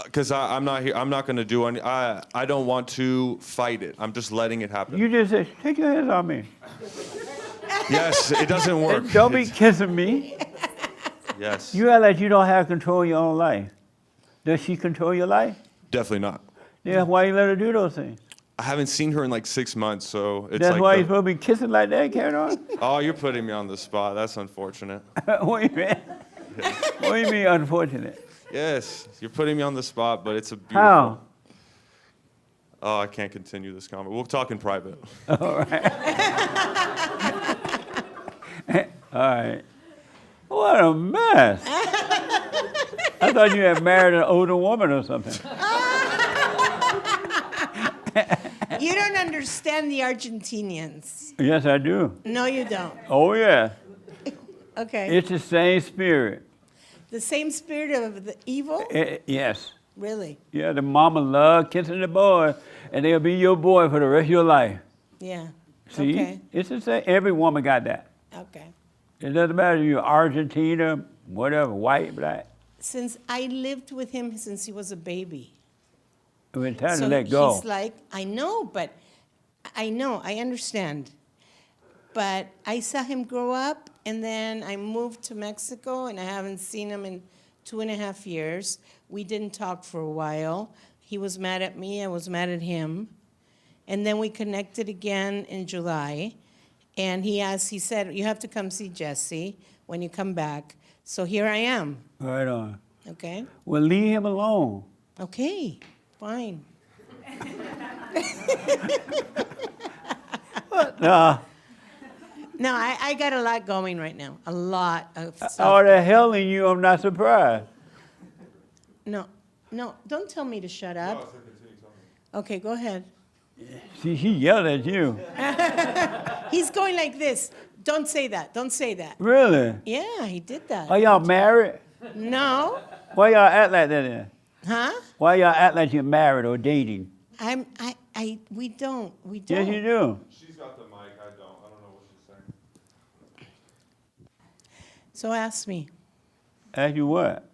Because I'm not here. I'm not going to do any. I don't want to fight it. I'm just letting it happen. You just said, take your hands off me. Yes, it doesn't work. Don't be kissing me. Yes. You act like you don't have control of your own life. Does she control your life? Definitely not. Yeah, why you let her do those things? I haven't seen her in like 6 months, so it's That's like. why you're supposed to be kissing like that, carrying on? Oh, you're putting me on the spot. That's unfortunate. What do you mean? What do you mean unfortunate? Yes, you're putting me on the spot, but it's a beautiful. How? Oh, I can't continue this conversation. We'll talk in private. All right. All right. What a mess. I thought you had married an older woman or something. You don't understand the Argentinians. Yes, I do. No, you don't. Oh, yeah. Okay. It's the same spirit. The same spirit of the evil? Yes. Really? Yeah, the mama love kissing the boy, and they'll be your boy for the rest of your life. Yeah. See? Okay. It's the same. Every woman got that. Okay. It doesn't matter if you're Argentina, whatever, white, black. Since I lived with him since he was a baby. It's time So to let go. he's like, I know, I understand. But I saw him grow up, and then I moved to Mexico, and I haven't seen him in 2.5 years. We didn't talk for a while. He was mad at me, I was mad at him. And then we connected again in July. And he said, you have to come see Jesse when you come back. So here I am. Right on. Okay? Well, leave him alone. Okay, fine. No, I got a lot going right now. A lot of stuff. All the hell in you, I'm not surprised. No, don't tell me to shut up. Okay, go ahead. See, he yelled at you. He's going like this. Don't say that. Don't say that. Really? Yeah, he did that. Are y'all married? No. Why y'all act like that then? Huh? Why y'all act like you're married or dating? We don't. Yes, you do. She's got the mic. I don't know what she's saying. So ask me. Ask you what?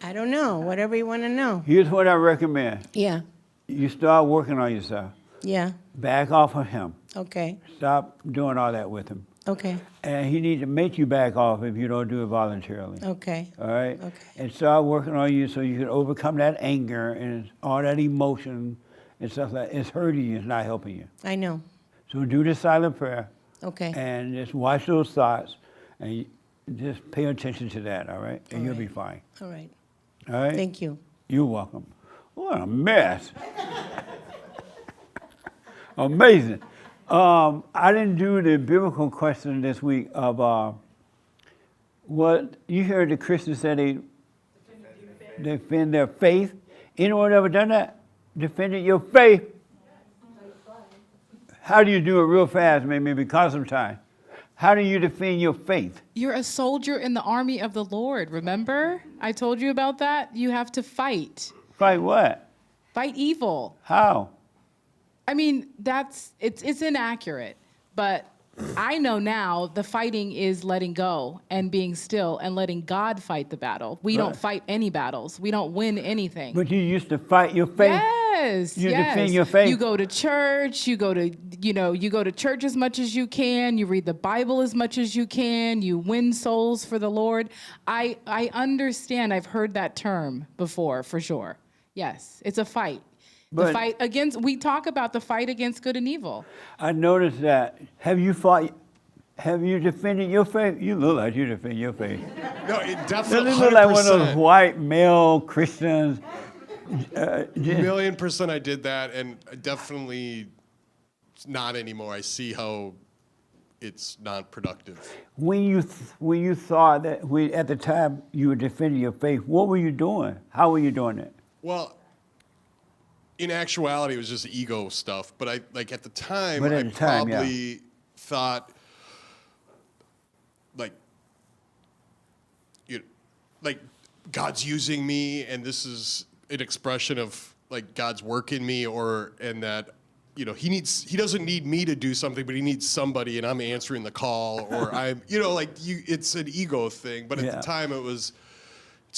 I don't know. Whatever you want to know. Here's what I recommend. Yeah. You start working on yourself. Yeah. Back off of him. Okay. Stop doing all that with him. Okay. And he needs to make you back off if you don't do it voluntarily. Okay. All right? Okay. And start working on you so you can overcome that anger and all that emotion and stuff like that. It's hurting you, it's not helping you. I know. So do the silent prayer. Okay. And just watch those thoughts and just pay attention to that, all right? And All you'll right. be fine. All right. All right? Thank you. You're welcome. What a mess. Amazing. I didn't do the biblical question this week of what you heard the Christians say they defend their faith. Anyone ever done that? Defended your faith? How do you do it real fast, maybe because of time? How do you defend your faith? You're a soldier in the army of the Lord, remember? I told you about that. You have to fight. Fight what? Fight evil. How? I mean, it's inaccurate, but I know now the fighting is letting go and being still and letting God fight the battle. We don't fight any battles. We don't win anything. But you used to fight your faith. Yes, You yes. defend your faith. You go to church. You go to church as much as you can. You read the Bible as much as you can. You win souls for the Lord. I understand. I've heard that term before, for sure. Yes, it's a fight. But the fight against. We talk about the fight against good and evil. I noticed that. Have you fought? Have you defended your faith? You look like you defend your faith. No, it definitely. You look like one of those white male Christians. $1,000,000% I did that, and definitely not anymore. I see how it's not productive. When you thought that at the time you were defending your faith, what were you doing? How were you doing it? Well, in actuality, it was just ego stuff. But at the time, But at I the time, yeah. probably thought like God's using me, and this is an expression of like God's work in me, and that he doesn't need me to do something, but he needs somebody, and I'm answering the call, or it's an ego thing. But at the time, it's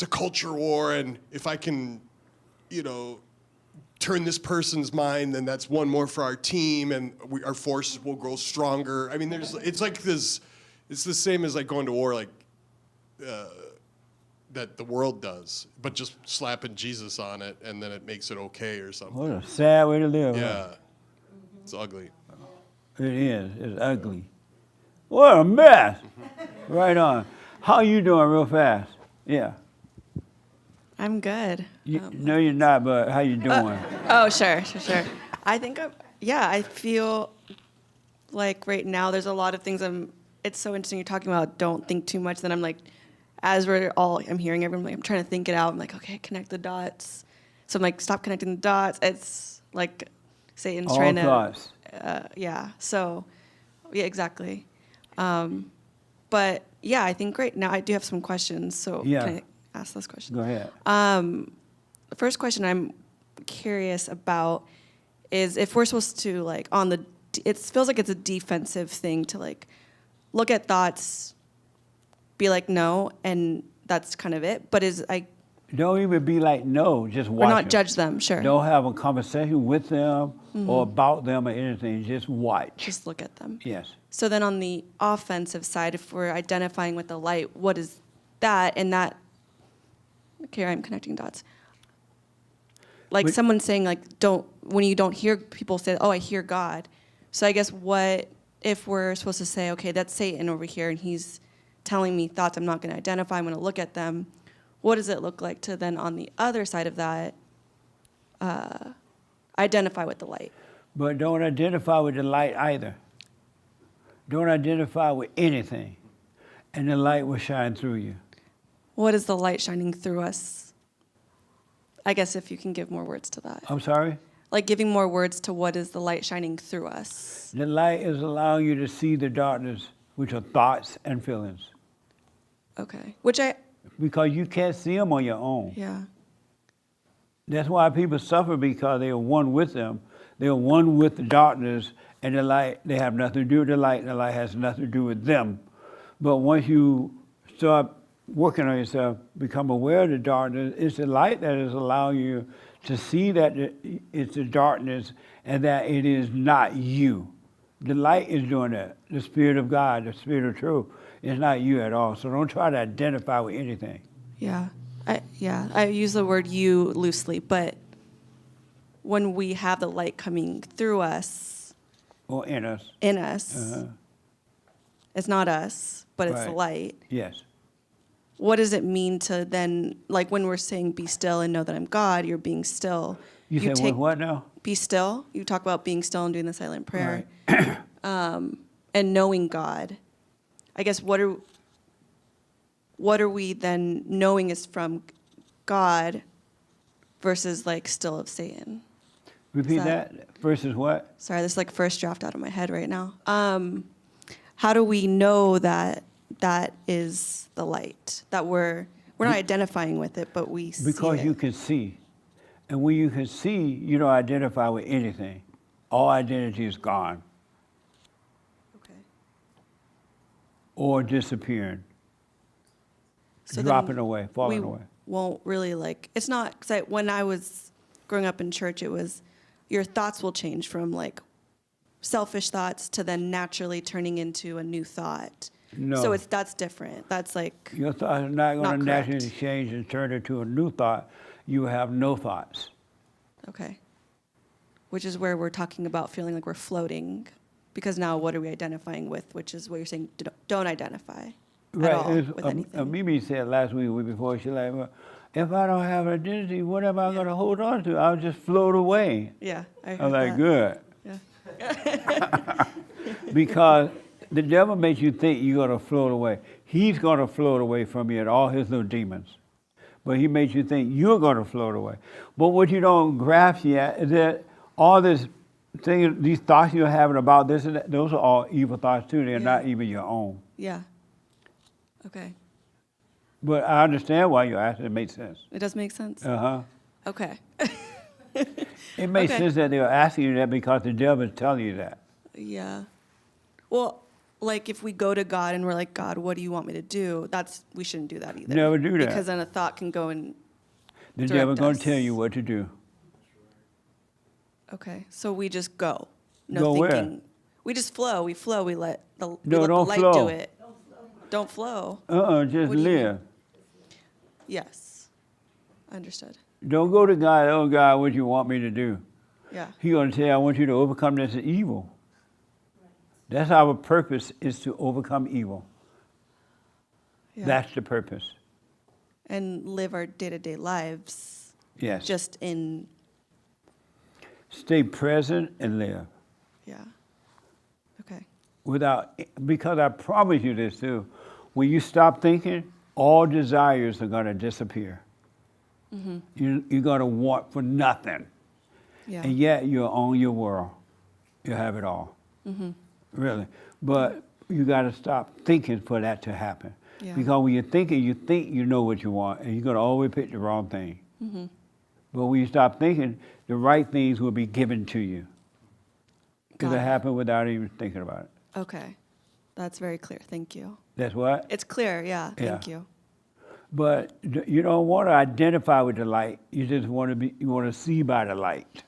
a culture war, and if I can, turn this person's mind, then that's one more for our team, and our forces will grow stronger. I mean, it's the same as like going to war, that the world does, but just slapping Jesus on it, and then it makes it okay or something. What a sad way to live. Yeah, Huh? it's ugly. It is. It's ugly. What a mess. Right on. How you doing real fast? Yeah. I'm good. No, you're not, but how you doing? Sure. I think, I feel like right now there's a lot of things it's so interesting you're talking about don't think too much. Then I'm like, as I'm hearing everyone, like, I'm trying to think it out. I'm like, okay, connect the dots. So I'm like, stop connecting the dots. It's like Satan's All trying thoughts. to, So, yeah, exactly. But yeah, I think right now I do have some questions. So can I ask those questions? Go ahead. The first question I'm curious about is if we're supposed to it feels like it's a defensive thing to like look at thoughts, be like no, and that's kind of it. But don't even be like no, just watch or not them. judge them. Sure. Don't have a conversation with them or about them or anything. Just watch. Just look at them. Yes. So then on the offensive side, if we're identifying with the light, what is that? And that, okay, I'm connecting dots. Like someone saying when you don't hear people say, oh, I hear God. So I guess what if we're supposed to say, okay, that's Satan over here and he's telling me thoughts I'm not going to identify, I'm going to look at them. What does it look like to then on the other side of that, identify with the light? But don't identify with the light either. Don't identify with anything, and the light will shine through you. What is the light shining through us? I guess if you can give more words to that. I'm sorry? Like giving more words to what is the light shining through us. The light is allowing you to see the darkness, which are thoughts and feelings. Okay. Because you can't see them on your own. Yeah. That's why people suffer, because they are one with them. They are one with the darkness, and the light, they have nothing to do with the light, and the light has nothing to do with them. But once you start working on yourself, become aware of the darkness, it's the light that is allowing you to see that it's the darkness and that it is not you. The light is doing that. The Spirit of God, the Spirit of truth, is not you at all. So don't try to identify with anything. Yeah. I use the word you loosely, but when we have the light coming through us. Or in us. It's not us, but it's the light. Yes. What does it mean to then, like when we're saying be still and know that I'm God, you're being still. You say what now? Be still. You talk about being still and doing the silent prayer. Right. And knowing God. I guess what are we then knowing is from God versus like still of Satan? Repeat that. Versus what? Sorry, this is like first draft out of my head right now. How do we know that that is the light? That we're not identifying with it, but we see Because it. you can see. And when you can see, you don't identify with anything. all identity is gone. Okay. Or disappearing. So dropping then away, falling we away. Won't really like, it's not, because when I was growing up in church, it was your thoughts will change from like selfish thoughts to then naturally turning into a new thought. No. So that's different. That's like Your thoughts are not going not to correct. naturally change and turn into a new thought. You have no thoughts. Okay. Which is where we're talking about feeling like we're floating, because now what are we identifying with? Which is what you're saying, don't identify at all with anything. Mimi said last week before, she like, well, if I don't have identity, what am I going to hold on to? I'll just float away. Yeah, I heard I'm like, that. good. Yeah. Because the devil makes you think you're going to float away. He's going to float away from you and all his little demons. But he makes you think you're going to float away. But what you don't grasp yet is that all this thing, these thoughts you're having about this and that, those are all evil thoughts too. They're not even your own. Yeah. Okay. But I understand why you're asking. It makes sense. It does make sense? Uh-huh. Okay. It makes sense that they're asking you that because the devil is telling you that. Yeah. Well, like if we go to God and we're like, God, what do you want me to do? We shouldn't do that either. Never do that. Because then a thought can go and The direct devil's going us. to tell you what to do. Okay. So we just go. No Go where? thinking. We just flow. We flow. We let the, we No, let the don't light flow. do it. Don't flow. Just What do you mean? live. Yes. Understood. Don't go to God, oh God, what do you want me to do? Yeah. He's going to tell you, I want you to overcome this evil. That's our purpose, is to overcome evil. Yeah. That's the purpose. And live our day-to-day lives. Yes. Just in, Stay present and live. yeah. Okay. Because I promise you this too, when you stop thinking, all desires are going to disappear. Mm-hmm. You're going to want for nothing. Yeah. And yet you're on your world. You have it all. Mm-hmm. Really. But you got to stop thinking for that to happen. Yeah. Because when you're thinking, you think you know what you want, and you're going to always pick the wrong thing. Mm-hmm. But when you stop thinking, the right things will be given to you. Got It'll it. happen without even thinking about it. Okay. That's very clear. Thank you. That's what? It's clear. Yeah. Thank Yeah. you. But you don't want to identify with the light. You just want to see by the light.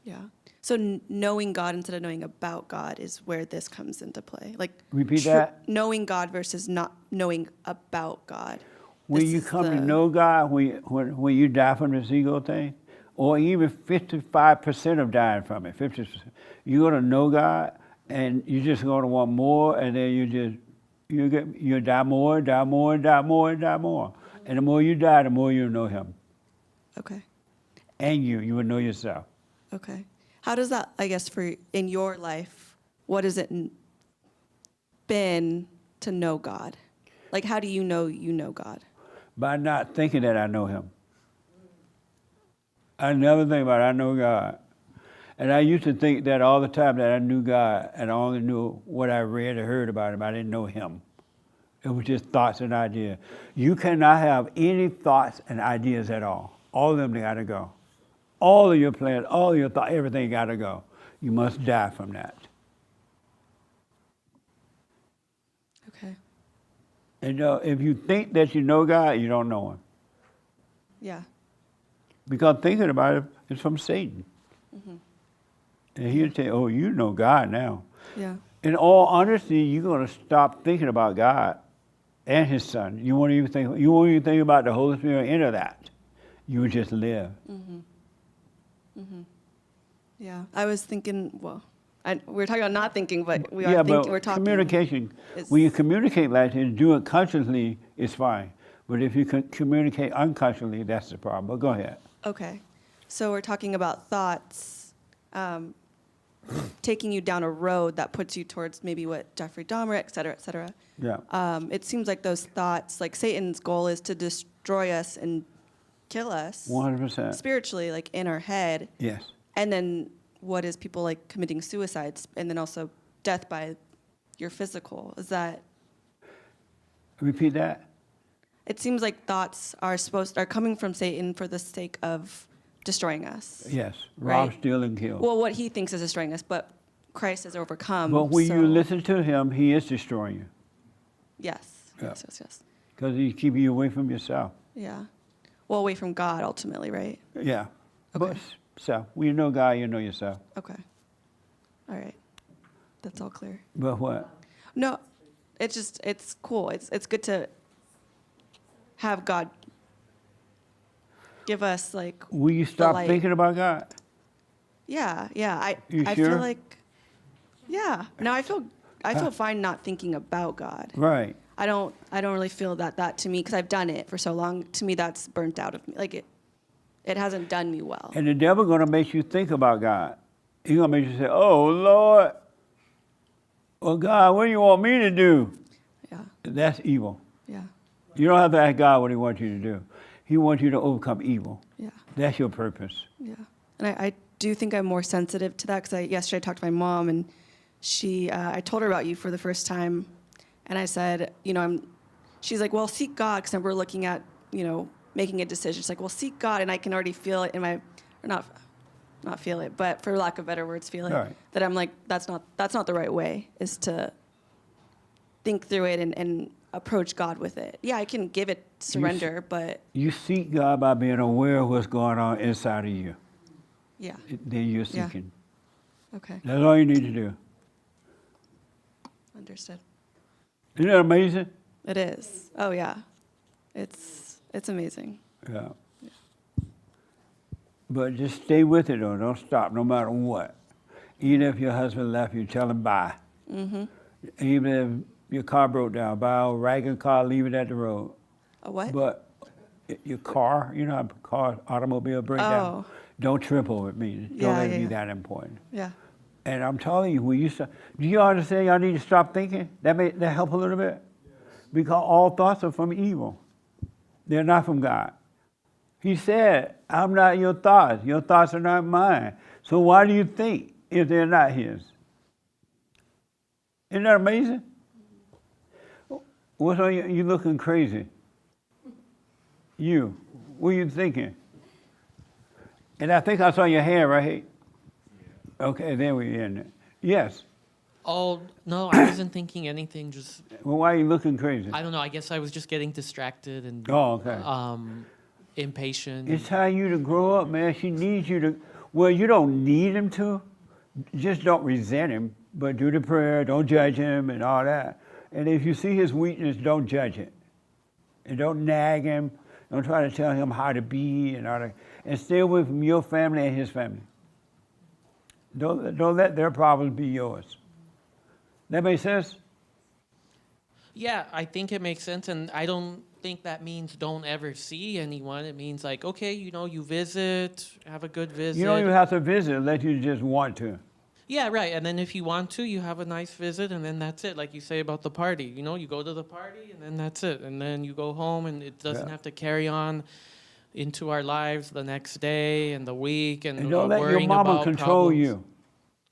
Yeah. So knowing God instead of knowing about God is where this comes into play. Like Repeat that? Knowing God versus not knowing about God. When This you is come to the- know God, when you die from this ego thing, or even 55% of dying from it, 50%, you're going to know God, and you're just going to want more, and then you die more, die more, die more, die more. And the more you die, the more you know Him. Okay. And you will know yourself. Okay. How does that, I guess, in your life, what has it been to know God? Like, how do you know God? By not thinking that I know Him. I never think about it, I know God. And I used to think that all the time that I knew God, and I only knew what I read or heard about Him. I didn't know Him. It was just thoughts and ideas. You cannot have any thoughts and ideas at all. All of them, they got to go. All of your plans, all of your thoughts, everything got to go. You must die from that. Okay. And if you think that you know God, you don't know Him. Yeah. Because thinking about it is from Satan. Mm-hmm. And he'll tell you, oh, you know God now. Yeah. In all honesty, you're going to stop thinking about God and His Son. You won't even think about the Holy Spirit or any of that. You would just live. Mm-hmm. Mm-hmm. Yeah. I was thinking, well, we're talking about not thinking, but we are thinking, but we're talking. communication, when you communicate like this, do it consciously, it's fine. But if you communicate unconsciously, that's the problem. But go ahead. Okay. So we're talking about thoughts taking you down a road that puts you towards maybe what Jeffrey Dahmer, et cetera, et cetera. Yeah. It seems like those thoughts, like Satan's goal is to destroy us and kill us 100%. spiritually, like in our head. Yes. And then what is people like committing suicides, and then also death by your physical? Is that? Repeat that. It seems like thoughts are coming from Satan for the sake of destroying us. Yes, rob, Right. steal, and kill. Well, what he thinks is destroying us, but Christ has overcome. But when so you listen to him, he is destroying you. yes, Yeah. yes. Because he's keeping you away from yourself. Yeah. Well, away from God ultimately, right? Yeah. But self. When you know God, you know yourself. Okay. All right. That's all clear. But what? No, it's cool. It's good to have God give us like. Will you the stop light. thinking about God? Yeah. I You I sure? feel like. Yeah. No, I feel fine not thinking about God. Right. I don't really feel that to me because I've done it for so long. To me, that's burnt out of me. Like it hasn't done me well. And the devil going to make you think about God. He's going to make you say, oh, Lord. Well, God, what do you want me to do? Yeah. That's evil. Yeah. You don't have to ask God what he wants you to do. He wants you to overcome evil. Yeah. That's your purpose. Yeah. And I do think I'm more sensitive to that because yesterday I talked to my mom and I told her about you for the first time. And I said, she's like, well, seek God, because we're looking at, making a decision. She's like, well, seek God, and I can already feel it in my, or not feel it, but for lack of better words, feel it. Right. That I'm like, that's not the right way, is to think through it and approach God with it. Yeah, I can give it surrender, but You seek God by being aware of what's going on inside of you. yeah. Then you're Yeah. seeking. Okay. That's all you need to do. Understood. Isn't that amazing? It is. Oh yeah, it's amazing. Yeah. But just stay with it, though. Don't stop, no matter what. Even if your husband left you, tell him bye. Mm-hmm. Even if your car broke down, buy a ragged car, leave it at the road. A what? But your car, you know how car, automobile break down? Oh. Don't trip over it, mean. Don't Yeah, let it yeah, be yeah. that important. Yeah. And I'm telling you, when you start, do you understand y'all need to stop thinking? That help a little bit? Because all thoughts are from evil. They're not from God. He said, I'm not your thoughts. Your thoughts are not mine. So why do you think if they're not his? Isn't that amazing? What's on you looking crazy? You, what are you thinking? And I think I saw your hand, right? Okay, then we end it. Yes. Oh, no, I wasn't thinking anything. Just, Well, why are you looking crazy? I don't know. I guess I was just getting distracted and Oh, okay. impatient. It's time you to grow up, man. She needs you to, well, you don't need him to. Just don't resent him, but do the prayer, don't judge him and all that. And if you see his weakness, don't judge it. And don't nag him. Don't try to tell him how to be and all that. And stay away from your family and his family. Don't let their problems be yours. That make sense? Yeah, I think it makes sense, and I don't think that means don't ever see anyone. It means like, okay, you visit, have a good visit. You don't even have to visit unless you just want to. Yeah, right. And then if you want to, you have a nice visit, and then that's it. Like you say about the party, you go to the party, and then that's it. And then you go home, and it doesn't Yeah. have to carry on into our lives the next day and the week, and, And don't let your worrying mama about control problems. you.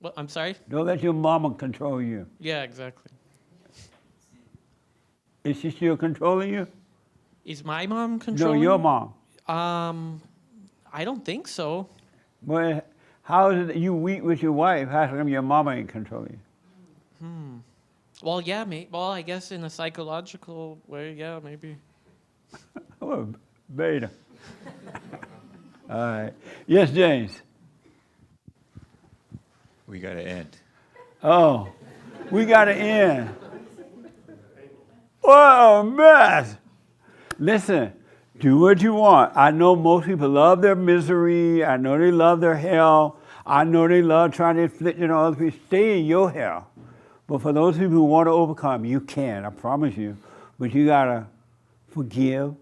Well, I'm sorry? Don't let your mama control you. Yeah, exactly. Is she still controlling you? Is my mom No, controlling? your mom. I don't think so. Well, how is it that you weak with your wife? How come your mama ain't controlling you? Well, yeah, well, I guess in a psychological way, yeah, maybe. Oh, beta. All right. Yes, James. We got to end. Oh, we got to end. What a mess. Listen, do what you want. I know most people love their misery. I know they love their hell. I know they love trying to inflict it on other people. Stay in your hell. But for those people who want to overcome, you can, I promise you. But you got to forgive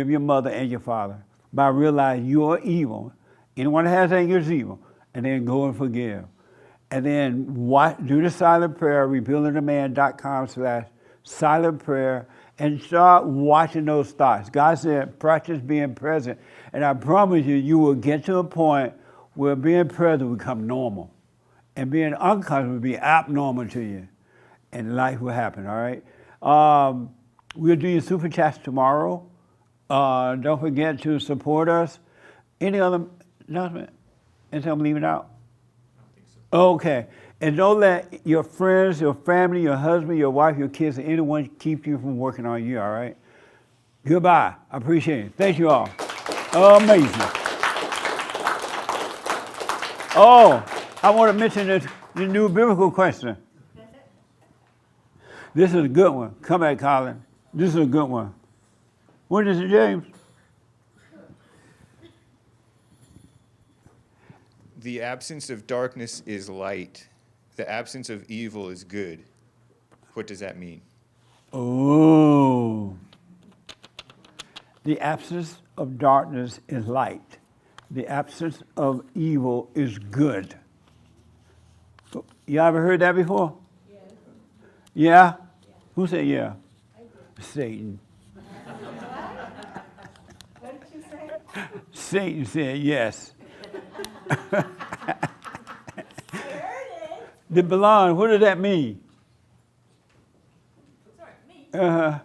your mother and your father by realizing you are evil. Anyone that has anger is evil. And then go and forgive. And then do the silent prayer, rebuildingtheman.com/silent prayer, and start watching those thoughts. God said, practice being present. And I promise you, you will get to a point where being present will become normal. And being unconscious will be abnormal to you. And life will happen, all right? We'll do your super chats tomorrow. Don't forget to support us. Any other announcement? Anything I'm leaving out? Okay. And don't let your friends, your family, your husband, your wife, your kids, or anyone keep you from working on you, all right? Goodbye. I appreciate it. Thank you all. Amazing. Oh, I want to mention the new biblical question. This is a good one. Come back, Colin. This is a good one. What is it, James? The absence of darkness is light. The absence of evil is good. What does that mean? Oh. The absence of darkness is light. The absence of evil is good. You ever heard that before? Yes. Yeah? Who said yeah? I did. Satan. What did you say? Satan said yes. The belong, what does that mean? Sorry, me? Uh-huh.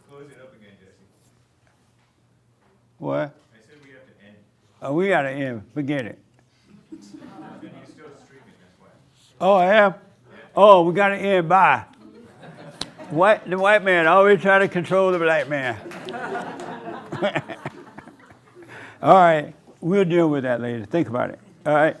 Close it up again, Jesse. What? I said we have to end. Oh, we got to end. Forget it. And you're still streaming, that's why. Oh, I am? Oh, we got to end. Bye. The white man always trying to control the black man. All right. We'll deal with that later. Think about it. All right.